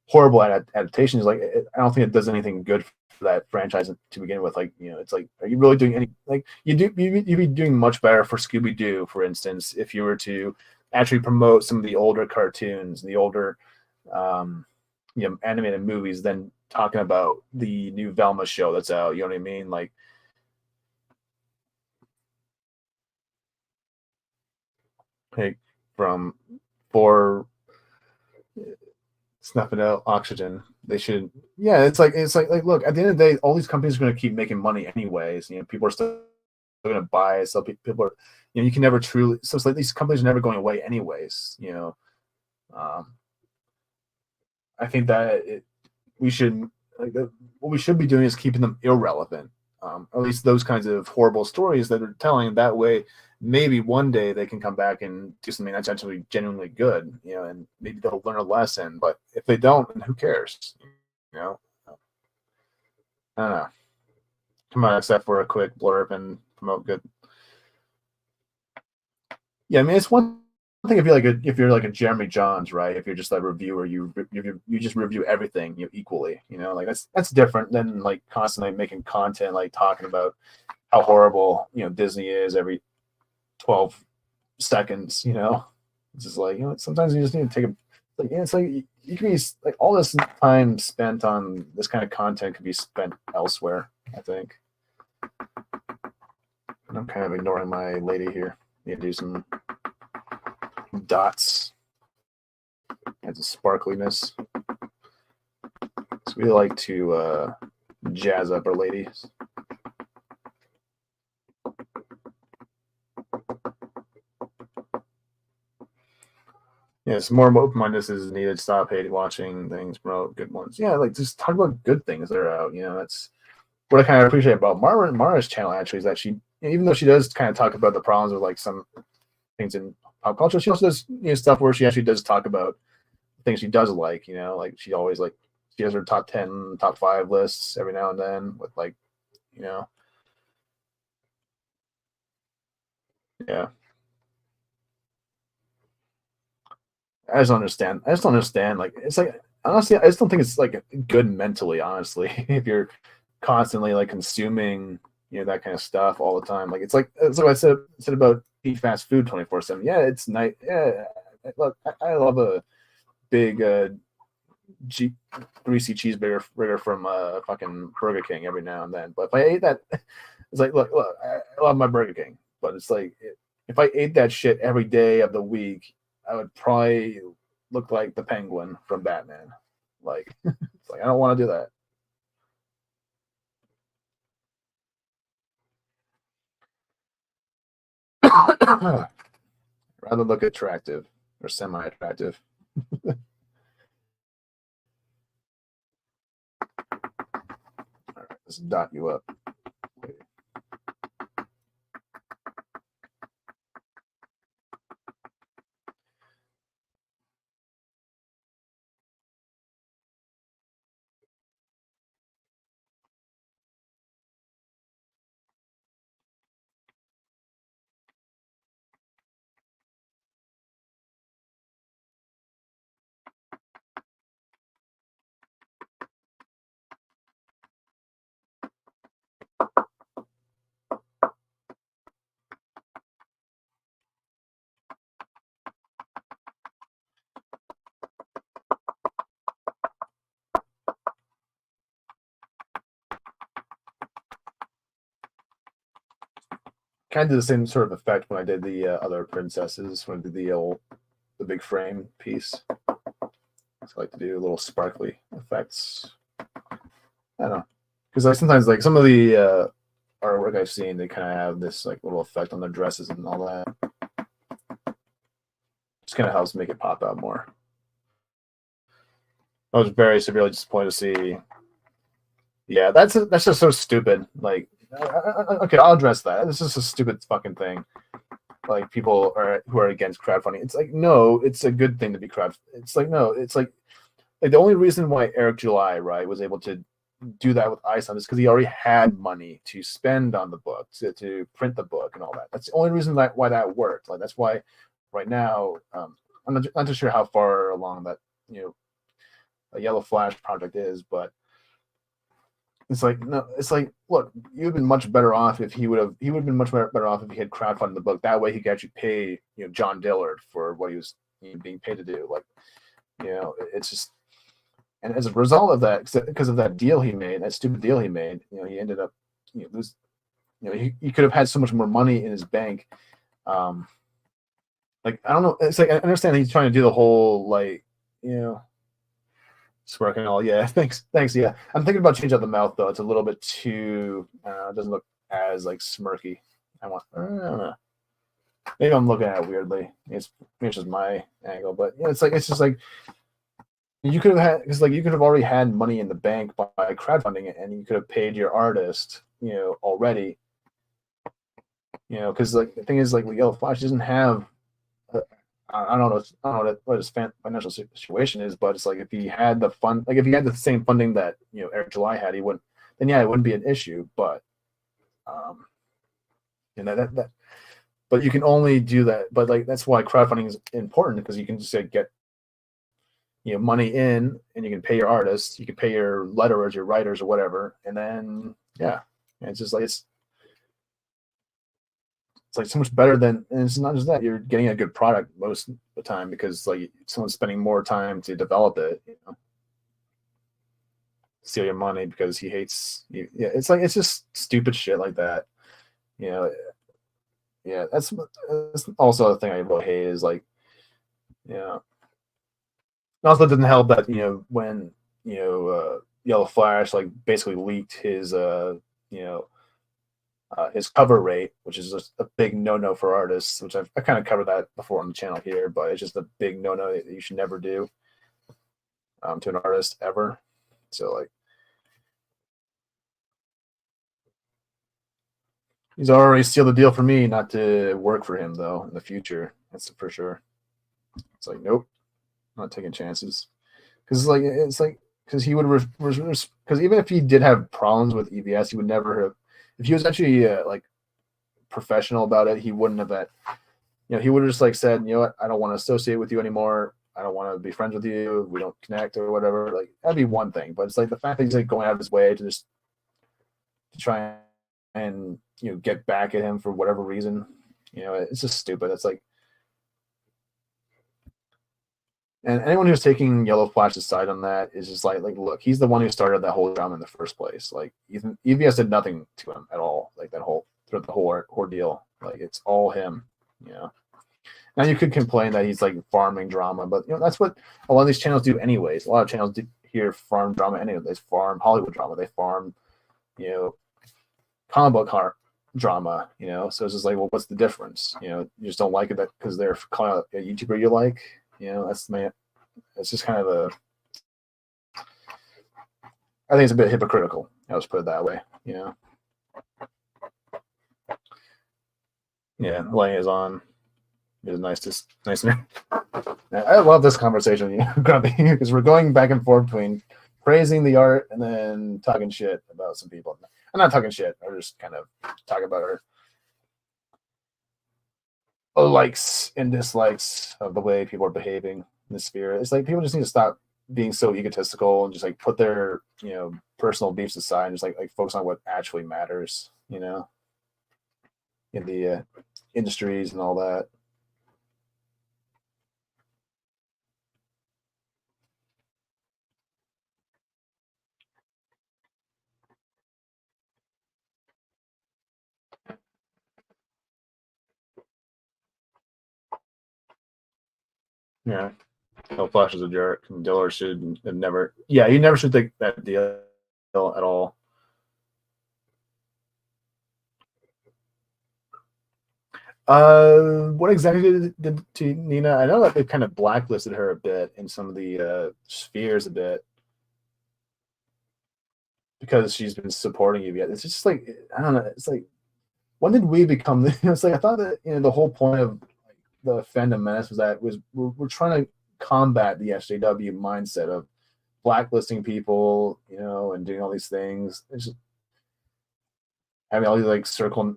horrible adaptations. Like I don't think it does anything good for that franchise to begin with. Like it's like, are you really doing any like you'd be doing much better for Scooby-Doo, for instance, if you were to actually promote some of the older cartoons, the older animated movies, than talking about the new Velma show that's out. You know what I mean? Like from for snuffing out oxygen. They should, yeah. It's like look, at the end of the day, all these companies are going to keep making money anyways. People are still going to buy it. So people are, you can never truly. So it's like these companies are never going away anyways. I think that we should what we should be doing is keeping them irrelevant. At least those kinds of horrible stories that they're telling. That way, maybe one day they can come back and do something that's actually genuinely good, and maybe they'll learn a lesson. But if they don't, then who cares? I don't know. Come on, except for a quick blurb and promote good. Yeah, I mean, it's one thing if you're like a Jeremy Johns, right? If you're just a reviewer, you just review everything equally. Like that's different than like constantly making content, like talking about how horrible Disney is every 12 seconds. It's just like sometimes you just need to take a like it's like you can be like all this time spent on this kind of content could be spent elsewhere. I think. And I'm kind of ignoring my lady here. Need to do some dots and some sparkliness. So we like to jazz up our ladies. Yeah, some more open-mindedness is needed. Stop hating watching things, promote good ones. Yeah, like just talk about good things that are out. That's what I kind of appreciate about Mara's channel. Actually, is that she, even though she does kind of talk about the problems with like some things in pop culture, she also does stuff where she actually does talk about things she does like, you know, like she always like she has her top 10, top 5 lists every now and then with like, you know, yeah. I just don't understand. I just don't understand. Like it's like honestly, I just don't think it's like good mentally. Honestly, if you're constantly like consuming, you know, that kind of stuff all the time, like it's like that's what I said about eat fast food 24/7. Yeah, it's nice. Yeah, look, I love a big greasy cheeseburger from fucking Burger King every now and then. But if I ate that, it's like look, I love my Burger King, but it's like if I ate that shit every day of the week, I would probably look like the Penguin from Batman. Like, it's like I don't want to do that. Rather look attractive or semi-attractive. All right, let's dot you up. Kind of did the same sort of effect when I did the other princesses, when I did the big frame piece. I like to do little sparkly effects. I don't know, because like sometimes like some of the artwork I've seen, they kind of have this like little effect on their dresses and all that. Just kind of helps make it pop out more. I was very severely disappointed to see. Yeah, that's just so stupid. Like, okay, I'll address that. This is a stupid fucking thing. Like people who are against crowdfunding. It's like no, it's a good thing to be crowd. It's like no, it's like the only reason why Eric July was able to do that with ISON is because he already had money to spend on the book to print the book and all that. That's the only reason why that worked. Like that's why right now I'm not too sure how far along that a Yellow Flash project is, but it's like no, it's like look, you'd have been much better off if he would have been much better off if he had crowdfunded the book. That way he could actually pay John Dillard for what he was being paid to do. Like it's just, and as a result of that, because of that deal he made, that stupid deal he made, he ended up lose. He could have had so much more money in his bank. Like I don't know. It's like I understand he's trying to do the whole like smirk and all. Yeah, thanks. Yeah, I'm thinking about changing out the mouth though. It's a little bit too. It doesn't look as like smirky. I don't know. Maybe I'm looking at it weirdly. It's just my angle, but it's just like you could have had because like you could have already had money in the bank by crowdfunding it, and you could have paid your artist, already. Because like the thing is like Yellow Flash doesn't have. I don't know what his financial situation is, but it's like if he had the fund, like if he had the same funding that Eric July had, he wouldn't. Then yeah, it wouldn't be an issue. But but you can only do that. But like that's why crowdfunding is important because you can just get money in, and you can pay your artists, you can pay your letterers, your writers, or whatever, and then it's just like it's like so much better than, and it's not just that you're getting a good product most of the time because like someone's spending more time to develop it, steal your money because he hates you. Yeah, it's like it's just stupid shit like that. Yeah, that's also a thing I really hate is like, it also doesn't help that when Yellow Flash like basically leaked his his cover rate, which is just a big no-no for artists, which I kind of covered that before on the channel here, but it's just a big no-no that you should never do to an artist ever. So like he's already sealed the deal for me not to work for him though in the future. That's for sure. It's like nope. not taking chances. Because because he would because even if he did have problems with EVS, he would never have. If he was actually like professional about it, he wouldn't have that. He would have just like said, you know what, I don't want to associate with you anymore. I don't want to be friends with you. We don't connect or whatever. Like that'd be one thing, but it's like the fact that he's like going out of his way to just to try and get back at him for whatever reason. It's just stupid. It's like, and anyone who's taking Yellow Flash's side on that is just like look, he's the one who started that whole drama in the first place. Like EVS did nothing to him at all. Like that whole throughout the whole ordeal. Like it's all him. Now you could complain that he's like farming drama, but that's what a lot of these channels do anyways. A lot of channels do here farm drama anyway. They farm Hollywood drama. They farm, comic book drama. So it's just like, well, what's the difference? You just don't like it because they're calling out a YouTuber you like. It's just kind of I think it's a bit hypocritical. I'll just put it that way. Yeah, laying is on. It was nice. I love this conversation, Grumpy, because we're going back and forth between praising the art and then talking shit about some people. I'm not talking shit. I just kind of talk about our likes and dislikes of the way people are behaving in the sphere. It's like people just need to stop being so egotistical and just like put their personal beefs aside and just like focus on what actually matters. In the industries and all that. Yeah. No, Flash is a jerk. And Diller should have never. Yeah, he never should take that deal at all. What exactly did to Nina? I know that they kind of blacklisted her a bit in some of the spheres a bit because she's been supporting you. It's just like, I don't know. It's like, when did we become? It's like I thought that the whole point of the fandom menace was that we're trying to combat the SJW mindset of blacklisting people, and doing all these things. It's just having all these like circle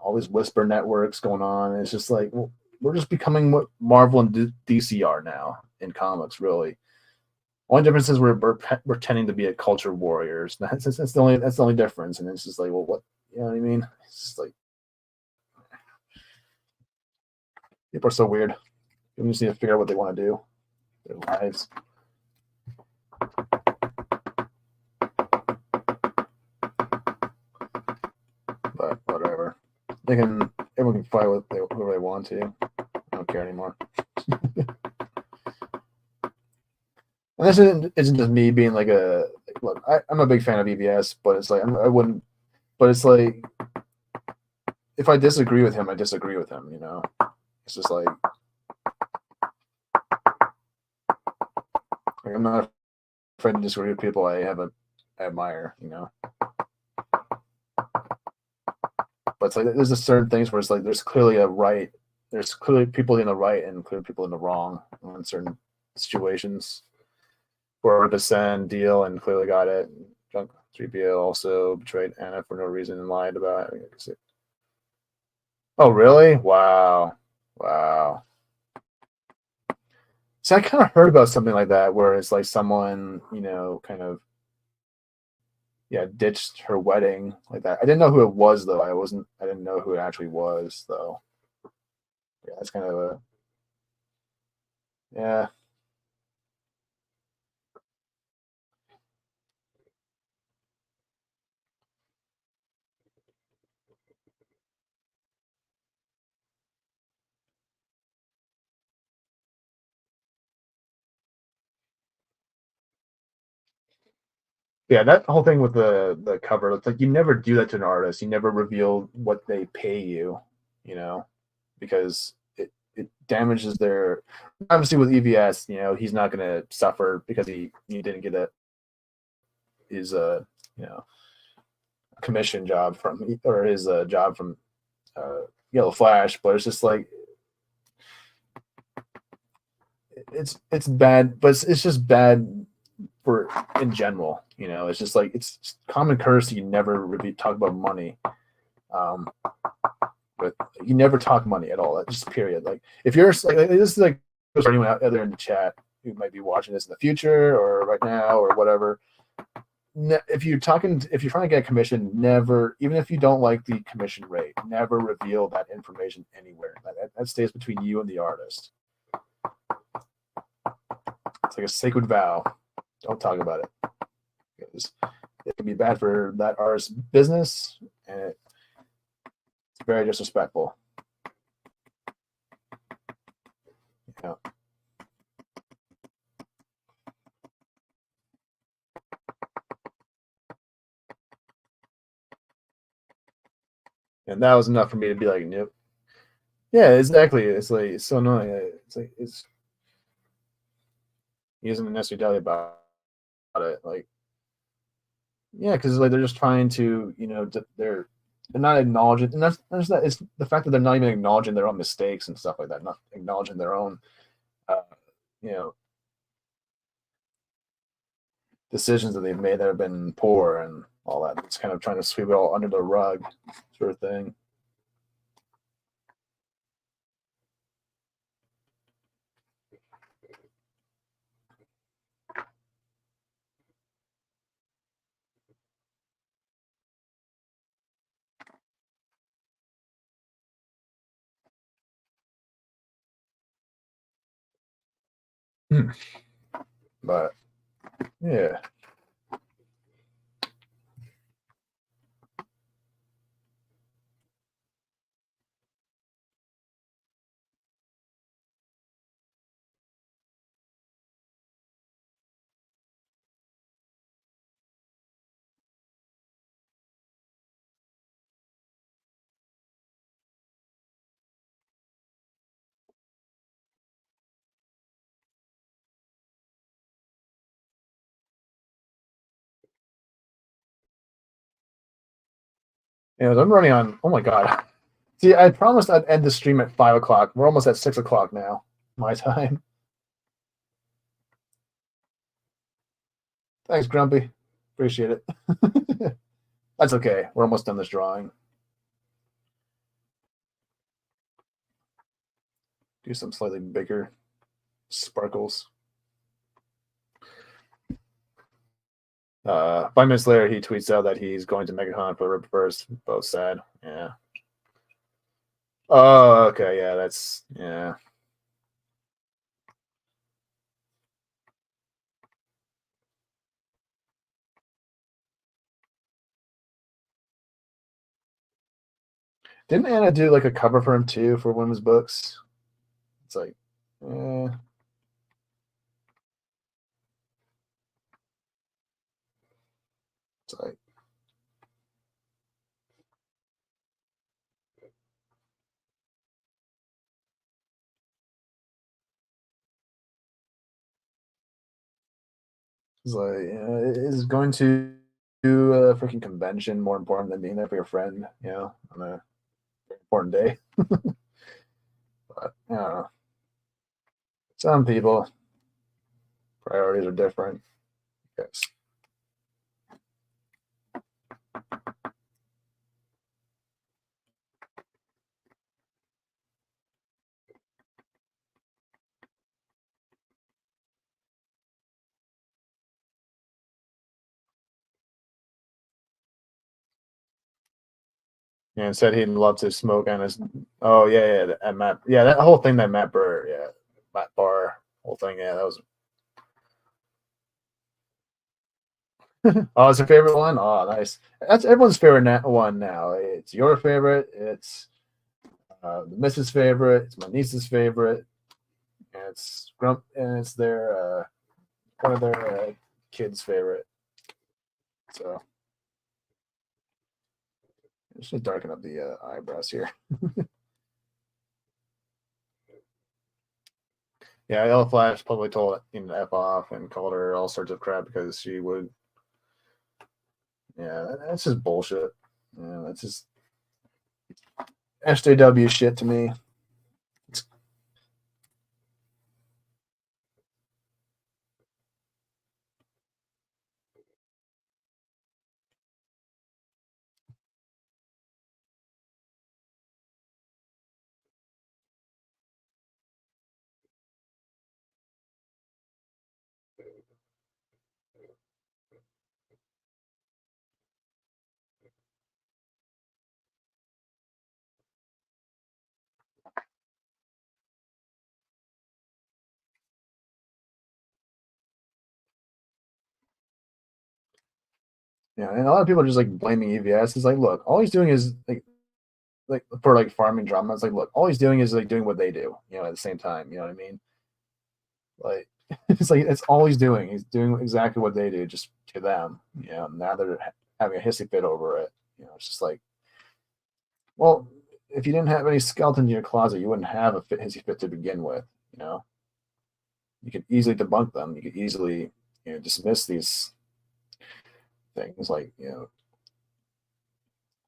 all these whisper networks going on. It's just like, well, we're just becoming what Marvel and DC are now in comics, really. Only difference is we're pretending to be a culture warriors. That's the only difference. And it's just like, well, what, what I mean? It's just like, people are so weird. People just need to figure out what they want to do. Their lives. But whatever. Everyone can fight with whoever they want to. I don't care anymore. And this isn't just me being like look, I'm a big fan of EVS, but it's like I wouldn't. But it's like if I disagree with him, I disagree with him. It's just like I'm not afraid to disagree with people I admire. But it's like there's a certain things where it's like there's clearly a right. There's clearly people in the right and clearly people in the wrong in certain situations. For the Sen deal and clearly got it. Junk 3PO also betrayed Anna for no reason and lied about it. Oh, really? Wow. So I kind of heard about something like that where it's like someone, kind of, ditched her wedding like that. I didn't know who it was though. I didn't know who it actually was though. Yeah, that's kind of yeah. Yeah, that whole thing with the cover, it's like you never do that to an artist. You never reveal what they pay you, because it damages their. Obviously, with EVS, he's not going to suffer because he didn't get his commission job from or his job from Yellow Flash, but it's just like it's bad, but it's just bad for in general. You know, it's just like it's common courtesy. You never really talk about money. But you never talk money at all. That's just period. Like if you're like this is like for anyone out there in the chat who might be watching this in the future or right now or whatever. If you're trying to get a commission, never, even if you don't like the commission rate, never reveal that information anywhere. That stays between you and the artist. It's like a sacred vow. Don't talk about it because it can be bad for that artist's business, and it's very disrespectful. Yeah. And that was enough for me to be like, nope. Yeah, exactly. It's like it's so annoying. It's like he doesn't necessarily tell you about it. Like, yeah, because like they're just trying to, you know, they're not acknowledging, and that's not. It's the fact that they're not even acknowledging their own mistakes and stuff like that. Not acknowledging their own, you know, decisions that they've made that have been poor and all that. It's kind of trying to sweep it all under the rug, sort of thing. But yeah. Anyways, I'm running on. Oh my god! See, I promised I'd end the stream at 5 o'clock. We're almost at 6 o'clock now, my time. Thanks, Grumpy. Appreciate it. That's okay. We're almost done this drawing. Do some slightly bigger sparkles. 5 minutes later, he tweets out that he's going to Megatron for Rip first. Both sad. Yeah. Oh, okay. Yeah, that's yeah. Didn't Anna do like a cover for him too for one of his books? It's like, it's like. It's like, is going to do a freaking convention more important than being there for your friend, you know, on a very important day? But I don't know. Some people priorities are different. Yes. Yeah, and said he'd love to smoke on his. Oh yeah, at Matt. Yeah, that whole thing that Matt Burr. Yeah, Matt Barr. Whole thing. Yeah, that was. Oh, it's your favorite one. Oh, nice. That's everyone's favorite one now. It's your favorite. It's the Mrs. favorite. It's my niece's favorite. And it's Grump, and it's their one of their kids' favorite. So. Just to darken up the eyebrows here. Yeah, Ella Flash probably told F off and called her all sorts of crap because she would. Yeah, that's just bullshit. Yeah, that's just SJW shit to me. Yeah, and a lot of people are just like blaming EVS. It's like, look, all he's doing is like for like farming drama. It's like, look, all he's doing is like doing what they do, you know, at the same time. You know what I mean? Like it's like it's all he's doing. He's doing exactly what they do, just to them. You know, now they're having a hissy fit over it. You know, it's just like, well, if you didn't have any skeletons in your closet, you wouldn't have a hissy fit to begin with. You know, you could easily debunk them. You could easily, you know, dismiss these things, like, you know,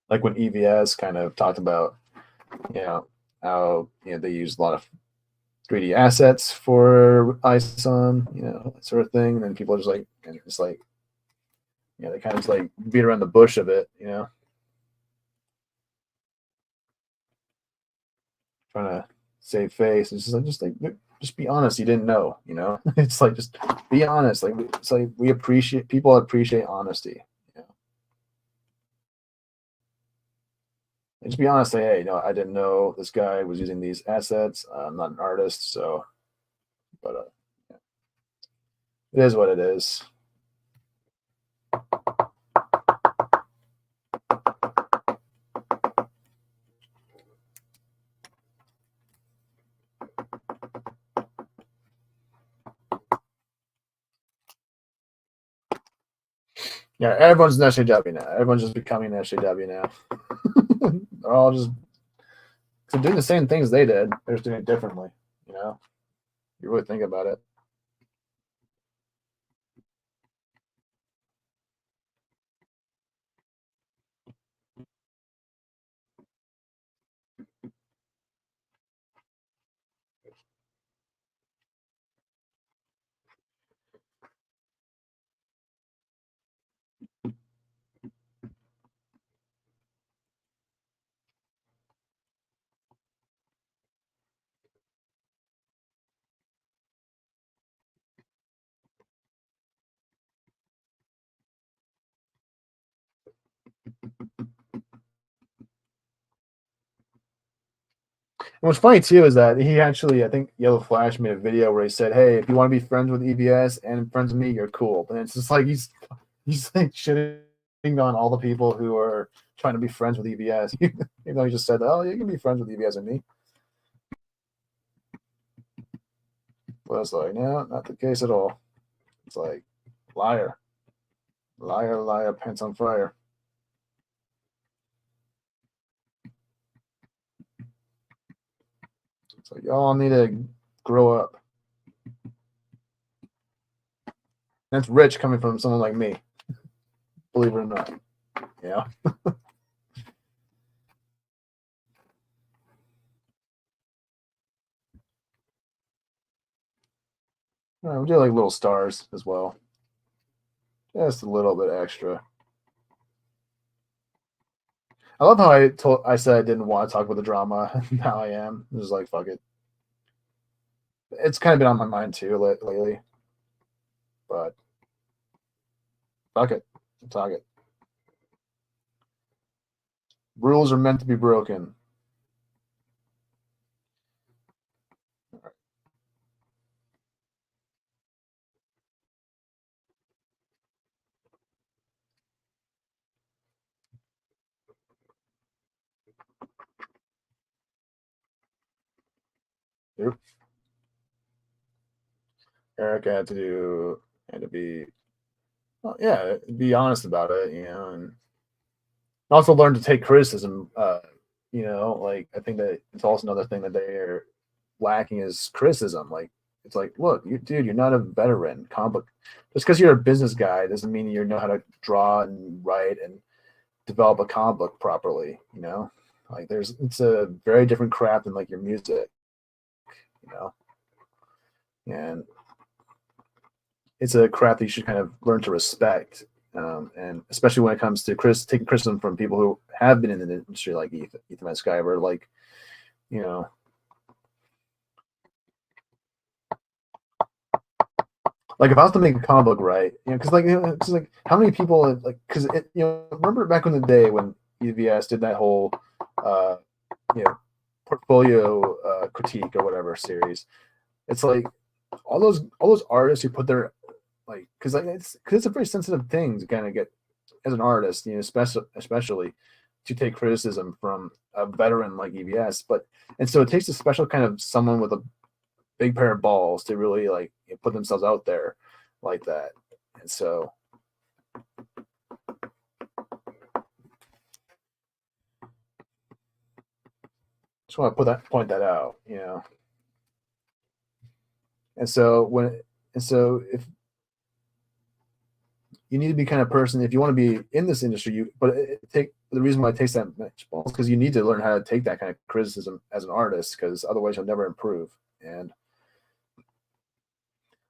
like when EVS kind of talked about, you know, how, you know, they use a lot of 3D assets for ISON, you know, that sort of thing. And then people are just like, and it's like, you know, they kind of just like beat around the bush a bit, you know, trying to save face. It's just like, just be honest. You didn't know, you know. It's like, just be honest. Like, it's like we appreciate, people appreciate honesty. You know, and just be honest. Say, hey, no, I didn't know this guy was using these assets. I'm not an artist, so. But yeah. It is what it is. Yeah, everyone's an SJW now. Everyone's just becoming an SJW now. They're all just doing the same things they did. They're just doing it differently. You know, you really think about it. And what's funny too is that he actually, I think Yellow Flash made a video where he said, "Hey, if you want to be friends with EVS and friends with me, you're cool." And it's just like he's like shitting on all the people who are trying to be friends with EVS. Even though he just said, "Oh, you can be friends with EVS and me." But it's like, no, not the case at all. It's like, liar, liar, liar, pants on fire. It's like, y'all need to grow up. That's rich coming from someone like me, believe it or not. Yeah. All right, we'll do like little stars as well. Just a little bit extra. I love how I said I didn't want to talk about the drama. Now I am. Just like, fuck it. It's kind of been on my mind too lately. But fuck it. I'll talk it. Rules are meant to be broken. All right. Yep. Eric had to be, well, yeah, be honest about it, you know, and also learn to take criticism. You know, like, I think that it's also another thing that they are lacking is criticism. Like, it's like, look, dude, you're not a veteran comic. Just because you're a business guy doesn't mean you know how to draw and write and develop a comic book properly. You know, like, it's a very different craft than like your music. You know, and it's a craft that you should kind of learn to respect. And especially when it comes to taking criticism from people who have been in the industry, like Ethan Skyver, like, you know, like if I was to make a comic book, right, you know, because like, you know, it's like how many people like, because it, you know, remember back in the day when EVS did that whole, you know, portfolio critique or whatever series. It's like all those artists who put their, like, because it's a very sensitive thing to kind of get as an artist, you know, especially to take criticism from a veteran like EVS. And so it takes a special kind of someone with a big pair of balls to really like put themselves out there like that. And so just want to point that out, you know. And so if you need to be kind of person, if you want to be in this industry, the reason why it takes that much balls because you need to learn how to take that kind of criticism as an artist, because otherwise you'll never improve. And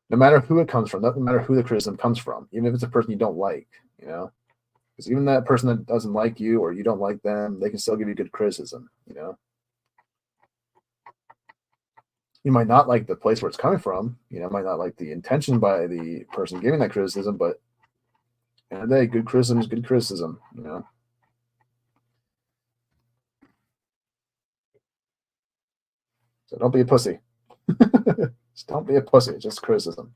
no matter who it comes from, no matter who the criticism comes from, even if it's a person you don't like, you know, because even that person that doesn't like you or you don't like them, they can still give you good criticism, you know. You might not like the place where it's coming from, you know, might not like the intention by the person giving that criticism, but at the end of the day, good criticism is good criticism, you know. So don't be a pussy. Just don't be a pussy, it's just criticism.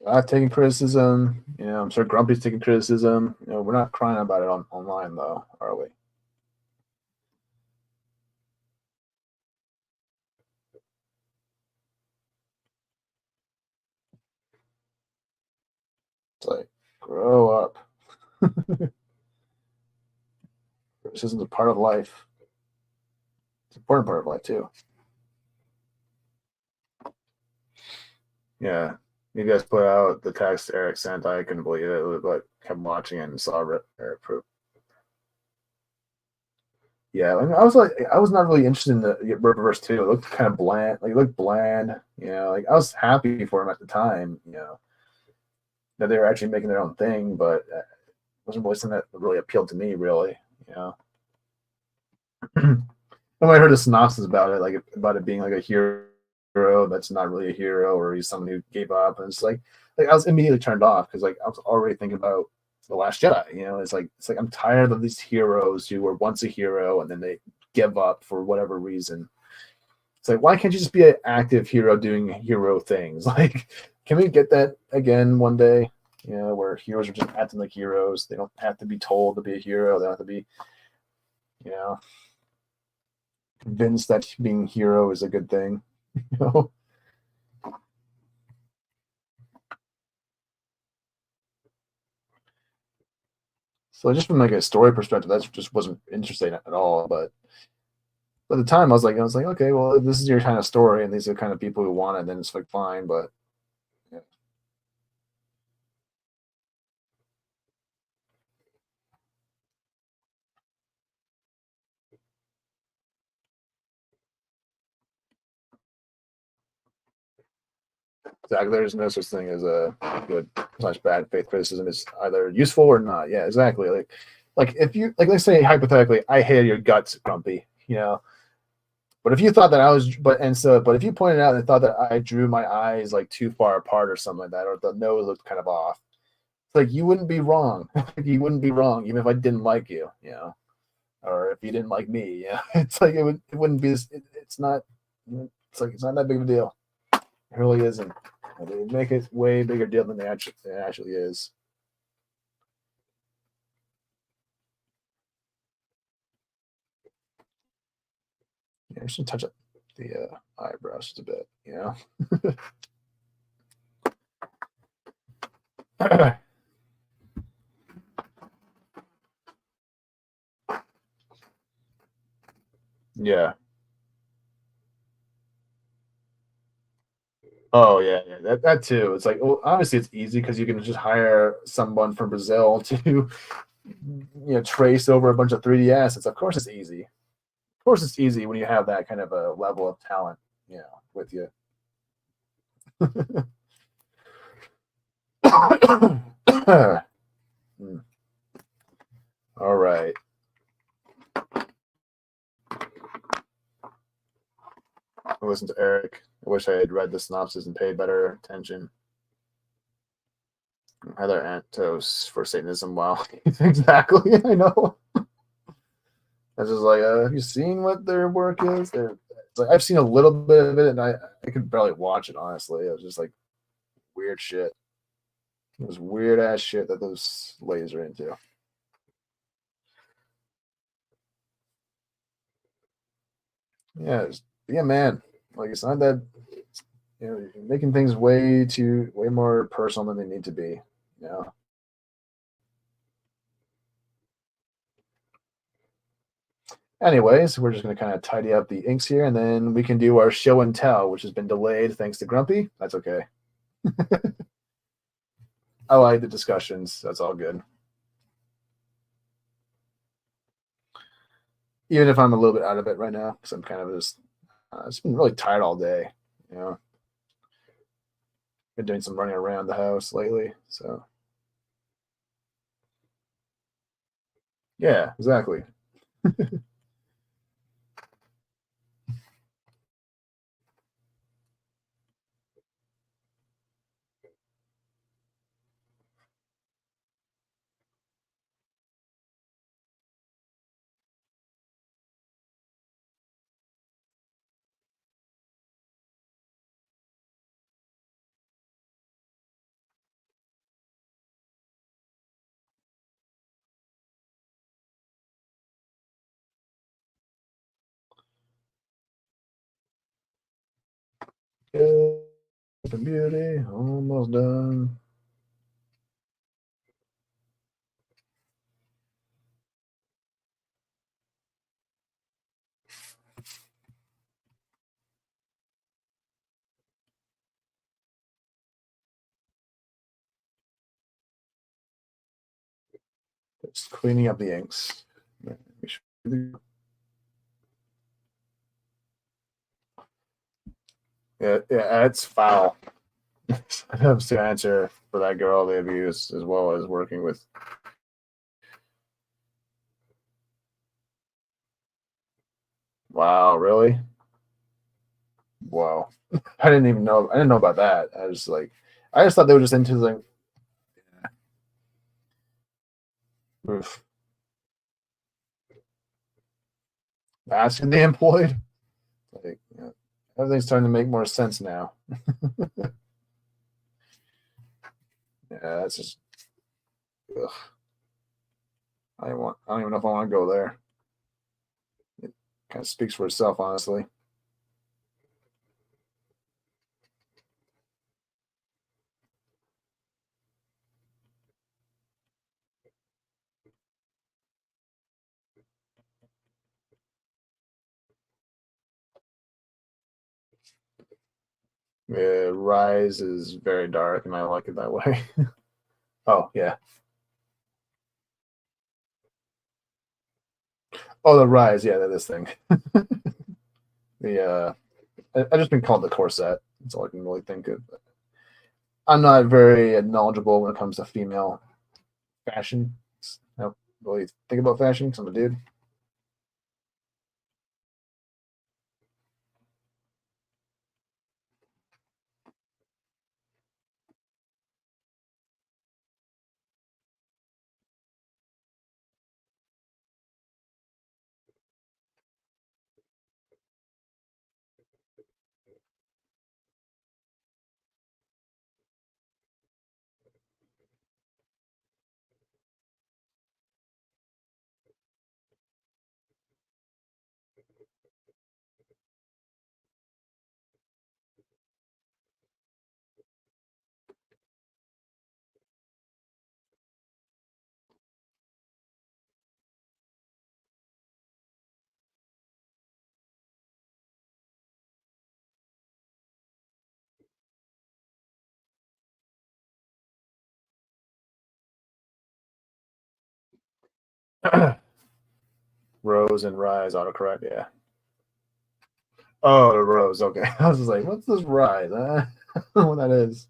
I've taken criticism, you know, I'm sure Grumpy's taking criticism. You know, we're not crying about it online though, are we? It's like, grow up. Criticism's a part of life. It's an important part of life too. Yeah. You guys put out the text Eric sent. I couldn't believe it, but kept watching it and saw Eric proof. Yeah, I was not really interested in the Riververse 2. It looked kind of bland. Like it looked bland, you know. Like I was happy for him at the time, you know, that they were actually making their own thing, but it wasn't really something that really appealed to me, really, you know. When I heard the synopsis about it, like about it being like a hero that's not really a hero, or he's someone who gave up, and it's like I was immediately turned off because like I was already thinking about The Last Jedi. You know, it's like I'm tired of these heroes who were once a hero and then they give up for whatever reason. It's like, why can't you just be an active hero doing hero things? Like, can we get that again one day? You know, where heroes are just acting like heroes. They don't have to be told to be a hero. They don't have to be, you know, convinced that being a hero is a good thing. You know. So just from like a story perspective, that just wasn't interesting at all. But at the time, I was like, okay, well, if this is your kind of story, and these are the kind of people who want it, then it's like fine. But yeah. Exactly. There's no such thing as a good / bad faith criticism. It's either useful or not. Yeah, exactly. Like if you like, let's say hypothetically, I hated your guts, Grumpy. You know, but if you thought that I was, but if you pointed out and thought that I drew my eyes like too far apart or something like that, or the nose looked kind of off, it's like you wouldn't be wrong. You wouldn't be wrong, even if I didn't like you. You know, or if you didn't like me. Yeah, it's like it wouldn't be. It's not. It's like it's not that big of a deal. It really isn't. They make it way bigger deal than it actually is. Yeah, I should touch up the eyebrows just a bit, you know. Yeah. Oh yeah, yeah. That too. It's like, well, obviously it's easy because you can just hire someone from Brazil to trace over a bunch of 3D assets. Of course it's easy. Of course it's easy when you have that kind of a level of talent, with you. All right. I'll listen to Eric. I wish I had read the synopsis and paid better attention. Heather Antos for Satanism. Wow. Exactly. I know. I was just like, have you seen what their work is? It's like, I've seen a little bit of it, and I could barely watch it, honestly. It was just like weird shit. It was weird ass shit that those ladies are into. Yeah, man. Like, it's not that, you're making things way more personal than they need to be. You know. Anyways, we're just going to kind of tidy up the inks here, and then we can do our show and tell, which has been delayed thanks to Grumpy. That's okay. I like the discussions. That's all good. Even if I'm a little bit out of it right now, because I'm kind of just, it's been really tired all day. You know, been doing some running around the house lately, so yeah, exactly. Beauty, almost done. Just cleaning up the inks. Yeah, it's foul. I have to answer for that girl they abused, as well as working with. Wow, really? Wow. I didn't even know. I didn't know about that. I just thought they were just into like. Oof. Asking the employed. Like, everything's starting to make more sense now. Yeah, that's just. Ugh. I don't even know if I want to go there. It kind of speaks for itself, honestly. Yeah, Rise is very dark, and I like it that way. Oh yeah. Oh, the Rise. Yeah, this thing. The I just been called the corset. That's all I can really think of. I'm not very knowledgeable when it comes to female fashion. I don't really think about fashion because I'm a dude. Rose and Rise autocorrect. Yeah. Oh, the Rose. Okay. I was just like, what's this Rise? I don't know what that is.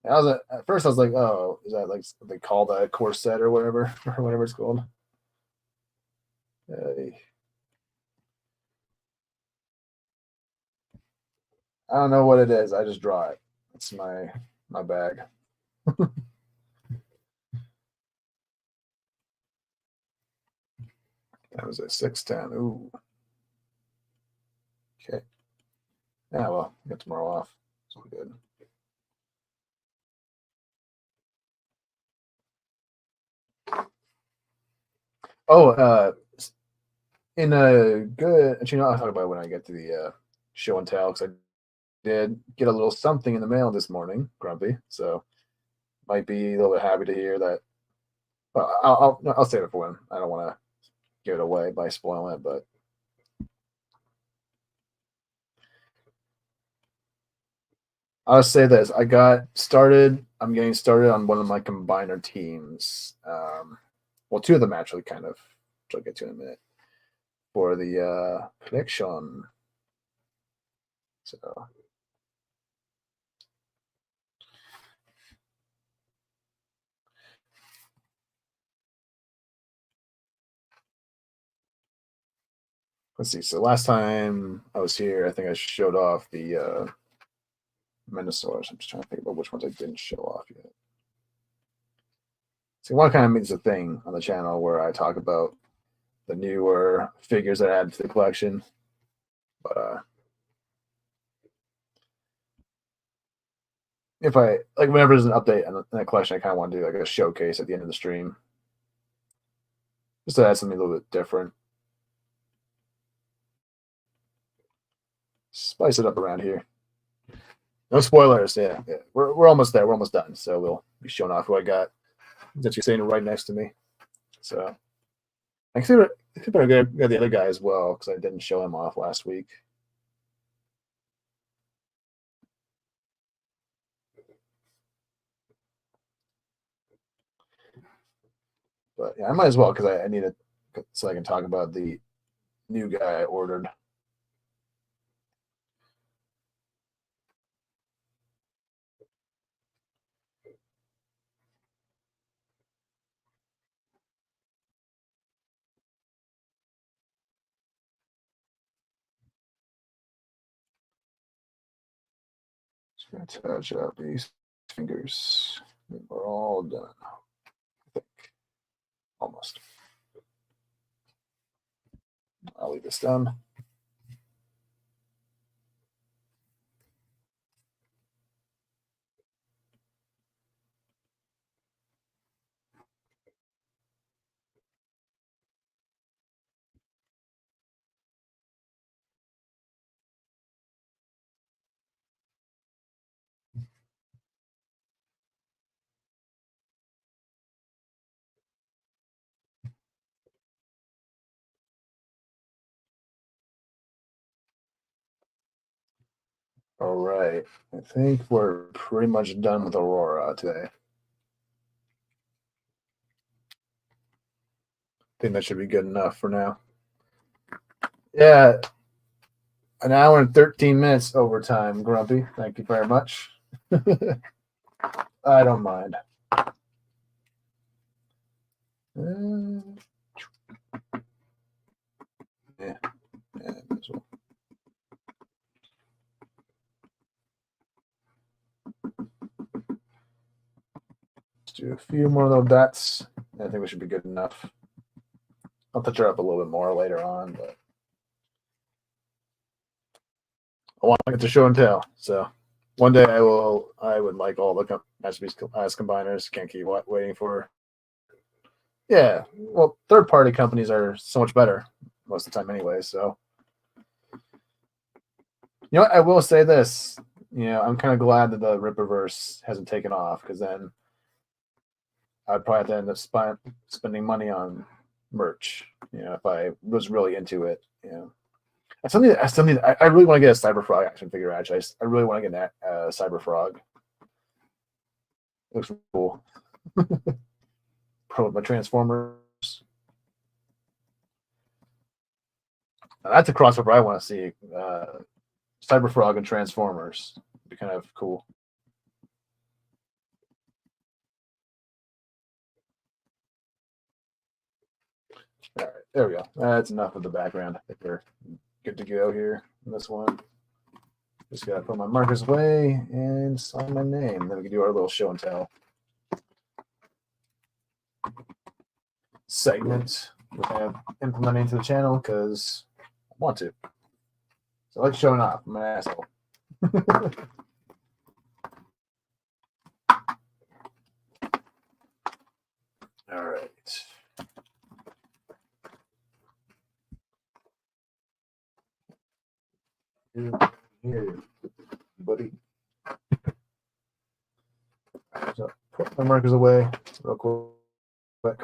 At first I was like, oh, is that like what they call that corset or whatever or whatever it's called? I don't know what it is. I just draw it. It's my bag. That was a 610. Ooh. Okay. Yeah, well, get tomorrow off. So good. Oh, in a good, actually, I'll talk about it when I get to the show and tell, because I did get a little something in the mail this morning, Grumpy. So might be a little bit happy to hear that. Well, I'll save it for when. I don't want to give it away by spoiling it, but I'll say this: I'm getting started on one of my combiner teams. Well, two of them actually, kind of, which I'll get to in a minute, for the collection. So let's see. So last time I was here, I think I showed off the Minosaurs. I'm just trying to think about which ones I didn't show off yet. See, one kind of means a thing on the channel where I talk about the newer figures that I added to the collection. But if I like, whenever there's an update in the collection, I kind of want to do like a showcase at the end of the stream, just to add something a little bit different. Spice it up around here. No spoilers. Yeah. We're almost there. We're almost done. So we'll be showing off who I got. That you're sitting right next to me. So I think I got the other guy as well, because I didn't show him off last week. But yeah, I might as well, because I need it so I can talk about the new guy I ordered. Just gonna touch up these fingers. We're all done. I think. Almost. I'll leave this done. All right. I think we're pretty much done with Aurora today. I think that should be good enough for now. Yeah. An hour and 13 minutes overtime, Grumpy. Thank you very much. I don't mind. Yeah. As well. Let's do a few more little dots. I think we should be good enough. I'll touch her up a little bit more later on, but I want to get to show and tell. So one day I would like all the masterpiece as combiners. Can't keep waiting for. Yeah, well, third-party companies are so much better most of the time anyway. So, you know what? I will say this. You know, I'm kind of glad that the Rippaverse hasn't taken off, because then I'd probably have to end up spending money on merch. You know, if I was really into it. You know, I really want to get a Cyberfrog action figure. Actually, I really want to get a Cyberfrog. It looks cool. My Transformers. Now, that's a crossover I want to see. Cyberfrog and Transformers. It'd be kind of cool. All right, there we go. That's enough of the background. I think we're good to go here in this one. Just gotta put my markers away and sign my name. Then we can do our little show and tell segment. We're gonna implement into the channel because I want to. So I like showing off. I'm an asshole. All right. Here, buddy. So put my markers away real quick.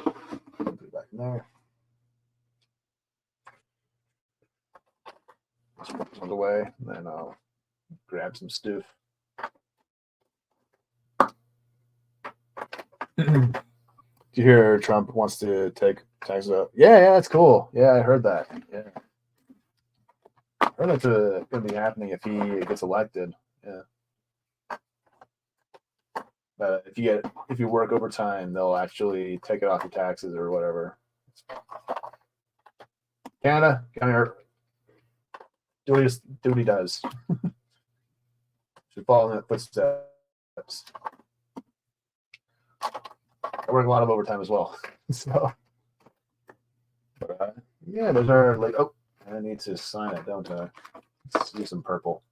Put it back in there. Just put this one away, and then I'll grab some stuff. Do you hear Trump wants to take taxes up? Yeah, that's cool. Yeah, I heard that. Yeah, I heard that's going to be happening if he gets elected. Yeah. If you work overtime, they'll actually take it off your taxes or whatever. Canada, come here. Do what he does. Should follow in the footsteps. I work a lot of overtime as well. So, but, yeah, those are like, oh, I need to sign it, don't I? Let's use some purple.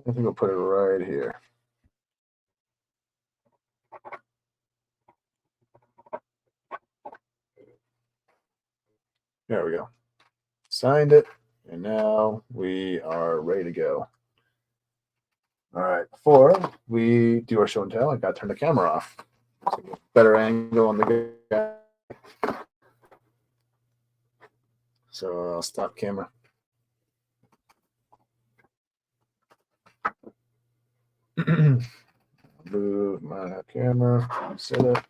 I think I'll put it right here. There we go. Signed it. And now we are ready to go. All right, before we do our show and tell, I got to turn the camera off. So get a better angle on the guy. So I'll stop camera. Move my camera, set it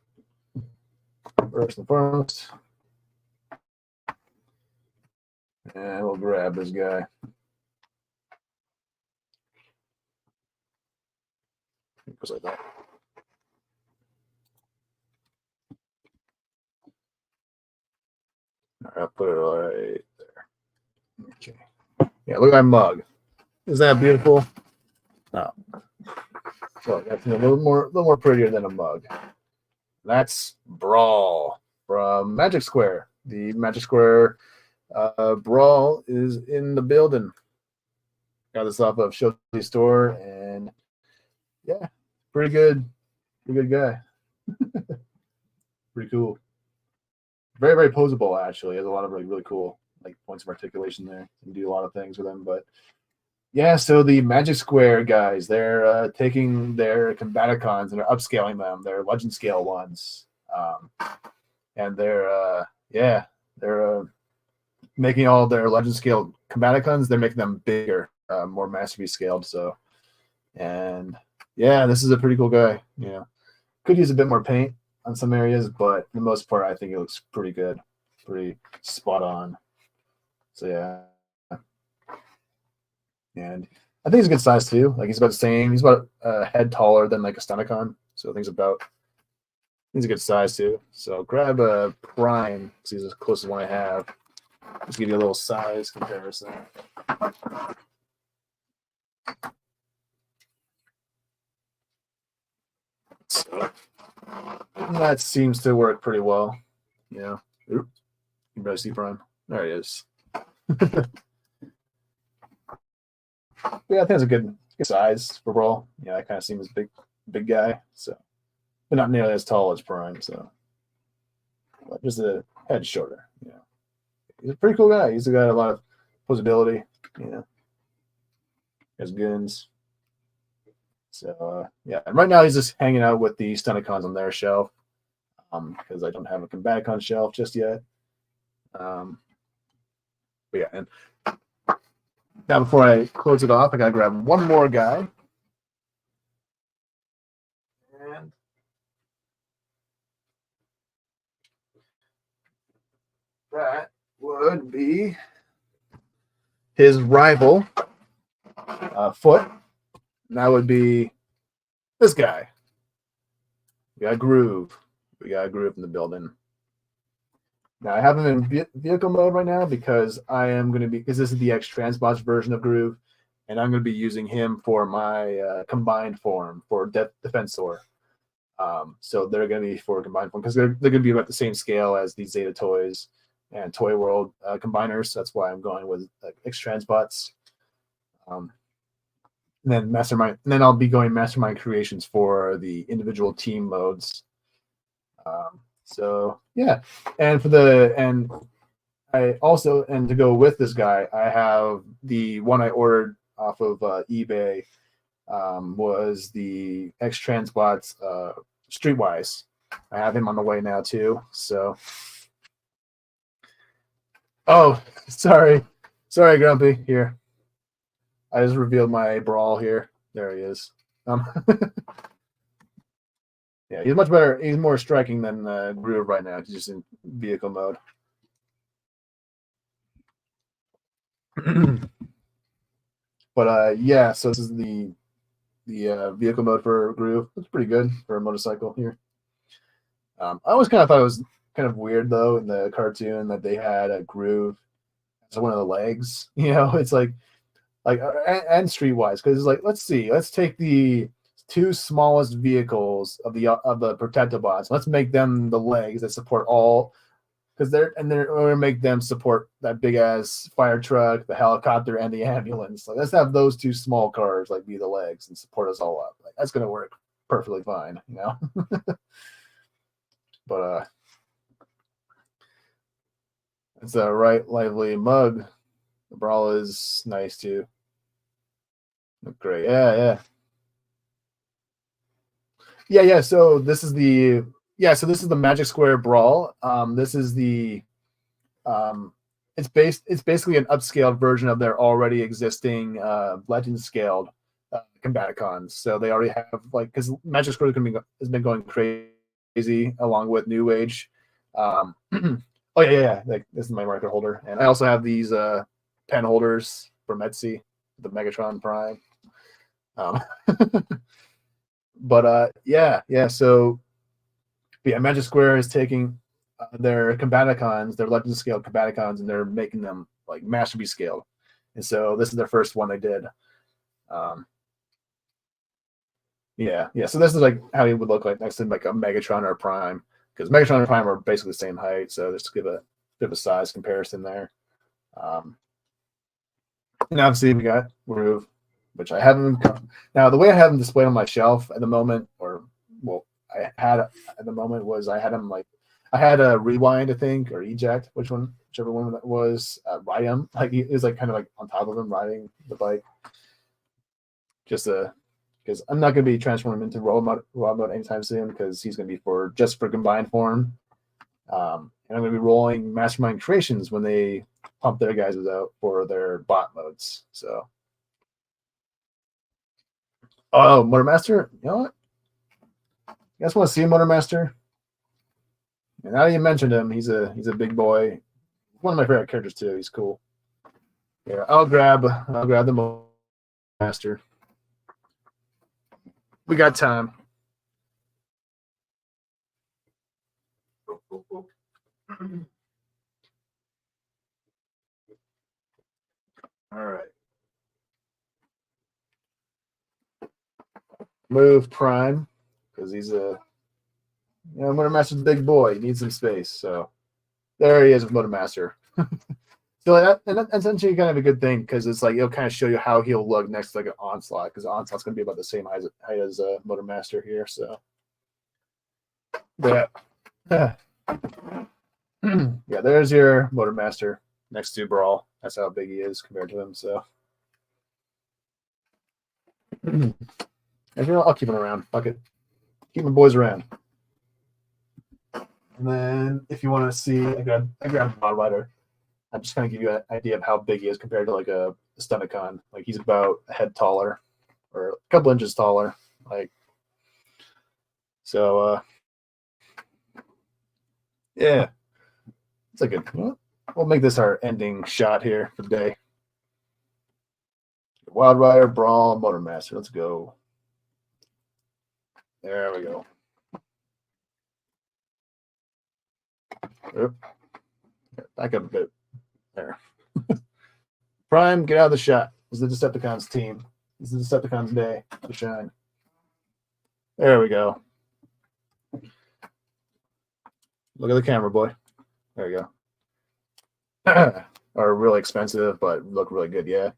first and foremost. And we'll grab this guy. It goes like that. All right, I'll put it right there. Okay. Yeah, look at that mug. Isn't that beautiful? Oh. So that's a little more prettier than a mug. That's Brawl from Magic Square. The Magic Square Brawl is in the building. Got this off of Show Store, and yeah, pretty good guy. Pretty cool. Very, very posable, actually. Has a lot of really cool points of articulation there. You can do a lot of things with them, but yeah. So the Magic Square guys, they're taking their Combaticons and they're upscaling them. They're legend scale ones, and they're making all their legend scale Combaticons. They're making them bigger, more masterpiece scaled. So, and yeah, this is a pretty cool guy. Yeah, could use a bit more paint on some areas, but for the most part, I think it looks pretty good, pretty spot on. So yeah, and I think he's a good size too. He's about the same. He's about a head taller than a Staedtler. So I think he's a good size too. So grab a prime because he's the closest one I have. Just give you a little size comparison. So that seems to work pretty well. Yeah. Oop. You better see prime. There he is. Yeah, I think it's a good size for Brawl. Yeah, I kind of seem as big guy. So, but not nearly as tall as prime. So, but just a head shorter. Yeah, he's a pretty cool guy. He's got a lot of posability. Yeah, has guns. So yeah, and right now he's just hanging out with the Stunticons on their shelf, because I don't have a Combaticon shelf just yet. But yeah, and now before I close it off, I gotta grab one more guy, and that would be his rival, Foot. And that would be this guy. We got Groove. We got Groove in the building. Now I have him in vehicle mode right now because I am going to be, because this is the X Transbots version of Groove, and I'm going to be using him for my combined form for Defensor. So they're going to be for combined form because they're going to be about the same scale as these Zeta Toys and Toy World combiners. So that's why I'm going with X Transbots. And then Mastermind, and then I'll be going Mastermind Creations for the individual team modes. So yeah, and for the I also, and to go with this guy, I have the one I ordered off of eBay. Was the X Transbots Streetwise. I have him on the way now too. So, oh, sorry, Grumpy. Here, I just revealed my brawl here. There he is. Yeah, he's much better. He's more striking than Groove right now. He's just in vehicle mode. But yeah, so this is the vehicle mode for Groove. It's pretty good for a motorcycle here. I always kind of thought it was kind of weird though in the cartoon that they had a Groove as one of the legs. You know, it's like and Streetwise, because it's like, let's take the two smallest vehicles of the Protectobots. Let's make them the legs that support all, because we're gonna make them support that big ass fire truck, the helicopter, and the ambulance. Like, let's have those two small cars like be the legs and support us all up. Like, that's gonna work perfectly fine, you know. But it's a right lively mug. The brawl is nice too. Great, yeah. So this is the Magic Square Brawl. This is the it's basically an upscaled version of their already existing legend scaled Combaticons. So they already have, like, because Magic Square has been going crazy along with New Age. Oh yeah. Like, this is my marker holder, and I also have these pen holders from Etsy, the Megatron Prime. But yeah. So yeah, Magic Square is taking their Combaticons, their legend scaled Combaticons, and they're making them like masterpiece scaled. And so this is their first one they did. Yeah. So this is like how he would look like next to like a Megatron or a Prime, because Megatron and Prime are basically the same height. So just to give a bit of a size comparison there. And obviously we got Groove, which I haven't. Now, the way I have them displayed on my shelf at the moment, I had at the moment was I had them like, I had a Rewind, I think, or Eject, whichever one that was, ride him. Like, he was like kind of like on top of him riding the bike. Just because I'm not going to be transforming him into raw mode anytime soon, because he's going to be just for combined form. And I'm going to be rolling Mastermind Creations when they pump their guys out for their bot modes. So. Oh, Motormaster? You know what? You guys want to see Motormaster? And now you mentioned him, he's a big boy. One of my favorite characters too. He's cool. Yeah, I'll grab the Motormaster. We got time. All right. Move Prime, because he's Motormaster's a big boy. He needs some space. So there he is with Motormaster. So that's essentially kind of a good thing, because it's like it'll kind of show you how he'll look next to like an Onslaught, because Onslaught's going to be about the same height as Motormaster here. So yeah. Yeah, there's your Motormaster next to Brawl. That's how big he is compared to him. So I'll keep him around. Fuck it. Keep my boys around. And then if you want to see, I grabbed a Mod Rider. I'm just going to give you an idea of how big he is compared to like a Stunticon. Like, he's about a head taller, or a couple inches taller. Like, so yeah. It's like we'll make this our ending shot here for the day. Wild Rider, Brawl, Motormaster. Let's go. There we go. Oop. Back up a bit. There. Prime, get out of the shot. This is the Decepticons team. This is the Decepticons day to shine. There we go. Look at the camera, boy. There you go. Are really expensive, but look really good. Yeah.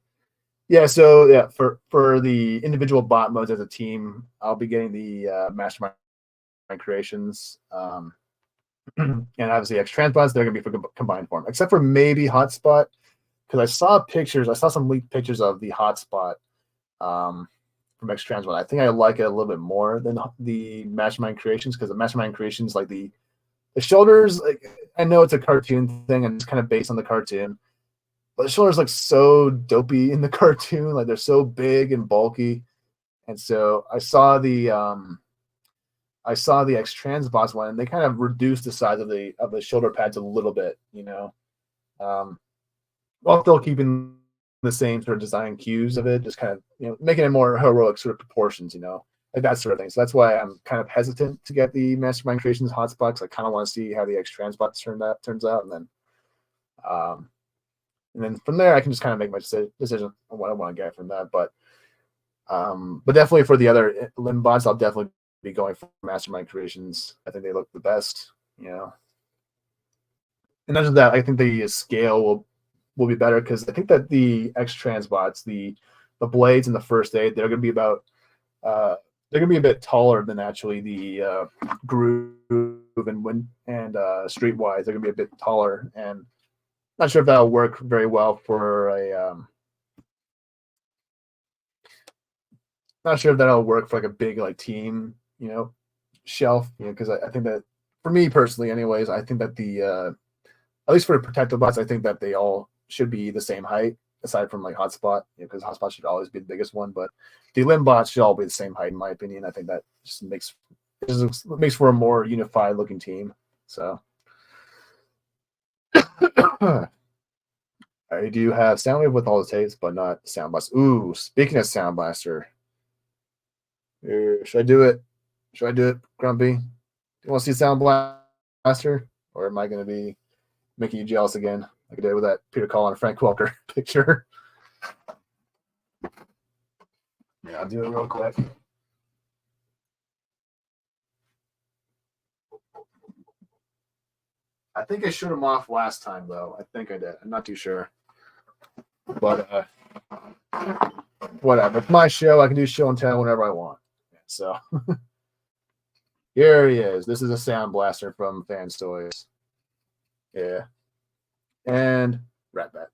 Yeah. So yeah, for the individual bot modes as a team, I'll be getting the Mastermind Creations. And obviously X Transbots, they're gonna be for combined form, except for maybe Hotspot, because I saw some leaked pictures of the Hotspot from X Transbot. I think I like it a little bit more than the Mastermind Creations, because the Mastermind Creations, like the shoulders, like I know it's a cartoon thing and it's kind of based on the cartoon, but the shoulders look so dopey in the cartoon, like they're so big and bulky. And so I saw the X Transbots one, and they kind of reduced the size of the shoulder pads a little bit, you know, while still keeping the same sort of design cues of it, just kind of, you know, making it more heroic sort of proportions, you know, like that sort of thing. So that's why I'm kind of hesitant to get the Mastermind Creations Hotspots. I kind of want to see how the X Transbots turns out, and then from there I can just kind of make my decision on what I want to get from that. But definitely for the other limb bots, I'll definitely be going for Mastermind Creations. I think they look the best, you know. And other than that, I think the scale will be better, because I think that the X Transbots, the blades in the first aid, they're going to be about they're going to be a bit taller than actually the Groove and Streetwise. They're going to be a bit taller, and not sure if that'll work very well for a not sure if that'll work for like a big like team, you know, shelf, you know, because I think that for me personally, anyways, I think that the at least for the protective bots, I think that they all should be the same height, aside from like Hotspot, you know, because Hotspot should always be the biggest one. But the limb bots should all be the same height, in my opinion. I think that just makes for a more unified looking team. So I do have Soundwave with all the tapes, but not Sound Blaster. Ooh, speaking of Sound Blaster, should I do it? Should I do it, Grumpy? Do you want to see Sound Blaster, or am I going to be making you jealous again, like I did with that Peter Cullen and Frank Welker picture? Yeah, I'll do it real quick. I think I showed him off last time, though. I think I did. I'm not too sure. But whatever. It's my show. I can do show and tell whenever I want. So here he is. This is a Sound Blaster from Fans Toys. Yeah. And Ratbat.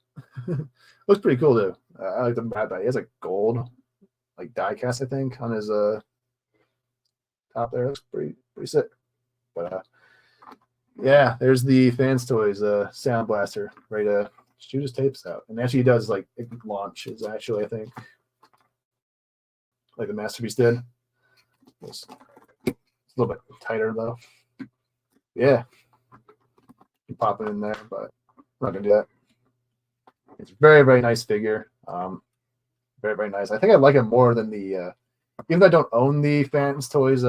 Looks pretty cool, too. I like the Ratbat. He has like gold, like die cast, I think, on his top there. Looks pretty sick. But yeah, there's the Fans Toys Sound Blaster, ready to shoot his tapes out. And actually he does like it launches, actually, I think. Like the Masterpiece did. It's a little bit tighter though. Yeah. You pop it in there, but I'm not gonna do that. It's a very, very nice figure. Very, very nice. I think I like it more than the even though I don't own the Fans Toys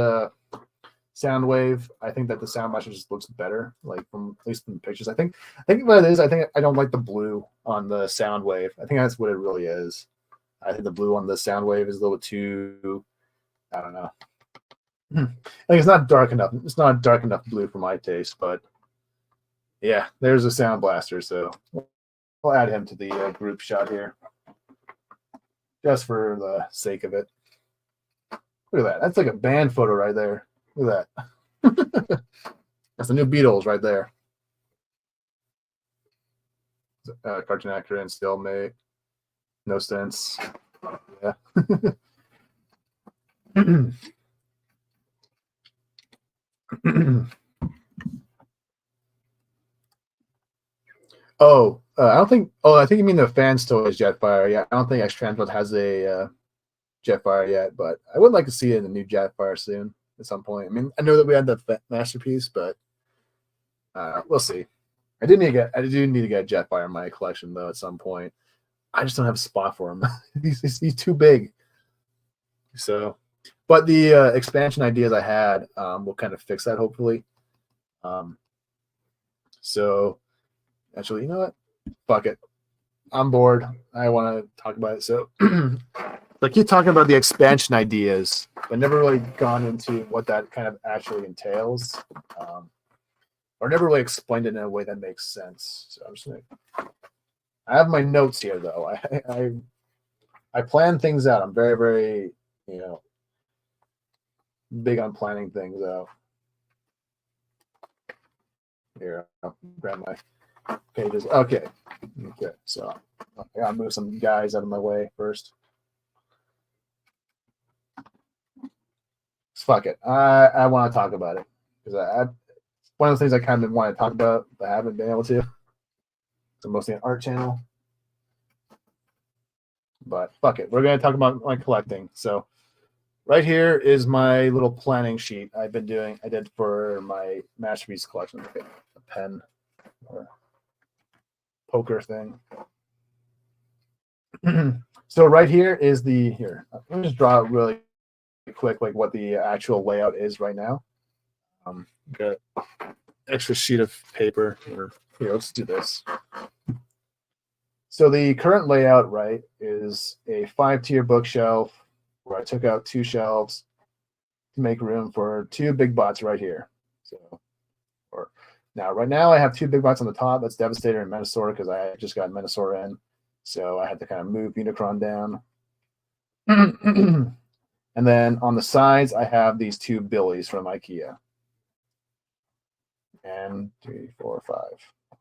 Soundwave, I think that the Sound Blaster just looks better, like from at least from the pictures. I think what it is, I think I don't like the blue on the Soundwave. I think that's what it really is. I think the blue on the Soundwave is a little bit too, I don't know. I think it's not dark enough. It's not a dark enough blue for my taste, but yeah, there's a Sound Blaster, so we'll add him to the group shot here, just for the sake of it. Look at that. That's like a band photo right there. Look at that. That's the new Beatles right there. Cartoon actor and still made no sense. Yeah. I don't think. Oh, I think you mean the Fans Toys Jetfire. Yeah, I don't think X Transworld has a Jetfire yet, but I would like to see it in a new Jetfire soon at some point. I mean, I know that we had the Masterpiece, but we'll see. I do need to get a Jetfire in my collection though at some point. I just don't have a spot for him. He's too big. So, but the expansion ideas I had will kind of fix that, hopefully. So, actually, you know what? Fuck it. I'm bored. I want to talk about it. So, I keep talking about the expansion ideas, but never really gone into what that kind of actually entails, or never really explained it in a way that makes sense. So I'm just gonna. I have my notes here, though. I plan things out. I'm very, very, big on planning things out. Here, I'll grab my pages. Okay. So I gotta move some guys out of my way first. Fuck it. I want to talk about it because one of the things I kind of want to talk about but I haven't been able to. So mostly an art channel. But fuck it. We're going to talk about my collecting. So right here is my little planning sheet I did for my masterpiece collection. Okay, a pen or poker thing. So right here is here. Let me just draw it really quick, like what the actual layout is right now. Got extra sheet of paper. Here, let's do this. So the current layout, right, is a 5-tier bookshelf where I took out 2 shelves to make room for 2 big bots right here. So, right now I have 2 big bots on the top. That's Devastator and Metasaur because I just got Metasaur in. So I had to kind of move Unicron down. And then on the sides, I have these 2 Billies from IKEA. And 3, 4, 5.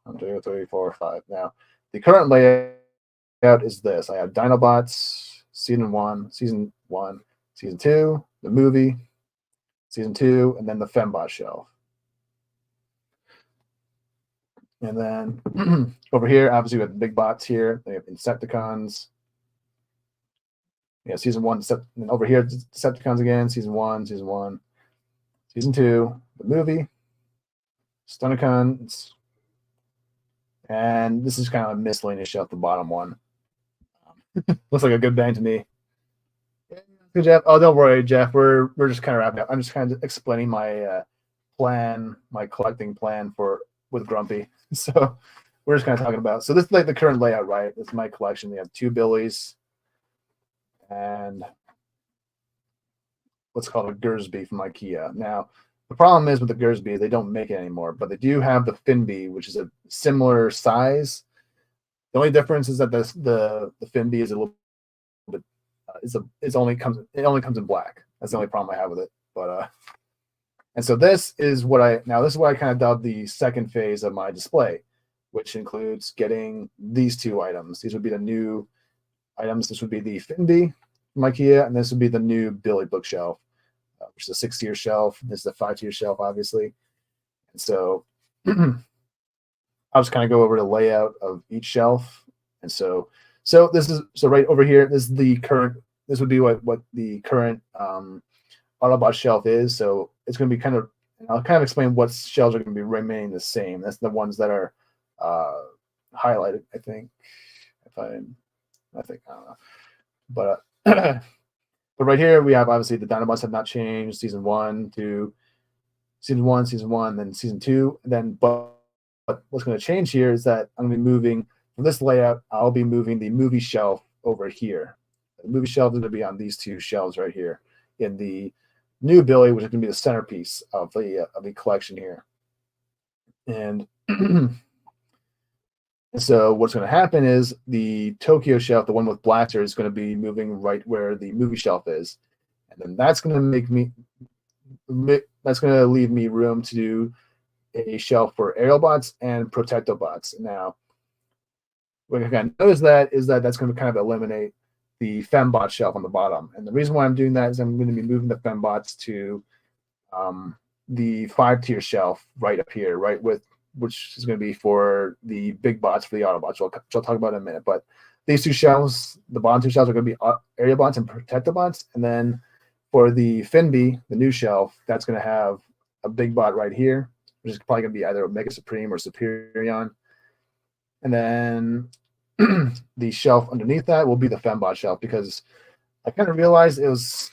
1, 2, 3, 4, 5. Now, the current layout is this. I have Dinobots, Season 1, Season 2, the movie, Season 2, and then the Fembot shelf. And then over here, obviously, we have the big bots here. They have Insecticons. Yeah, Season 1. And over here, Decepticons again. Season 1, Season 1. Season 2, the movie. Stunticons. And this is kind of a miscellaneous shelf, the bottom one. Looks like a good bang to me. Good, Jeff. Oh, don't worry, Jeff. We're just kind of wrapping up. I'm just kind of explaining my plan, my collecting plan with Grumpy. So we're just kind of talking about. So this is like the current layout, right? This is my collection. We have 2 Billies and what's called a Gersby from IKEA. Now, the problem is with the Gersby, they don't make it anymore, but they do have the Finby, which is a similar size. The only difference is that the Finby is a little bit it only comes in black. That's the only problem I have with it. But and so this is what I kind of dubbed the second phase of my display, which includes getting these 2 items. These would be the new items. This would be the Finby from IKEA, and this would be the new Billy bookshelf, which is a 6-tier shelf. This is a 5-tier shelf, obviously. And so I'll just kind of go over the layout of each shelf. And so right over here, this would be what the current Autobot shelf is. So it's going to be I'll kind of explain what shelves are going to be remaining the same. That's the ones that are highlighted, I think. I don't know. But but right here we have obviously the Dinobots have not changed. Season 1, then Season 2. But what's going to change here is that I'm going to be moving from this layout. I'll be moving the movie shelf over here. The movie shelf is going to be on these 2 shelves right here in the new Billy, which is going to be the centerpiece of the collection here. And so what's going to happen is the Tokyo shelf, the one with Blaster, is going to be moving right where the movie shelf is, and then that's going to leave me room to do a shelf for Aerialbots and Protectobots. Now, what I can notice is that that's going to kind of eliminate the Fembot shelf on the bottom. And the reason why I'm doing that is I'm going to be moving the Fembots to the 5-tier shelf right up here, right which is going to be for the big bots for the Autobots, which I'll talk about in a minute. But these 2 shelves, the bottom 2 shelves, are going to be Aerialbots and Protectobots. And then for the Finby, the new shelf, that's going to have a big bot right here, which is probably going to be either a Mega Supreme or Superion. And then the shelf underneath that will be the Fembot shelf, because I kind of realized it was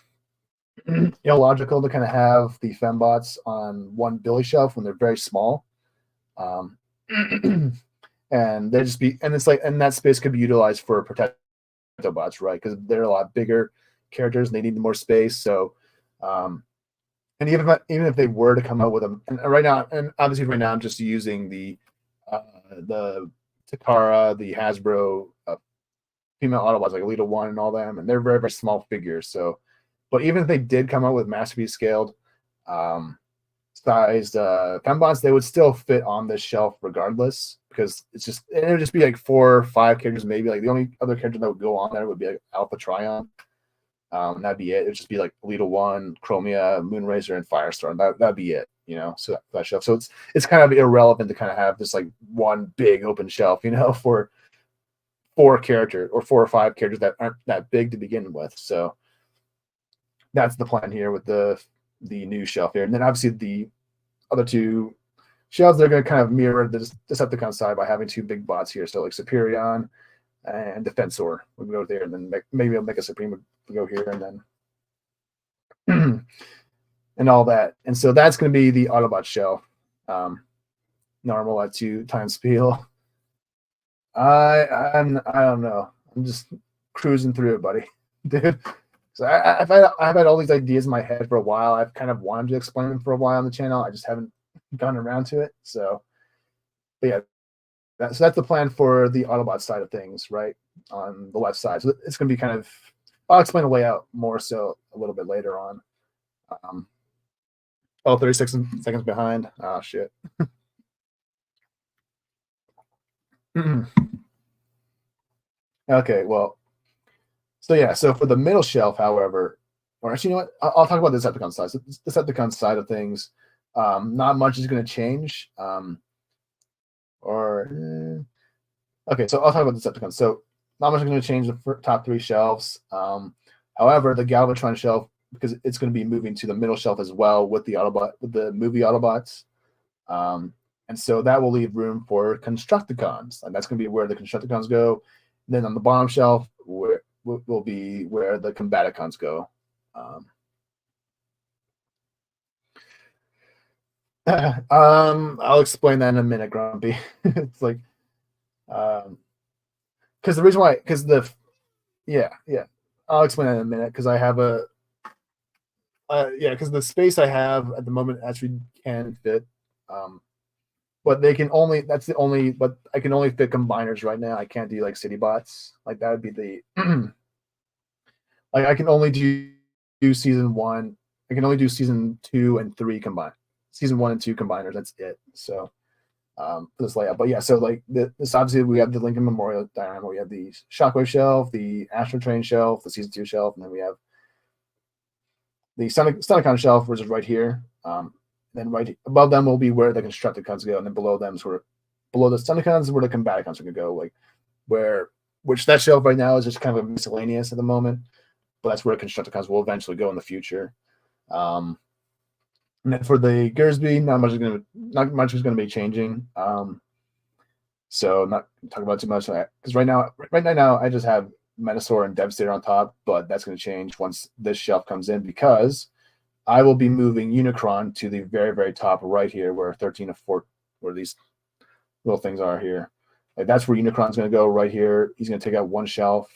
illogical to kind of have the Fembots on one Billy shelf when they're very small. And they just be, and it's like, and that space could be utilized for Protectobots, right? Because they're a lot bigger characters and they need more space. So, and even if they were to come out with them, and right now, and obviously right now I'm just using the Takara, the Hasbro female Autobots, like Elita 1 and all them, and they're very, very small figures. So, but even if they did come out with masterpiece scaled sized Fembots, they would still fit on this shelf regardless, because it would just be like 4 or 5 characters maybe. Like the only other character that would go on there would be like Alpha Trion. That'd be it. It'd just be like Elita 1, Chromia, Moonracer, and Firestorm. That'd be it, you know. So that shelf. So it's kind of irrelevant to kind of have this like one big open shelf, you know, for 4 characters or 4 or 5 characters that aren't that big to begin with. So that's the plan here with the new shelf here. And then obviously the other 2 shelves, they're going to kind of mirror the Decepticon side by having 2 big bots here. So like Superion and Defensor would go there, and then maybe I'll make a Supreme would go here, and then and all that. And so that's going to be the Autobot shelf. Normal at 2 times Spiel. I don't know. I'm just cruising through it, buddy, dude. So I've had all these ideas in my head for a while. I've kind of wanted to explain them for a while on the channel. I just haven't gotten around to it. So, but yeah, so that's the plan for the Autobot side of things, right, on the left side. So it's going to be kind of, I'll explain the layout more so a little bit later on. 36 seconds behind. Oh, shit. Okay, well, so yeah, so for the middle shelf, however, or actually, you know what? I'll talk about the Decepticon side. So the Decepticon side of things, not much is going to change. Okay, so I'll talk about the Decepticon. So not much is going to change the top 3 shelves. However, the Galvatron shelf, because it's going to be moving to the middle shelf as well with the movie Autobots. And so that will leave room for Constructicons, and that's going to be where the Constructicons go. And then on the bottom shelf will be where the Combaticons go. I'll explain that in a minute, Grumpy. It's like, because the reason why, yeah, I'll explain that in a minute, because I have because the space I have at the moment actually can fit. But they can only, but I can only fit combiners right now. I can't do like city bots. Like that would be the, like I can only do season 1. I can only do season 2 and 3 combined. Season 1 and 2 combiners. That's it. So for this layout. But yeah, so like this, obviously we have the Lincoln Memorial diorama. We have the Shockwave shelf, the Astro Train shelf, the season 2 shelf, and then we have the Stunticon shelf, which is right here. Then right above them will be where the Constructicons go, and then below them is below the Stunticons is where the Combaticons are going to go. Like which that shelf right now is just kind of a miscellaneous at the moment, but that's where Constructicons will eventually go in the future. And then for the Gersby, not much is going to be changing. So I'm not talking about too much because right now I just have Metasaur and Devastator on top, but that's going to change once this shelf comes in, because I will be moving Unicron to the very, very top right here, where 13 of 4, where these little things are here. Like that's where Unicron's going to go right here. He's going to take out 1 shelf,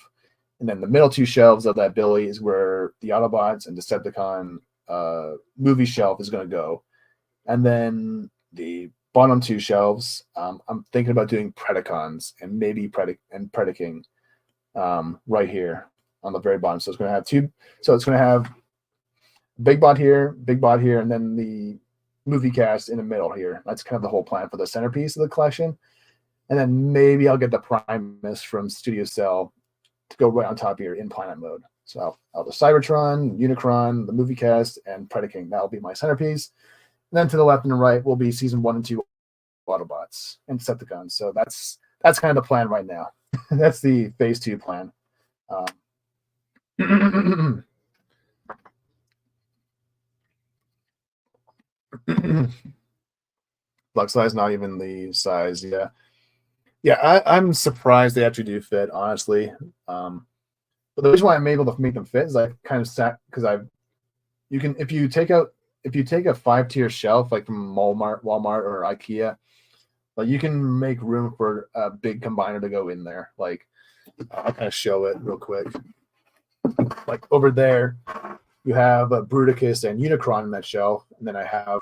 and then the middle 2 shelves of that Billy is where the Autobots and Decepticon movie shelf is going to go, and then the bottom 2 shelves, I'm thinking about doing Predacons and maybe Predaking right here on the very bottom. So it's going to have 2. So it's going to have big bot here, and then the movie cast in the middle here. That's kind of the whole plan for the centerpiece of the collection. And then maybe I'll get the Primus from Studio Cell to go right on top here in planet mode. So I'll have the Cybertron, Unicron, the movie cast, and Predaking. That'll be my centerpiece. And then to the left and the right will be season 1 and 2 Autobots and Decepticons. So that's kind of the plan right now. That's the phase 2 plan. Block size, not even the size. Yeah. Yeah, I'm surprised they actually do fit, honestly. But the reason why I'm able to make them fit is I kind of sat because you can if you take a 5-tier shelf like from Walmart or IKEA, like you can make room for a big combiner to go in there. Like I'll kind of show it real quick. Like over there, you have a Bruticus and Unicron in that shelf, and then I have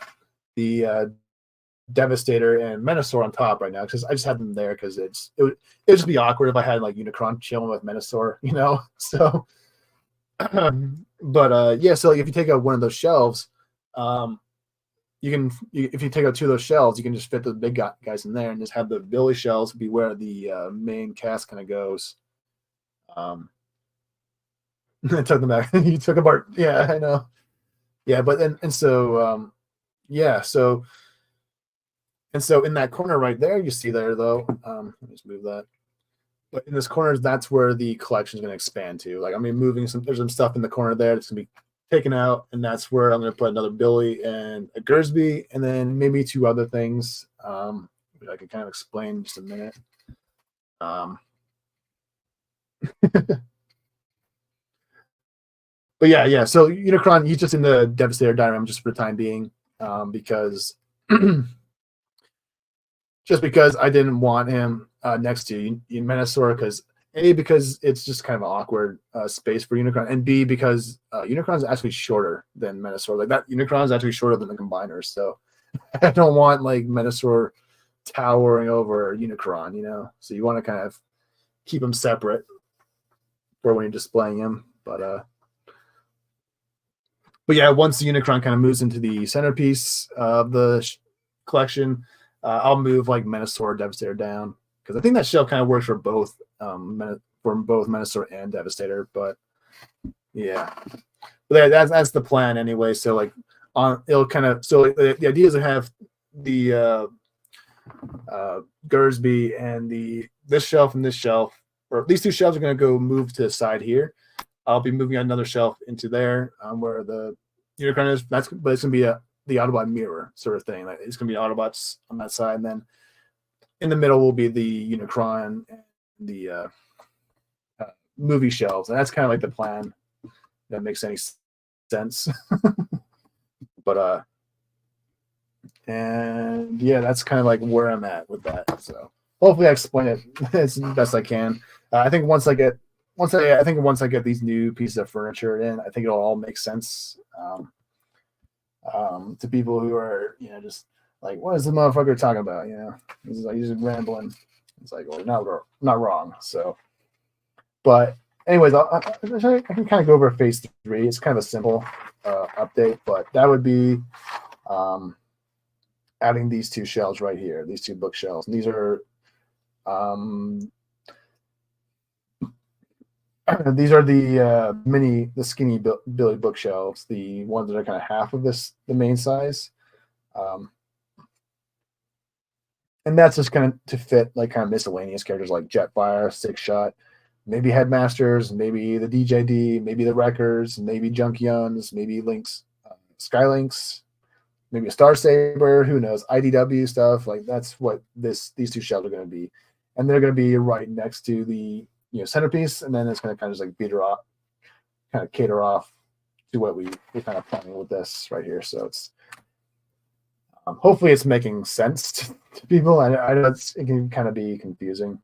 the Devastator and Menasor on top right now because I just had them there because it would just be awkward if I had like Unicron chilling with Menasor, you know. So, but yeah, so like if you take out one of those shelves, if you take out 2 of those shelves, you can just fit the big guys in there and just have the Billy shelves be where the main cast kind of goes. I took them back. You took apart. Yeah, I know. Yeah, but and so yeah, so in that corner right there, you see there though. Let me just move that. But in this corner, that's where the collection is going to expand to. Like I'm moving there's some stuff in the corner there that's going to be taken out, and that's where I'm going to put another Billy and a Gersby, and then maybe 2 other things. I can kind of explain in just a minute. But yeah. So Unicron, he's just in the Devastator diagram just for the time being, because just because I didn't want him next to Menasor because it's just kind of an awkward space for Unicron, and B because Unicron is actually shorter than Menasor. Like that Unicron is actually shorter than the combiners, so I don't want like Menasor towering over Unicron, you know. So you want to kind of keep them separate for when you're displaying him, but yeah, once the Unicron kind of moves into the centerpiece of the collection, I'll move like Menasor, Devastator down because I think that shelf kind of works for both Menasor and Devastator. But yeah, but that's the plan anyway. So like it'll kind of the idea is to have the Gersby and this shelf and this shelf, or these 2 shelves are going to go move to the side here. I'll be moving another shelf into there where the Unicron is. But it's going to be the Autobot mirror sort of thing. Like it's going to be Autobots on that side, and then in the middle will be the Unicron and the movie shelves, and that's kind of like the plan. That makes any sense. But and yeah, that's kind of like where I'm at with that. So hopefully I explain it as best I can. I think once I get these new pieces of furniture in, I think it'll all make sense to people who are, you know, just like, what is the motherfucker talking about? You know, he's just rambling. It's like, well, not wrong. So, but anyways, I can kind of go over phase 3. It's kind of a simple update, but that would be adding these 2 shelves right here, these 2 bookshelves. And these are the skinny Billy bookshelves, the ones that are kind of half of the main size, and that's just kind of to fit like kind of miscellaneous characters like Jetfire, Six Shot, maybe Headmasters, maybe the DJD, maybe the Wreckers, maybe Junkions, maybe Lynx, Skylinks, maybe a Star Saber, who knows, IDW stuff. Like that's what these 2 shelves are going to be, and they're going to be right next to the centerpiece, and then it's going to kind of just like kind of cater off to what we're kind of planning with this right here. So it's hopefully it's making sense to people. I know it can kind of be confusing.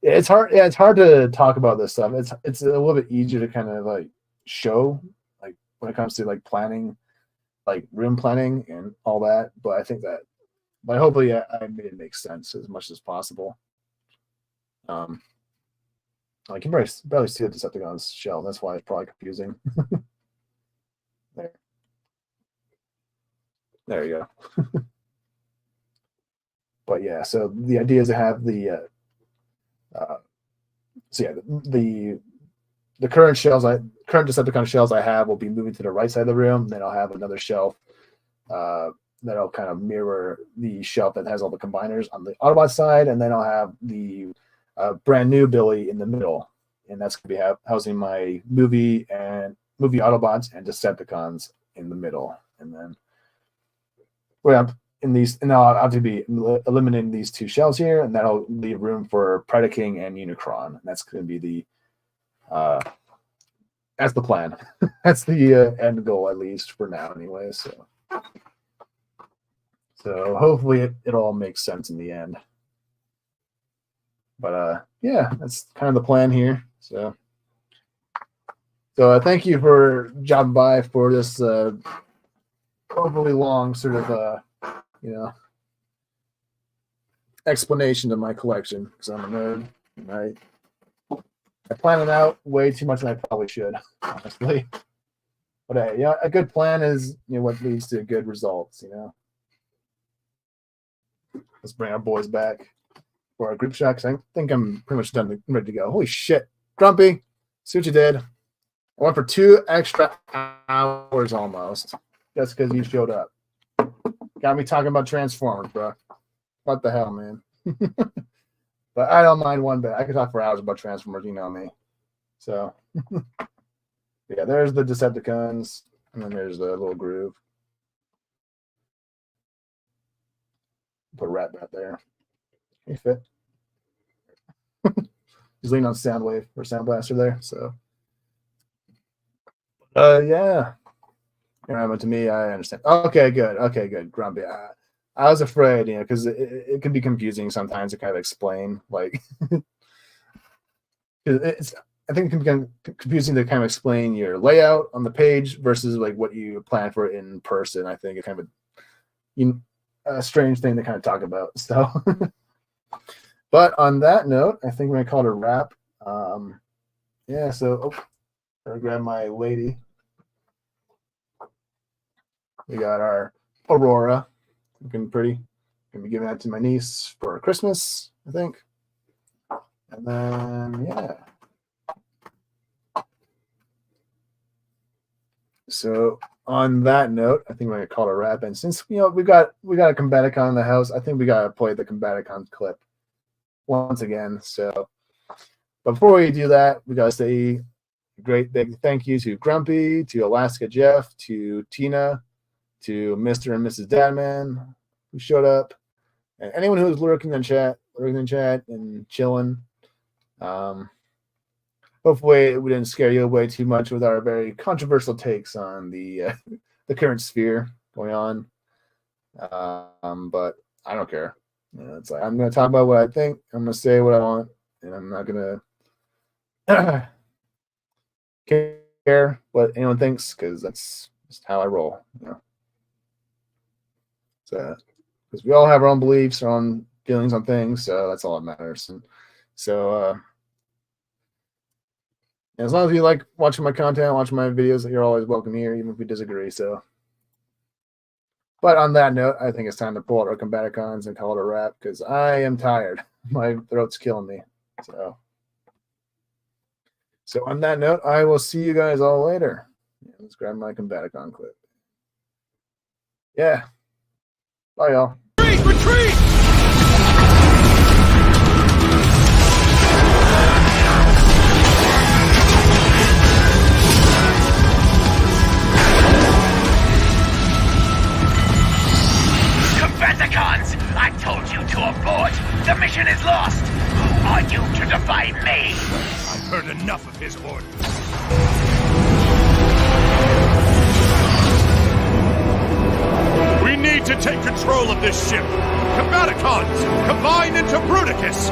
It's hard. Yeah, it's hard to talk about this stuff. It's a little bit easier to kind of like show, like when it comes to like planning, like room planning and all that. But I think that, but hopefully I made it make sense as much as possible. I can barely see the Decepticon's shell. That's why it's probably confusing. There you go. But yeah, so the idea is to have the current Decepticon shells I have will be moving to the right side of the room. Then I'll have another shelf that'll kind of mirror the shelf that has all the combiners on the Autobot side, and then I'll have the brand new Billy in the middle, and that's going to be housing my movie Autobots and Decepticons in the middle. And then these, and I'll have to be eliminating these two shells here, and that'll leave room for Predaking and Unicron. And that's going to be the that's the plan. That's the end goal, at least for now, anyway. So hopefully it all makes sense in the end. But yeah, that's kind of the plan here. So thank you for dropping by for this overly long sort of explanation of my collection, because I'm a nerd. I plan it out way too much than I probably should, honestly. But hey, a good plan is what leads to good results. Let's bring our boys back for our group shot, because I think I'm pretty much done, ready to go. Holy shit, Grumpy! See what you did. I went for 2 extra hours almost, just because you showed up. Got me talking about Transformers, bro. What the hell, man? But I don't mind one bit. I could talk for hours about Transformers, you know me. So, yeah, there's the Decepticons, and then there's the little groove. Put a rat back there. He fit. He's leaning on Soundwave or Sound Blaster there. So, yeah. But to me, I understand. Okay, good. Grumpy. I was afraid, because it can be confusing sometimes to kind of explain, like, I think it can become confusing to kind of explain your layout on the page versus like what you plan for in person. I think it's kind of a strange thing to kind of talk about. So, but on that note, I think we're gonna call it a wrap. Yeah. So, I'll grab my lady. We got our Aurora. Looking pretty. Gonna be giving that to my niece for Christmas, I think. And then yeah. So on that note, I think we're gonna call it a wrap. And since we got a Combaticon in the house, I think we gotta play the Combaticon clip once again. So before we do that, we gotta say a great big thank you to Grumpy, to Alaska Jeff, to Tina, to Mr. and Mrs. Dadman who showed up, and anyone who was lurking in chat and chilling. Hopefully we didn't scare you away too much with our very controversial takes on the current sphere going on. But I don't care. It's like I'm going to talk about what I think. I'm going to say what I want, and I'm not going to care what anyone thinks, because that's just how I roll. So, because we all have our own beliefs, our own feelings on things, so that's all that matters. And so, as long as you like watching my content, watching my videos, you're always welcome here, even if we disagree. So, but on that note, I think it's time to pull out our Combaticons and call it a wrap, because I am tired. My throat's killing me. So on that note, I will see you guys all later. Let's grab my Combaticon clip. Yeah. Bye, y'all. Retreat! Combaticons! I told you to abort! The mission is lost! Who are you to defy me? I've heard enough of his orders. We need to take control of this ship! Combaticons! Combine into Bruticus!